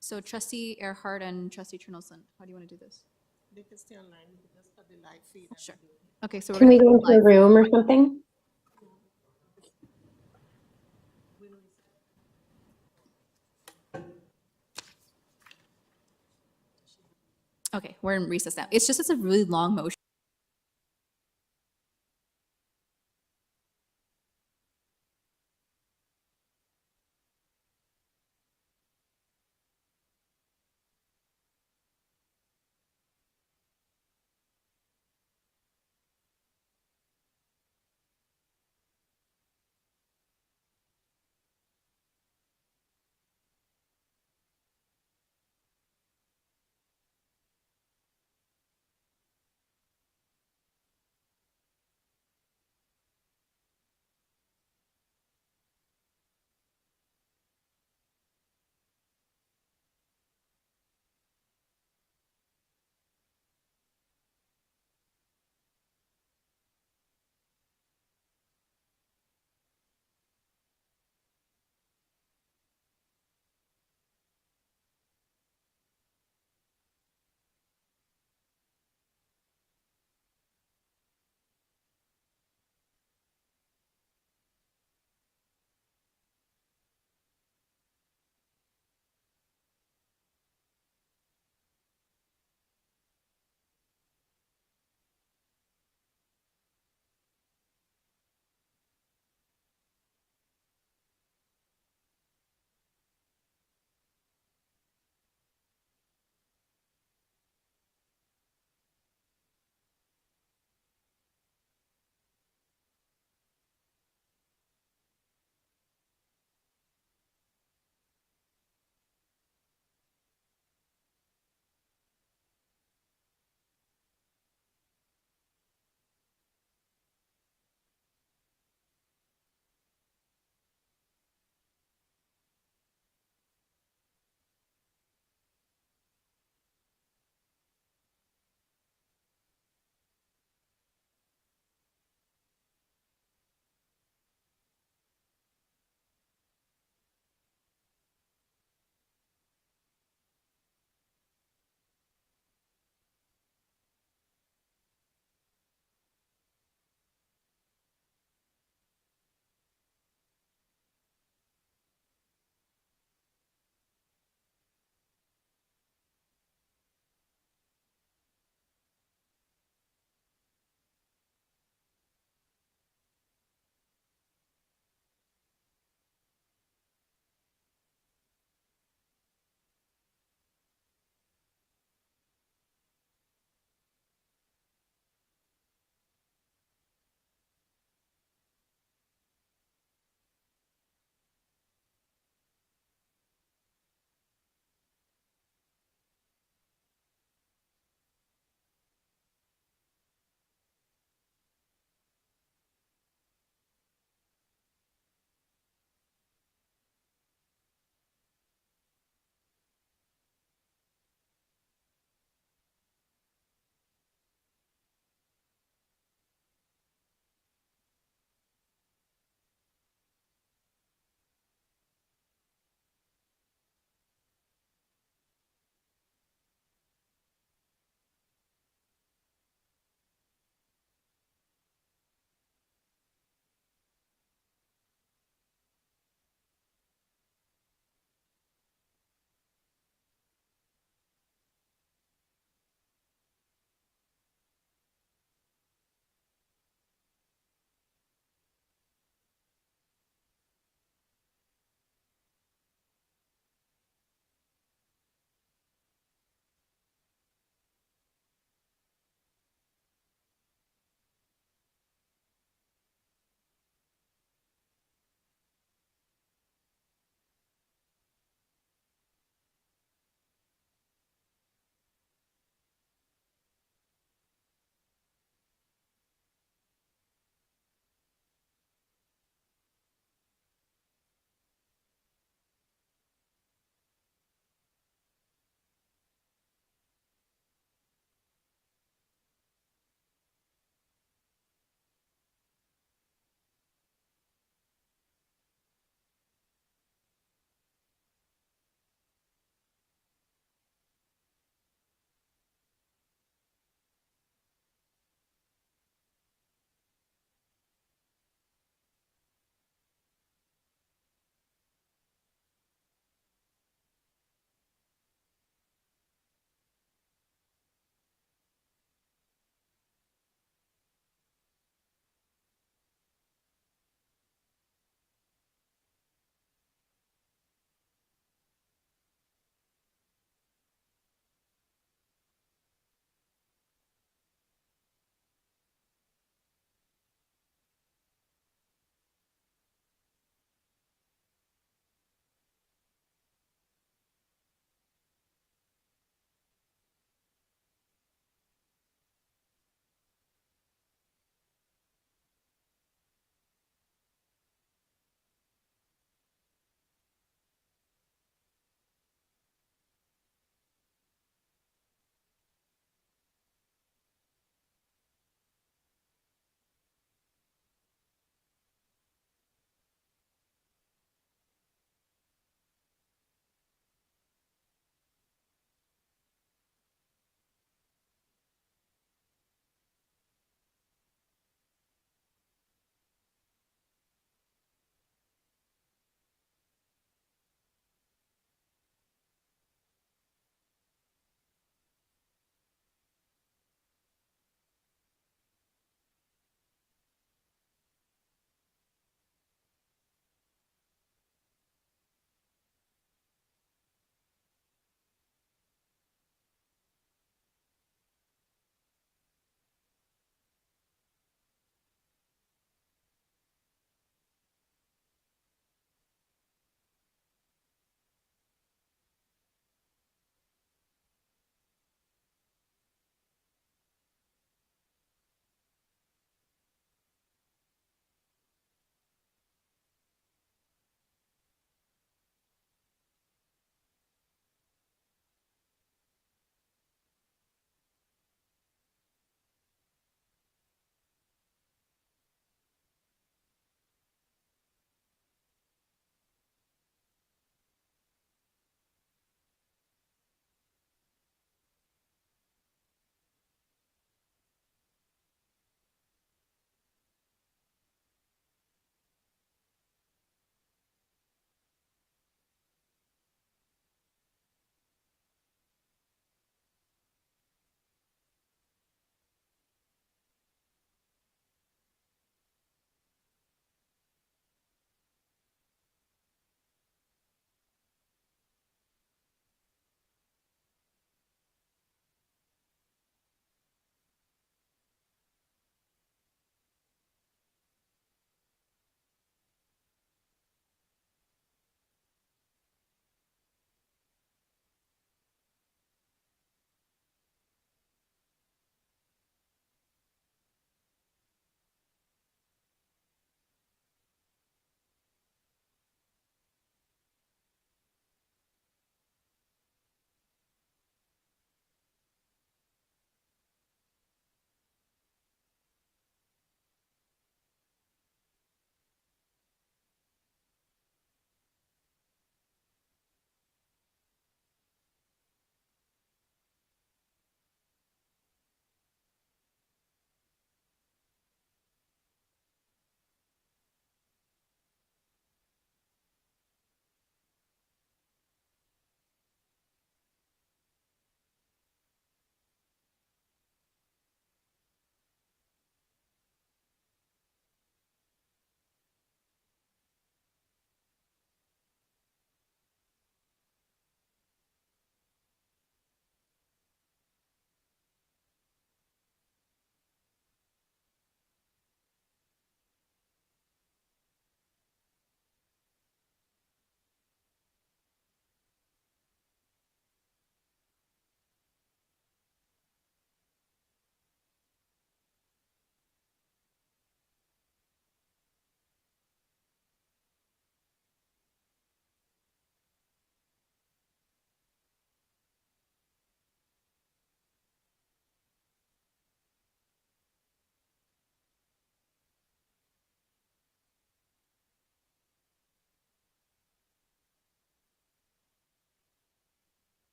So Trustee Earhart and Trustee Chernoslin, how do you want to do this? They can stay online because of the live feed. Sure. Okay, so we're Can we gonna go into a room or something? Okay, we're in recess now. It's a really long motion.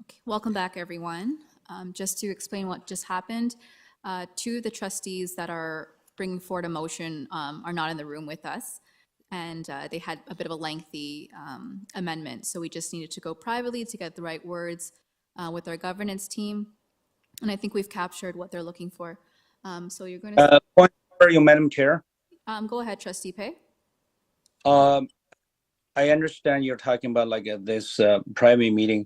Okay, welcome back, everyone. Just to explain what just happened, two of the trustees that are bringing forward a motion are not in the room with us, and they had a bit of a lengthy amendment, so we just needed to go privately to get the right words with our governance team, and I think we've captured what they're looking for. So you're going to point for you, Madam Chair. go ahead, Trustee Pei. I understand you're talking about like this private meeting.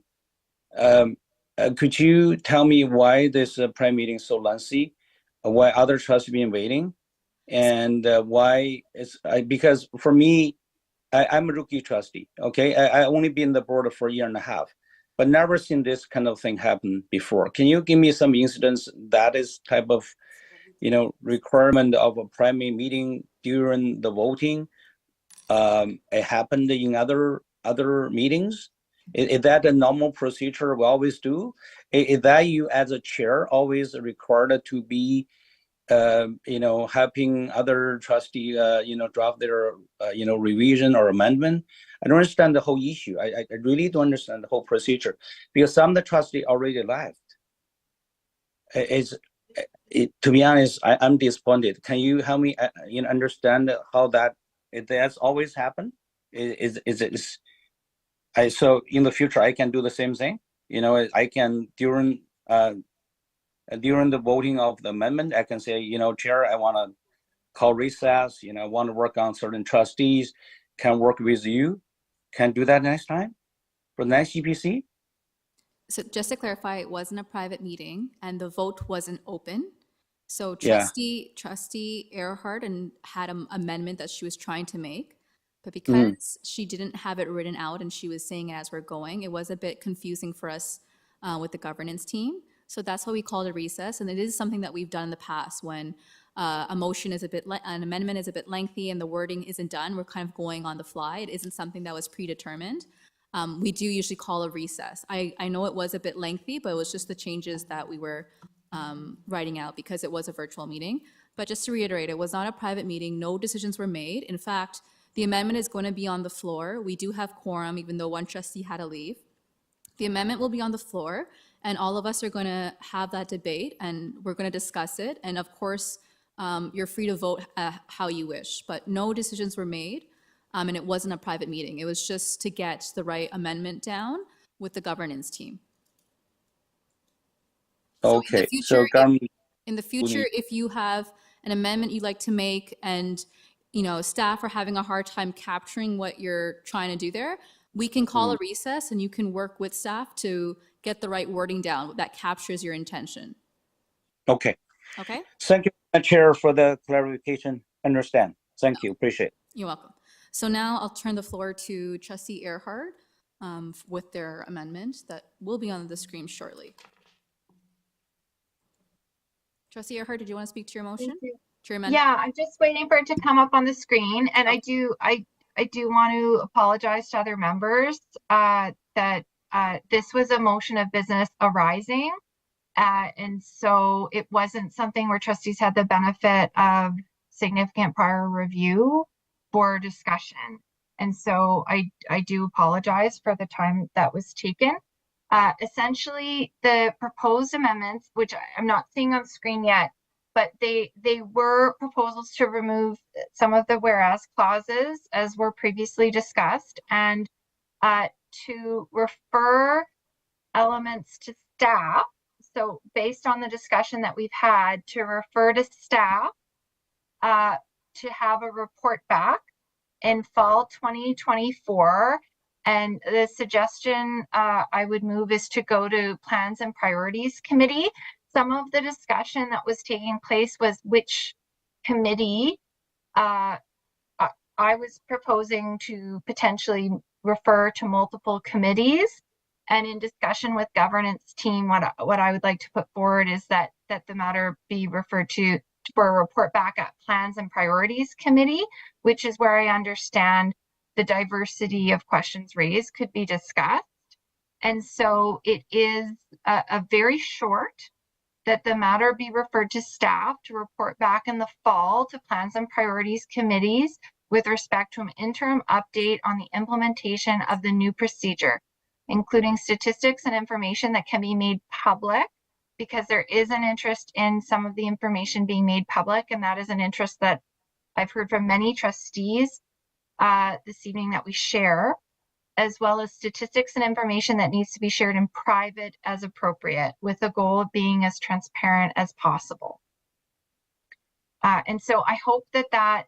Could you tell me why this private meeting is so lengthy? Why other trustees been waiting? And why it's because for me, I'm a rookie trustee. Okay, I only been in the board for a year and a half, but never seen this kind of thing happen before. Can you give me some incidents that is type of, requirement of a primary meeting during the voting? It happened in other meetings. Is that a normal procedure we always do? Is that you as a chair always required to be, helping other trustee, draft their, revision or amendment? I don't understand the whole issue. I really don't understand the whole procedure because some of the trustee already left. To be honest, I'm disappointed. Can you help me, understand how that's always happened? So in the future I can do the same thing. I can during the voting of the amendment, I can say, Chair, I want to call recess. I want to work on certain trustees. Can work with you. Can do that next time for the next GPC. So just to clarify, it wasn't a private meeting and the vote wasn't open. So Yeah. Trustee Earhart had an amendment that she was trying to make, but because she didn't have it written out and she was saying it as we're going, it was a bit confusing for us with the governance team. So that's why we called a recess. And it is something that we've done in the past when a motion is an amendment is a bit lengthy and the wording isn't done. We're kind of going on the fly. It isn't something that was predetermined. We do usually call a recess. I know it was a bit lengthy, but it was just the changes that we were writing out because it was a virtual meeting. But just to reiterate, it was not a private meeting. No decisions were made. In fact, the amendment is going to be on the floor. We do have quorum, even though one trustee had to leave. The amendment will be on the floor, and all of us are going to have that debate, and we're going to discuss it. And of course, you're free to vote how you wish, but no decisions were made. And it wasn't a private meeting. It was just to get the right amendment down with the governance team. Okay. In the future, if you have an amendment you'd like to make and staff are having a hard time capturing what you're trying to do there, we can call a recess and you can work with staff to get the right wording down that captures your intention. Okay. Okay. Thank you, Chair, for the clarification. Understand. Thank you. Appreciate it. You're welcome. So now I'll turn the floor to Trustee Earhart with their amendment that will be on the screen shortly. Trustee Earhart, did you want to speak to your motion? To your amendment? Yeah, I'm just waiting for it to come up on the screen, and I do want to apologize to other members that this was a motion of business arising, and so it wasn't something where trustees had the benefit of significant prior review for discussion. And so I do apologize for the time that was taken. Essentially, the proposed amendments, which I'm not seeing on screen yet, but they were proposals to remove some of the whereas clauses as were previously discussed, and to refer elements to staff. So based on the discussion that we've had, to refer to staff to have a report back in fall 2024. And the suggestion I would move is to go to Plans and Priorities Committee. Some of the discussion that was taking place was which committee. I was proposing to potentially refer to multiple committees. And in discussion with governance team, what I would like to put forward is that the matter be referred to for a report back at Plans and Priorities Committee, which is where I understand the diversity of questions raised could be discussed. And so it is a very short that the matter be referred to staff to report back in the fall to Plans and Priorities Committees with respect to an interim update on the implementation of the new procedure, including statistics and information that can be made public, because there is an interest in some of the information being made public, and that is an interest that I've heard from many trustees this evening that we share, as well as statistics and information that needs to be shared in private as appropriate, with the goal of being as transparent as possible. And so I hope that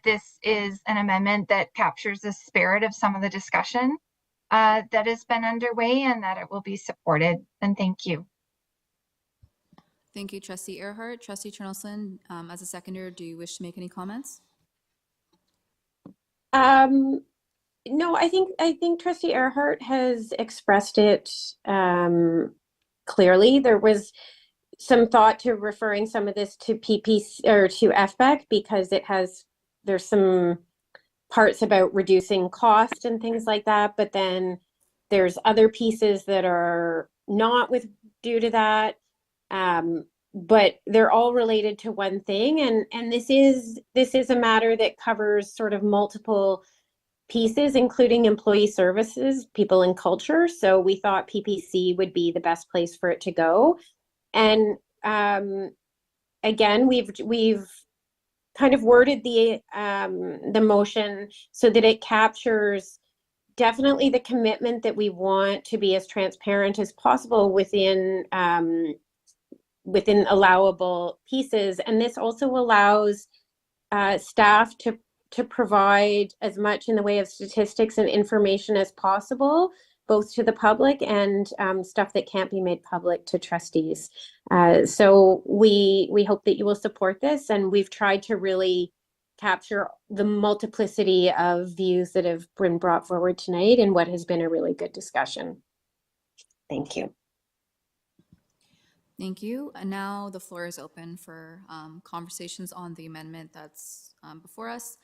this is an amendment that captures the spirit of some of the discussion that has been underway, and that it will be supported. And thank you. Thank you, Trustee Earhart. Trustee Chernoslin, as a seconder, do you wish to make any comments? No, I think Trustee Earhart has expressed it clearly. There was some thought to referring some of this to PPC or to FBEC, because there's some parts about reducing cost and things like that, but then there's other pieces that are not due to that. But they're all related to one thing, and this is a matter that covers sort of multiple pieces, including employee services, people and culture. So we thought PPC would be the best place for it to go. And again, we've kind of worded the motion so that it captures definitely the commitment that we want to be as transparent as possible within allowable pieces. And this also allows staff to provide as much in the way of statistics and information as possible, both to the public and stuff that can't be made public to trustees. So we hope that you will support this, and we've tried to really capture the multiplicity of views that have been brought forward tonight in what has been a really good discussion. Thank you. Thank you. And now the floor is open for conversations on the amendment that's before us.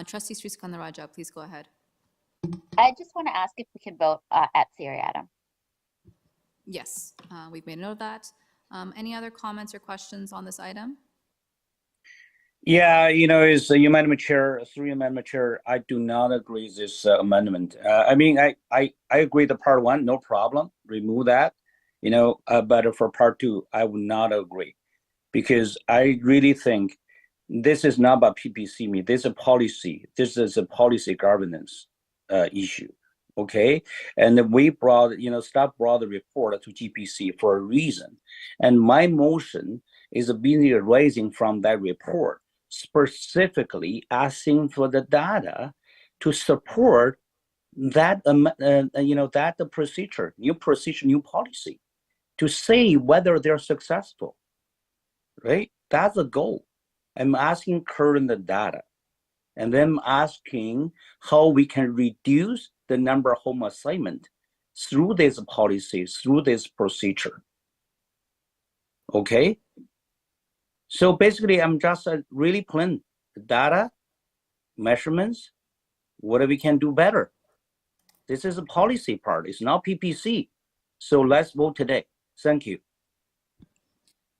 Trustee Sriskandarajah, please go ahead. I just want to ask if we can vote at seriatim. Yes, we've made a note of that. Any other comments or questions on this item? Yeah, as Madam Chair, through Madam Chair, I do not agree with this amendment. I mean, I agree the part one, no problem, remove that, but for part two, I would not agree, because I really think this is not about PPC. This is a policy. This is a policy governance issue. Okay, and we brought, staff brought the report to GPC for a reason, and my motion is being raising from that report, specifically asking for the data to support that, that the procedure, new policy, to say whether they're successful, right? That's the goal. I'm asking current data, and then asking how we can reduce the number of home assignment through this policy, through this procedure. Okay? So basically, I'm just really plain data, measurements, what we can do better. This is a policy part. It's not PPC. So let's vote today. Thank you.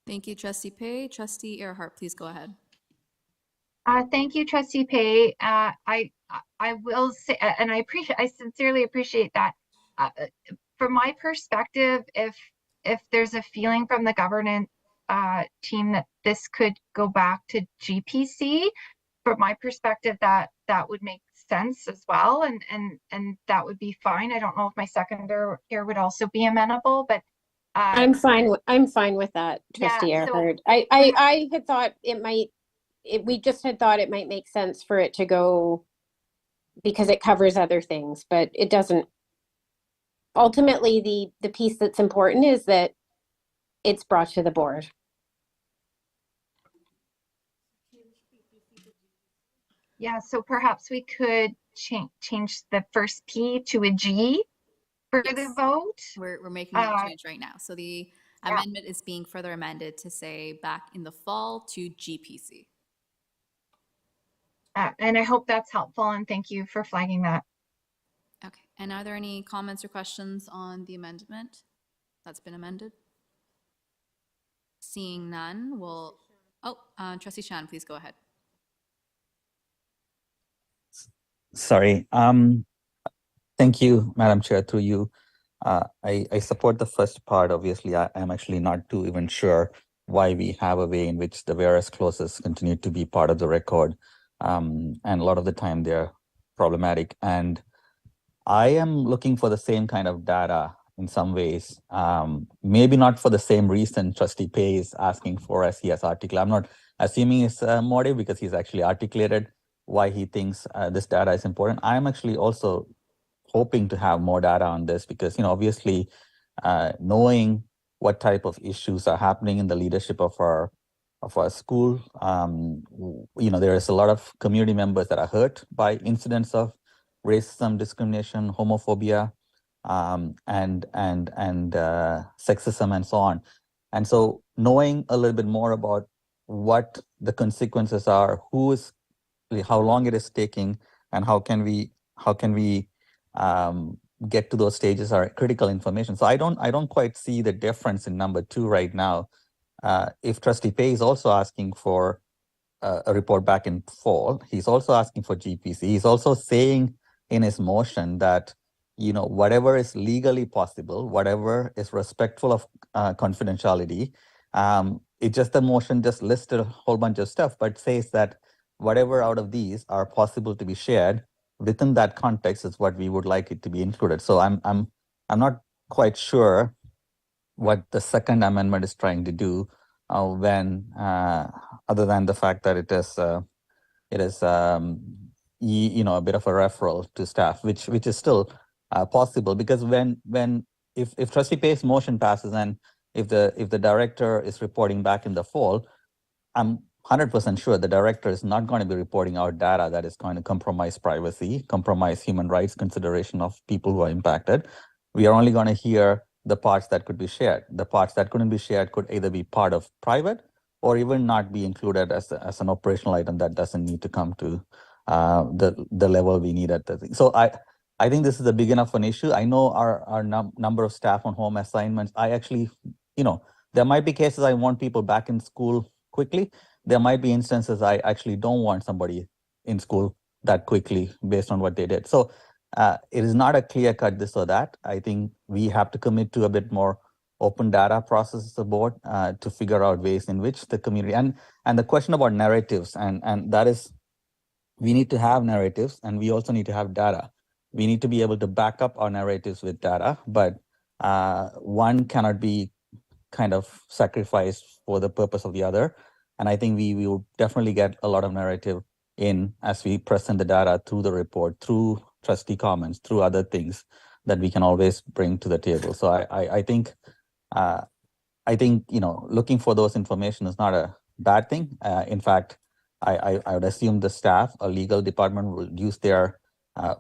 Thank you, Trustee Pei. Trustee Earhart, please go ahead. Thank you, Trustee Pei. I will say, and I sincerely appreciate that. From my perspective, if there's a feeling from the governance team that this could go back to GPC, from my perspective, that would make sense as well, and that would be fine. I don't know if my seconder here would also be amenable, but I'm fine with that, Trustee Earhart. I had thought it might. We just had thought it might make sense for it to go because it covers other things, but it doesn't. Ultimately, the piece that's important is that it's brought to the board. Yeah, so perhaps we could change the first P to a G for the vote. We're making that change right now. So the amendment is being further amended to say back in the fall to GPC. And I hope that's helpful, and thank you for flagging that. Okay, and are there any comments or questions on the amendment that's been amended? Seeing none, Trustee Shan, please go ahead. Sorry. Thank Thank you, Madam Chair, through you. I support the first part. Obviously, I'm actually not too even sure why we have a way in which the various clauses continue to be part of the record. And a lot of the time they're problematic. And I am looking for the same kind of data in some ways, maybe not for the same reason Trustee Pay is asking for as he has articulated. I'm not assuming his motive because he's actually articulated why he thinks this data is important. I'm actually also hoping to have more data on this because, obviously knowing what type of issues are happening in the leadership of our school, there is a lot of community members that are hurt by incidents of racism, discrimination, homophobia, and sexism and so on. And so knowing a little bit more about what the consequences are, how long it is taking, and how can we get to those stages are critical information. So I don't quite see the difference in number 2 right now. If Trustee Pay is also asking for a report back in fall, he's also asking for GPC. He's also saying in his motion that whatever is legally possible, whatever is respectful of confidentiality, the motion just listed a whole bunch of stuff, but says that whatever out of these are possible to be shared within that context is what we would like it to be included. So I'm not quite sure what the second amendment is trying to do when other than the fact that it is a bit of a referral to staff, which is still possible, because if Trustee Pay's motion passes and if the director is reporting back in the fall, I'm 100% sure the director is not going to be reporting out data that is going to compromise privacy, compromise human rights consideration of people who are impacted. We are only going to hear the parts that could be shared. The parts that couldn't be shared could either be part of private or even not be included as an operational item that doesn't need to come to the level we need at the thing. So I think this is a big enough an issue. I know our number of staff on home assignments. I actually, there might be cases I want people back in school quickly. There might be instances I actually don't want somebody in school that quickly based on what they did. So it is not a clear cut this or that. I think we have to commit to a bit more open data process as a board to figure out ways in which the community and the question about narratives and that is, we need to have narratives and we also need to have data. We need to be able to back up our narratives with data, but one cannot be kind of sacrificed for the purpose of the other. And I think we will definitely get a lot of narrative in as we present the data through the report, through trustee comments, through other things that we can always bring to the table. So I think looking for those information is not a bad thing. In fact, I would assume the staff, a legal department, will use their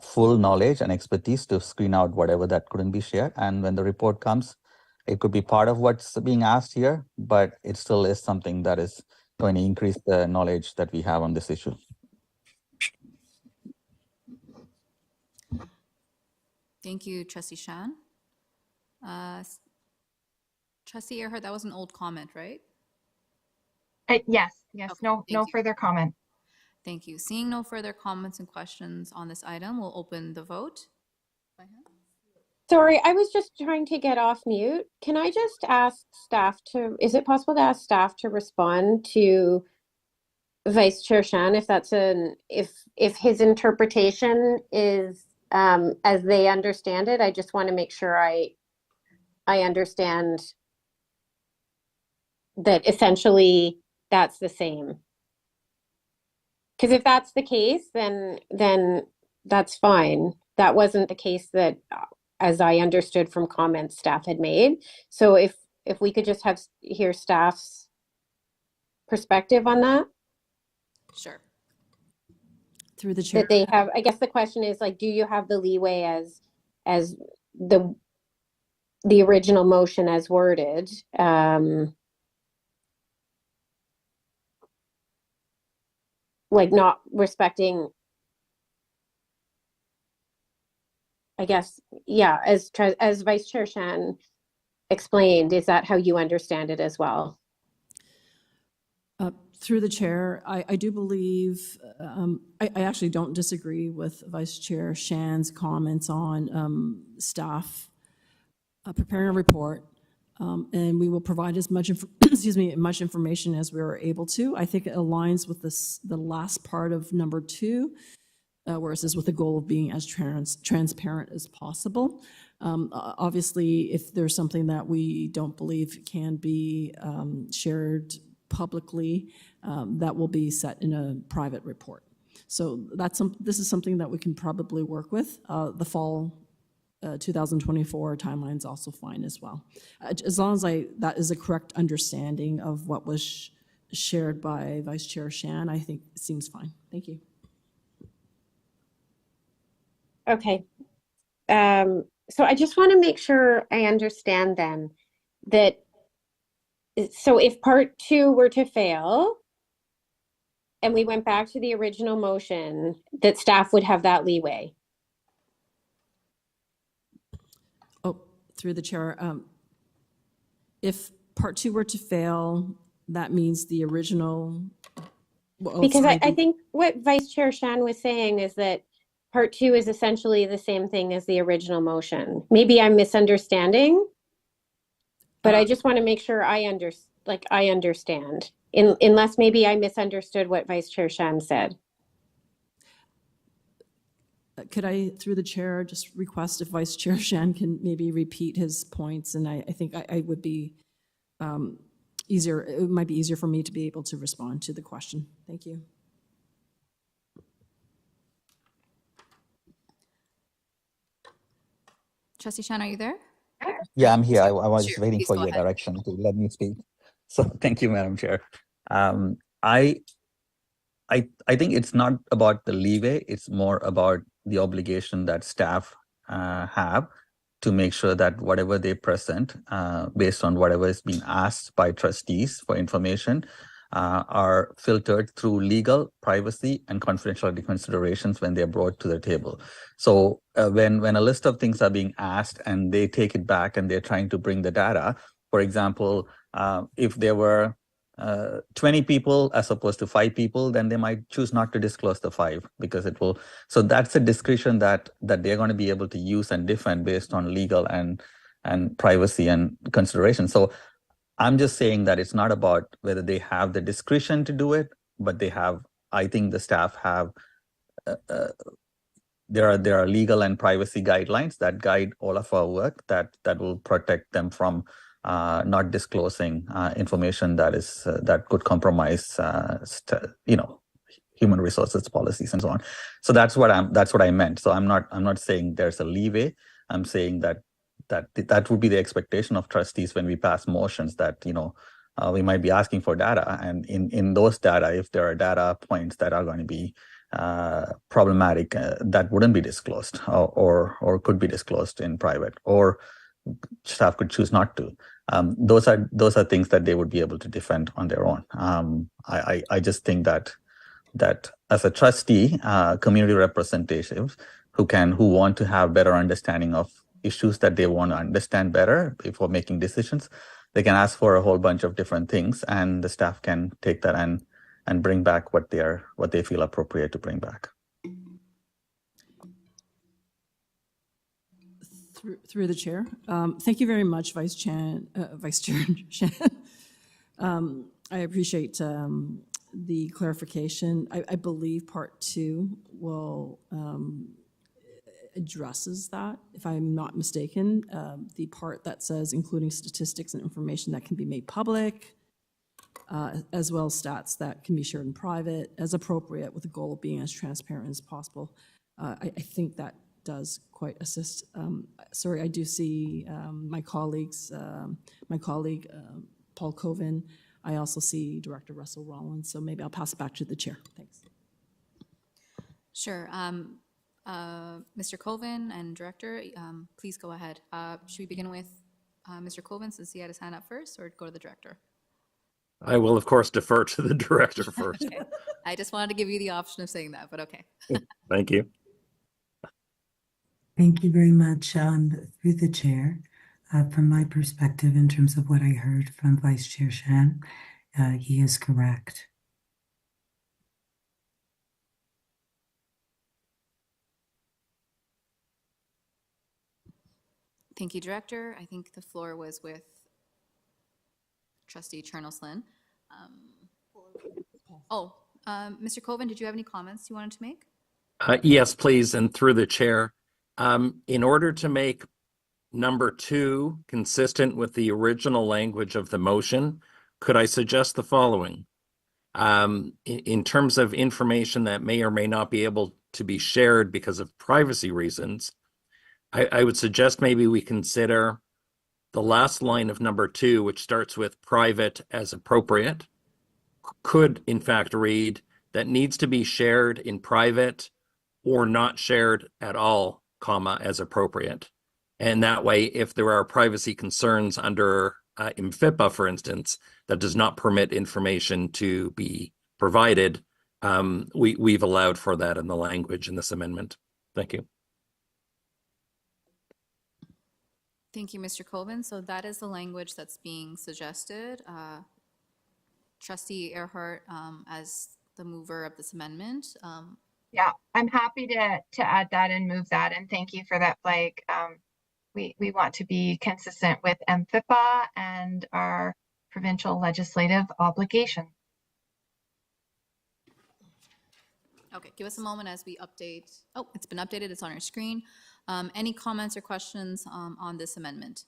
full knowledge and expertise to screen out whatever that couldn't be shared. And when the report comes, it could be part of what's being asked here, but it still is something that is going to increase the knowledge that we have on this issue. Thank you, Trustee Shan. Trustee Earhart, that was an old comment, right? Yes, Okay, no further comment. Thank you. Seeing no further comments and questions on this item, we'll open the vote. Sorry, I was just trying to get off mute. Can I just ask staff is it possible to ask staff to respond to Vice Chair Shan if that's if his interpretation is as they understand it? I just want to make sure I understand that essentially that's the same. Because if that's the case, then that's fine. That wasn't the case that, as I understood from comments staff had made. So if we could just hear staff's perspective on that. Sure. Through the chair. That they have, I guess the question is like, do you have the leeway as the original motion as worded? Like not respecting, I guess, yeah, as Vice Chair Shan explained, is that how you understand it as well? Through the chair, I do believe, I actually don't disagree with Vice Chair Shan's comments on staff preparing a report, and we will provide as much, much information as we are able to. I think it aligns with the last part of number 2, where it says with the goal of being as transparent as possible. Obviously, if there's something that we don't believe can be shared publicly, that will be set in a private report. So this is something that we can probably work with. The fall 2024 timeline is also fine as well. As long as that is a correct understanding of what was shared by Vice Chair Shan, I think it seems fine. Thank you. Okay. So I just want to make sure I understand then that, so if part 2 were to fail and we went back to the original motion, that staff would have that leeway. Oh, through the chair, if part 2 were to fail, that means the original. Because I think what Vice Chair Shan was saying is that part 2 is essentially the same thing as the original motion. Maybe I'm misunderstanding, but I just want to make sure I understand, unless maybe I misunderstood what Vice Chair Shan said. Could I, through the chair, just request if Vice Chair Shan can maybe repeat his points, and I think I would be easier. It might be easier for me to be able to respond to the question. Thank you. Trustee Shan, are you there? Yeah, I'm here. I was just Sure, waiting please for go your ahead. direction to let me speak. So thank you, Madam Chair. I think it's not about the leeway. It's more about the obligation that staff have to make sure that whatever they present, based on whatever is being asked by trustees for information, are filtered through legal, privacy, and confidentiality considerations when they're brought to the table. So when a list of things are being asked and they take it back and they're trying to bring the data, for example, if there were 20 people as opposed to 5 people, then they might choose not to disclose the 5 because it will. So that's a discretion that they're going to be able to use and defend based on legal and privacy and consideration. So I'm just saying that it's not about whether they have the discretion to do it, but they have. I think the staff have. There are legal and privacy guidelines that guide all of our work that will protect them from not disclosing information that could compromise, human resources policies and so on. So that's what I meant. So I'm not saying there's a leeway. I'm saying that would be the expectation of trustees when we pass motions that we might be asking for data, and in those data, if there are data points that are going to be problematic, that wouldn't be disclosed or could be disclosed in private, or staff could choose not to. Those are things that they would be able to defend on their own. I just think that as a trustee, community representatives who want to have better understanding of issues that they want to understand better before making decisions, they can ask for a whole bunch of different things, and the staff can take that and bring back what they feel appropriate to bring back. Through the chair. Thank you very much, Vice Chair Shan. I appreciate the clarification. I believe part 2 will addresses that, if I'm not mistaken. The part that says including statistics and information that can be made public, as well as stats that can be shared in private as appropriate, with the goal of being as transparent as possible. I think that does quite assist. Sorry, I do see my colleague Paul Coven. I also see Director Russell Rollins, so maybe I'll pass it back to the chair. Thanks. Sure. Mr. Colvin and Director, please go ahead. Should we begin with Mr. Colvin, since he had his hand up first, or go to the Director? I will, of course, defer to the Director first. Okay. I just wanted to give you the option of saying that, but okay. Thank you. Thank you very much. Through the chair, from my perspective, in terms of what I heard from Vice Chair Shan, he is correct. Thank you, Director. I think the floor was with Trustee Chernoslin. Mr. Colvin, did you have any comments you wanted to make? Yes, please, and through the chair. In order to make number 2 consistent with the original language of the motion, could I suggest the following? In terms of information that may or may not be able to be shared because of privacy reasons, I would suggest maybe we consider the last line of number 2, which starts with private as appropriate, could in fact read that needs to be shared in private or not shared at all, comma, as appropriate. And that way, if there are privacy concerns under MFIPA, for instance, that does not permit information to be provided, we've allowed for that in the language in this amendment. Thank you. Thank you, Mr. Colvin. So that is the language that's being suggested. Trustee Earhart, as the mover of this amendment. Yeah, I'm happy to add that and move that. And thank you for that, Blake. We want to be consistent with MFIPA and our provincial legislative obligation. Okay, give us a moment as we update. Oh, it's been updated. It's on your screen. Any comments or questions on this amendment?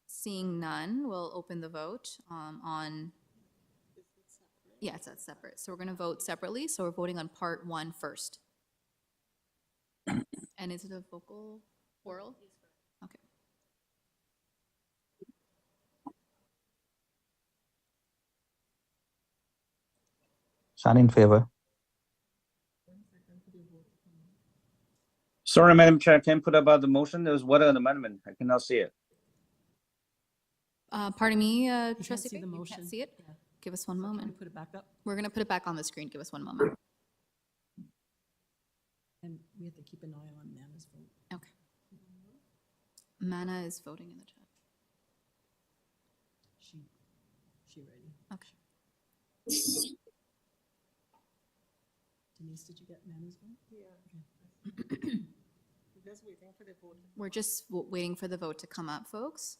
Seeing none, we'll open the vote on. Yes, that's separate. So we're going to vote separately. So we're voting on part 1 first. And is it a vocal oral? Okay. Sean in favor. Sorry, Madam Chair, I can't put about the motion. There's what an amendment? I cannot see it. Pardon me, Trustee, Trustee, see the you motion. can't see it? Yeah. Give us one Can we moment. put it back up? We're going to put it back on the screen. Give us one moment. And we have to keep an eye on Nana's vote. Okay. Mana is voting in the chat. She ready? Okay. Denise, did you get Nana's vote? Yeah. Okay. We're just waiting for the vote. We're just waiting for the vote to come up, folks.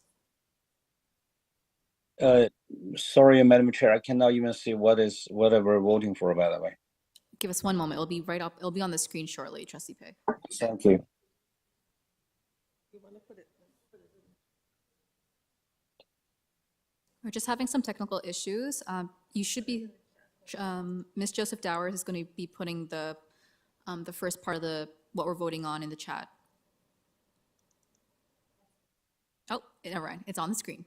Sorry, Madam Chair, I cannot even see what we're voting for, by the way. Give us one moment. It'll be right up. It'll be on the screen shortly, Trustee Pei. Thank you. You want to put it We're just having some technical issues. You should be, Ms. Joseph Dowers is going to be putting the first part of what we're voting on in the chat. Oh, all right. It's on the screen.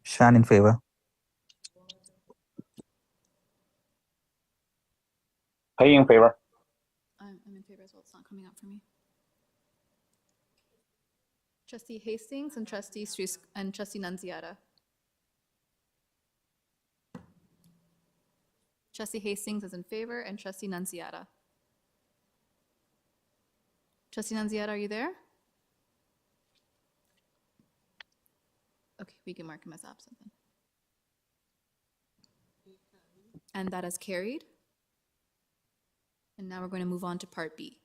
Sean in favor. Pay in favor. I'm in favor as well. It's not coming up for me. Trustee Hastings and Trustee Nunziata. Trustee Hastings is in favor and Trustee Nunziata. Trustee Nunziata, are you there? Okay, we can mark him as absent then. And that is carried. And now we're going to move on to Part B.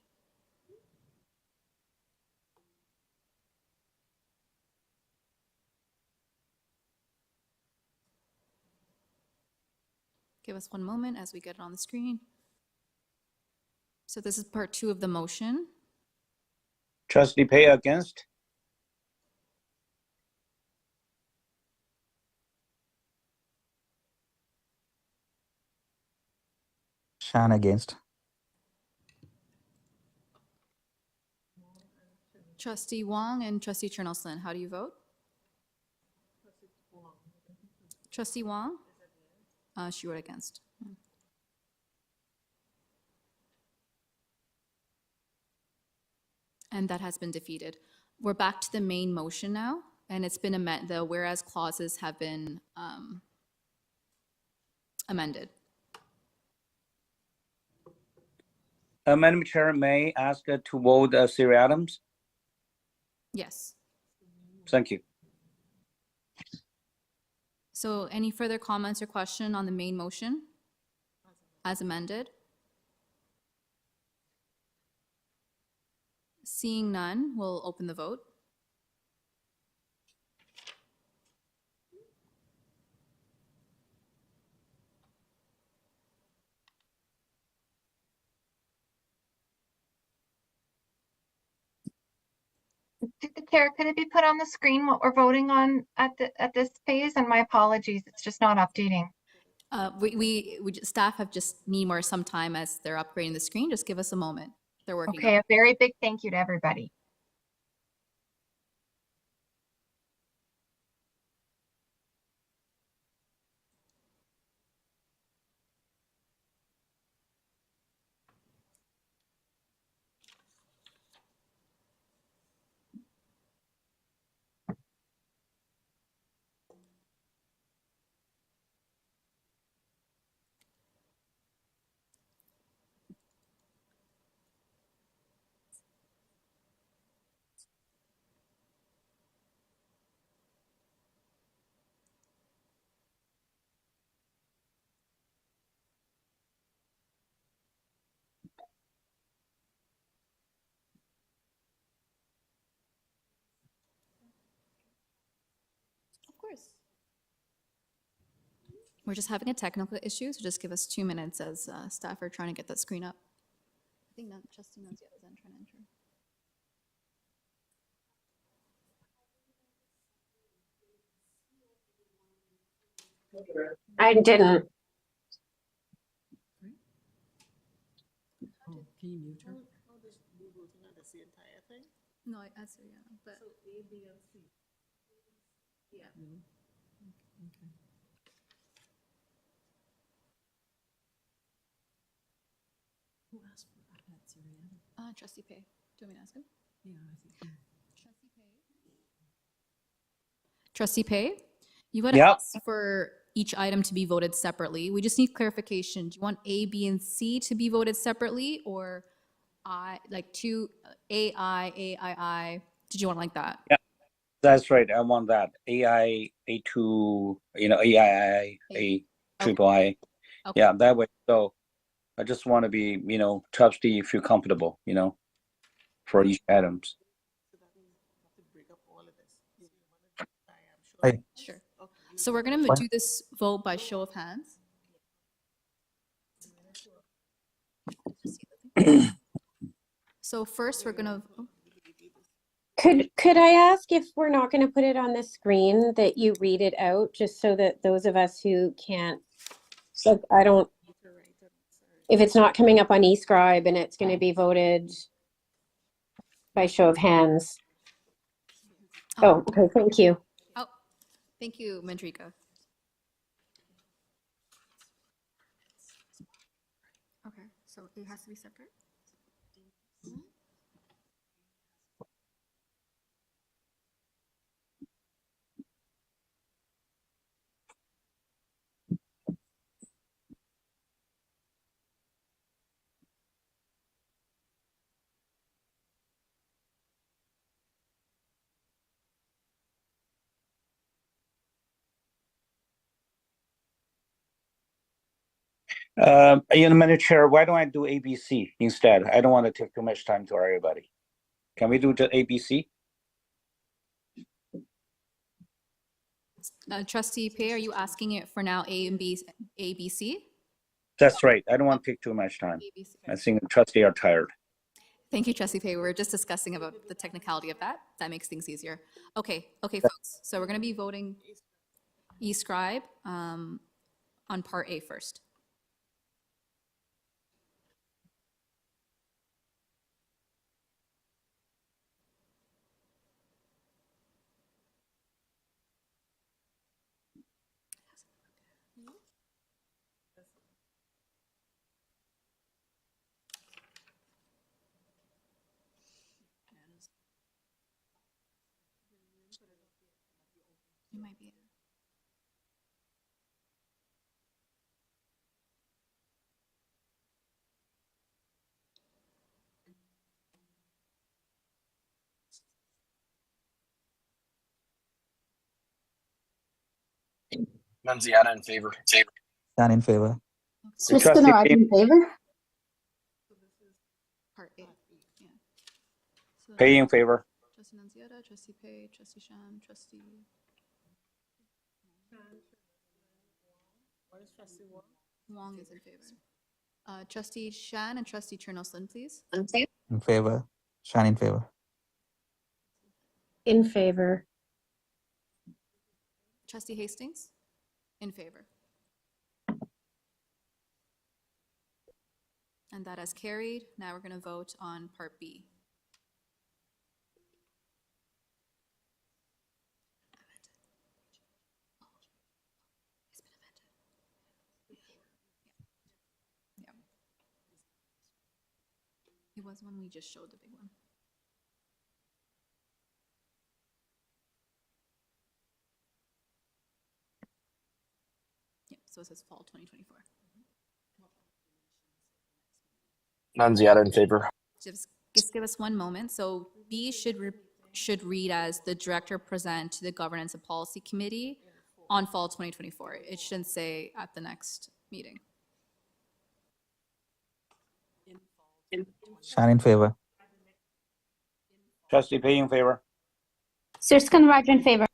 Give us one moment as we get it on the screen. So this is Part 2 of the motion. Trustee Pei against. Sean against. Trustee Wong and Trustee Chernoslin, how do you vote? Trustee Wong? She wrote against. And that has been defeated. We're back to the main motion now, and it's been amended. The whereas clauses have been amended. Madam Chair, may I ask to vote Siri Adams? Yes. Thank you. So any further comments or question on the main motion as amended? Seeing none, we'll open the vote. Through the chair, could it be put on the screen what we're voting on at this phase? And my apologies, it's just not updating. Staff have just need more some time as they're upgrading the screen. Just give us a moment. They're working. Okay, a very big thank you to everybody. Of course. We're just having a technical issue, so just give us 2 minutes as staff are trying to get that screen up. I think that Justin knows yet is trying to enter. I didn't. Oh, can you mute her? That's the entire thing? No, I see, yeah, but. So A, B, and C. Yeah. Really? Okay. Who asked for that, Sariana? Trustee Pay. Do you want me to ask him? Yeah, I think. Trustee Pay, you had Yep. asked for each item to be voted separately. We just need clarification. Do you want A, B, and C to be voted separately, or like two AI? Did you want it like that? Yeah, that's right. I want that. AI, A2, AII, A triple I. Okay. Yeah, that way. So I just want to be, trustee, feel comfortable, for each items. So that means you have to break up all of this. I am sure. Hi. Sure. So we're going to do this vote by show of hands. So first we're going to... Could I ask if we're not going to put it on the screen that you read it out, just so that those of us who can't, like, if it's not coming up on eScribe and it's going to be voted by show of hands. Oh, okay, thank you. Oh, thank you, Mandrika. Okay, so it has to be separate? Madam Chair, why don't I do ABC instead? I don't want to take too much time to everybody. Can we do just ABC? Trustee Pay, are you asking it for now A, B, C? That's right. I don't want to take too much time. I think the trustee are tired. Thank you, Trustee Pay. We were just discussing about the technicality of that. That makes things easier. Okay, folks. So we're going to be voting eScribe on Part A first. It might be. Nunziata in favor. Shan in favor. Sriskan Raj in favor. Part A. Yeah. So Pay in favor. Trustee Nunziata, Trustee Pei, Trustee Shan, Trustee. Wong is in favor. Trustee Shan and Trustee Chernoslin, please. In favor. Shan in favor. In favor. Trustee Hastings? In favor. And that has carried. Now we're going to vote on Part B. Yeah. It was when we just showed the big one. Yeah, so it says fall 2024. Nunziata in favor. Just give us one moment. So B should read as the director present to the Governance and Policy Committee on fall 2024. It shouldn't say at the next meeting. Shan in favor. Trustee Pay in favor. Sriskan Raj in favor.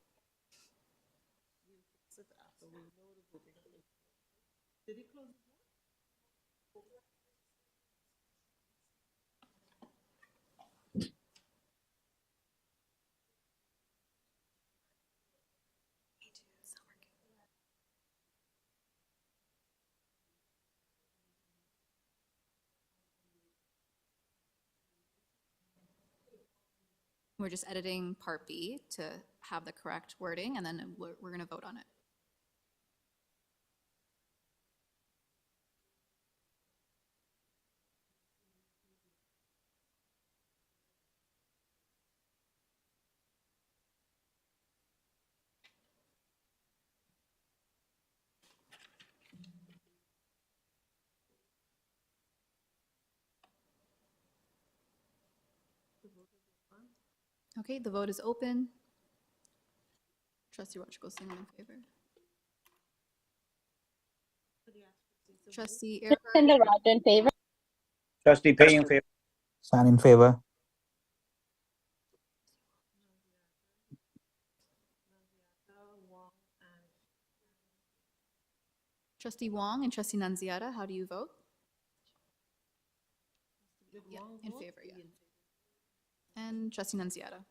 We're just editing Part B to have the correct wording, and then we're going to vote on it. Okay, the vote is open. Trustee Rajagopal in favor. Trustee Sriskan Raj in favor. Trustee Pay in favor. Shan in favor. Trustee Wong and Trustee Nunziata, how do you vote? Yeah, in favor, yeah. And Trustee Nunziata.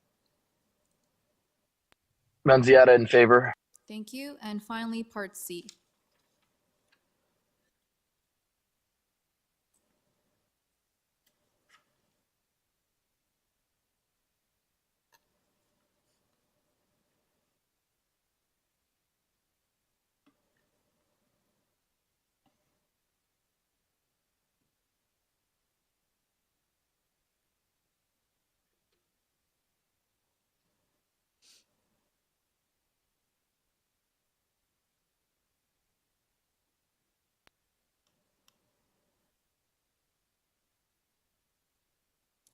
Nunziata in favor. Thank you. And finally, Part C.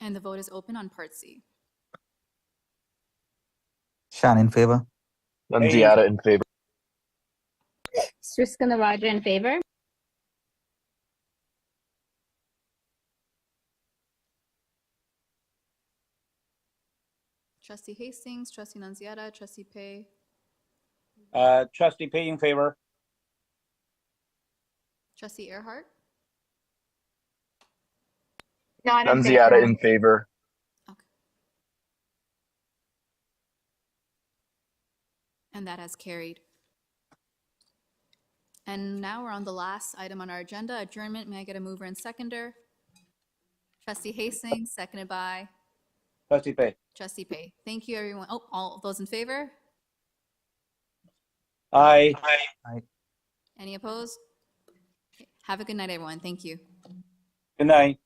And the vote is open on Part C. Shan in favor. Nunziata in favor. Sriskan Raj in favor. Trustee Hastings, Trustee Nunziata, Trustee Pei. Trustee Pay in favor. Trustee Earhart. Not in Nunziata favor. in favor. And that has carried. And now we're on the last item on our agenda, adjournment. May I get a mover and seconder? Trustee Hastings, seconded by Trustee Pay. Trustee Pei. Thank you, everyone. Oh, all those in favor? Aye. Aye. Any opposed? Okay. Have a good night, everyone. Thank you. Good night.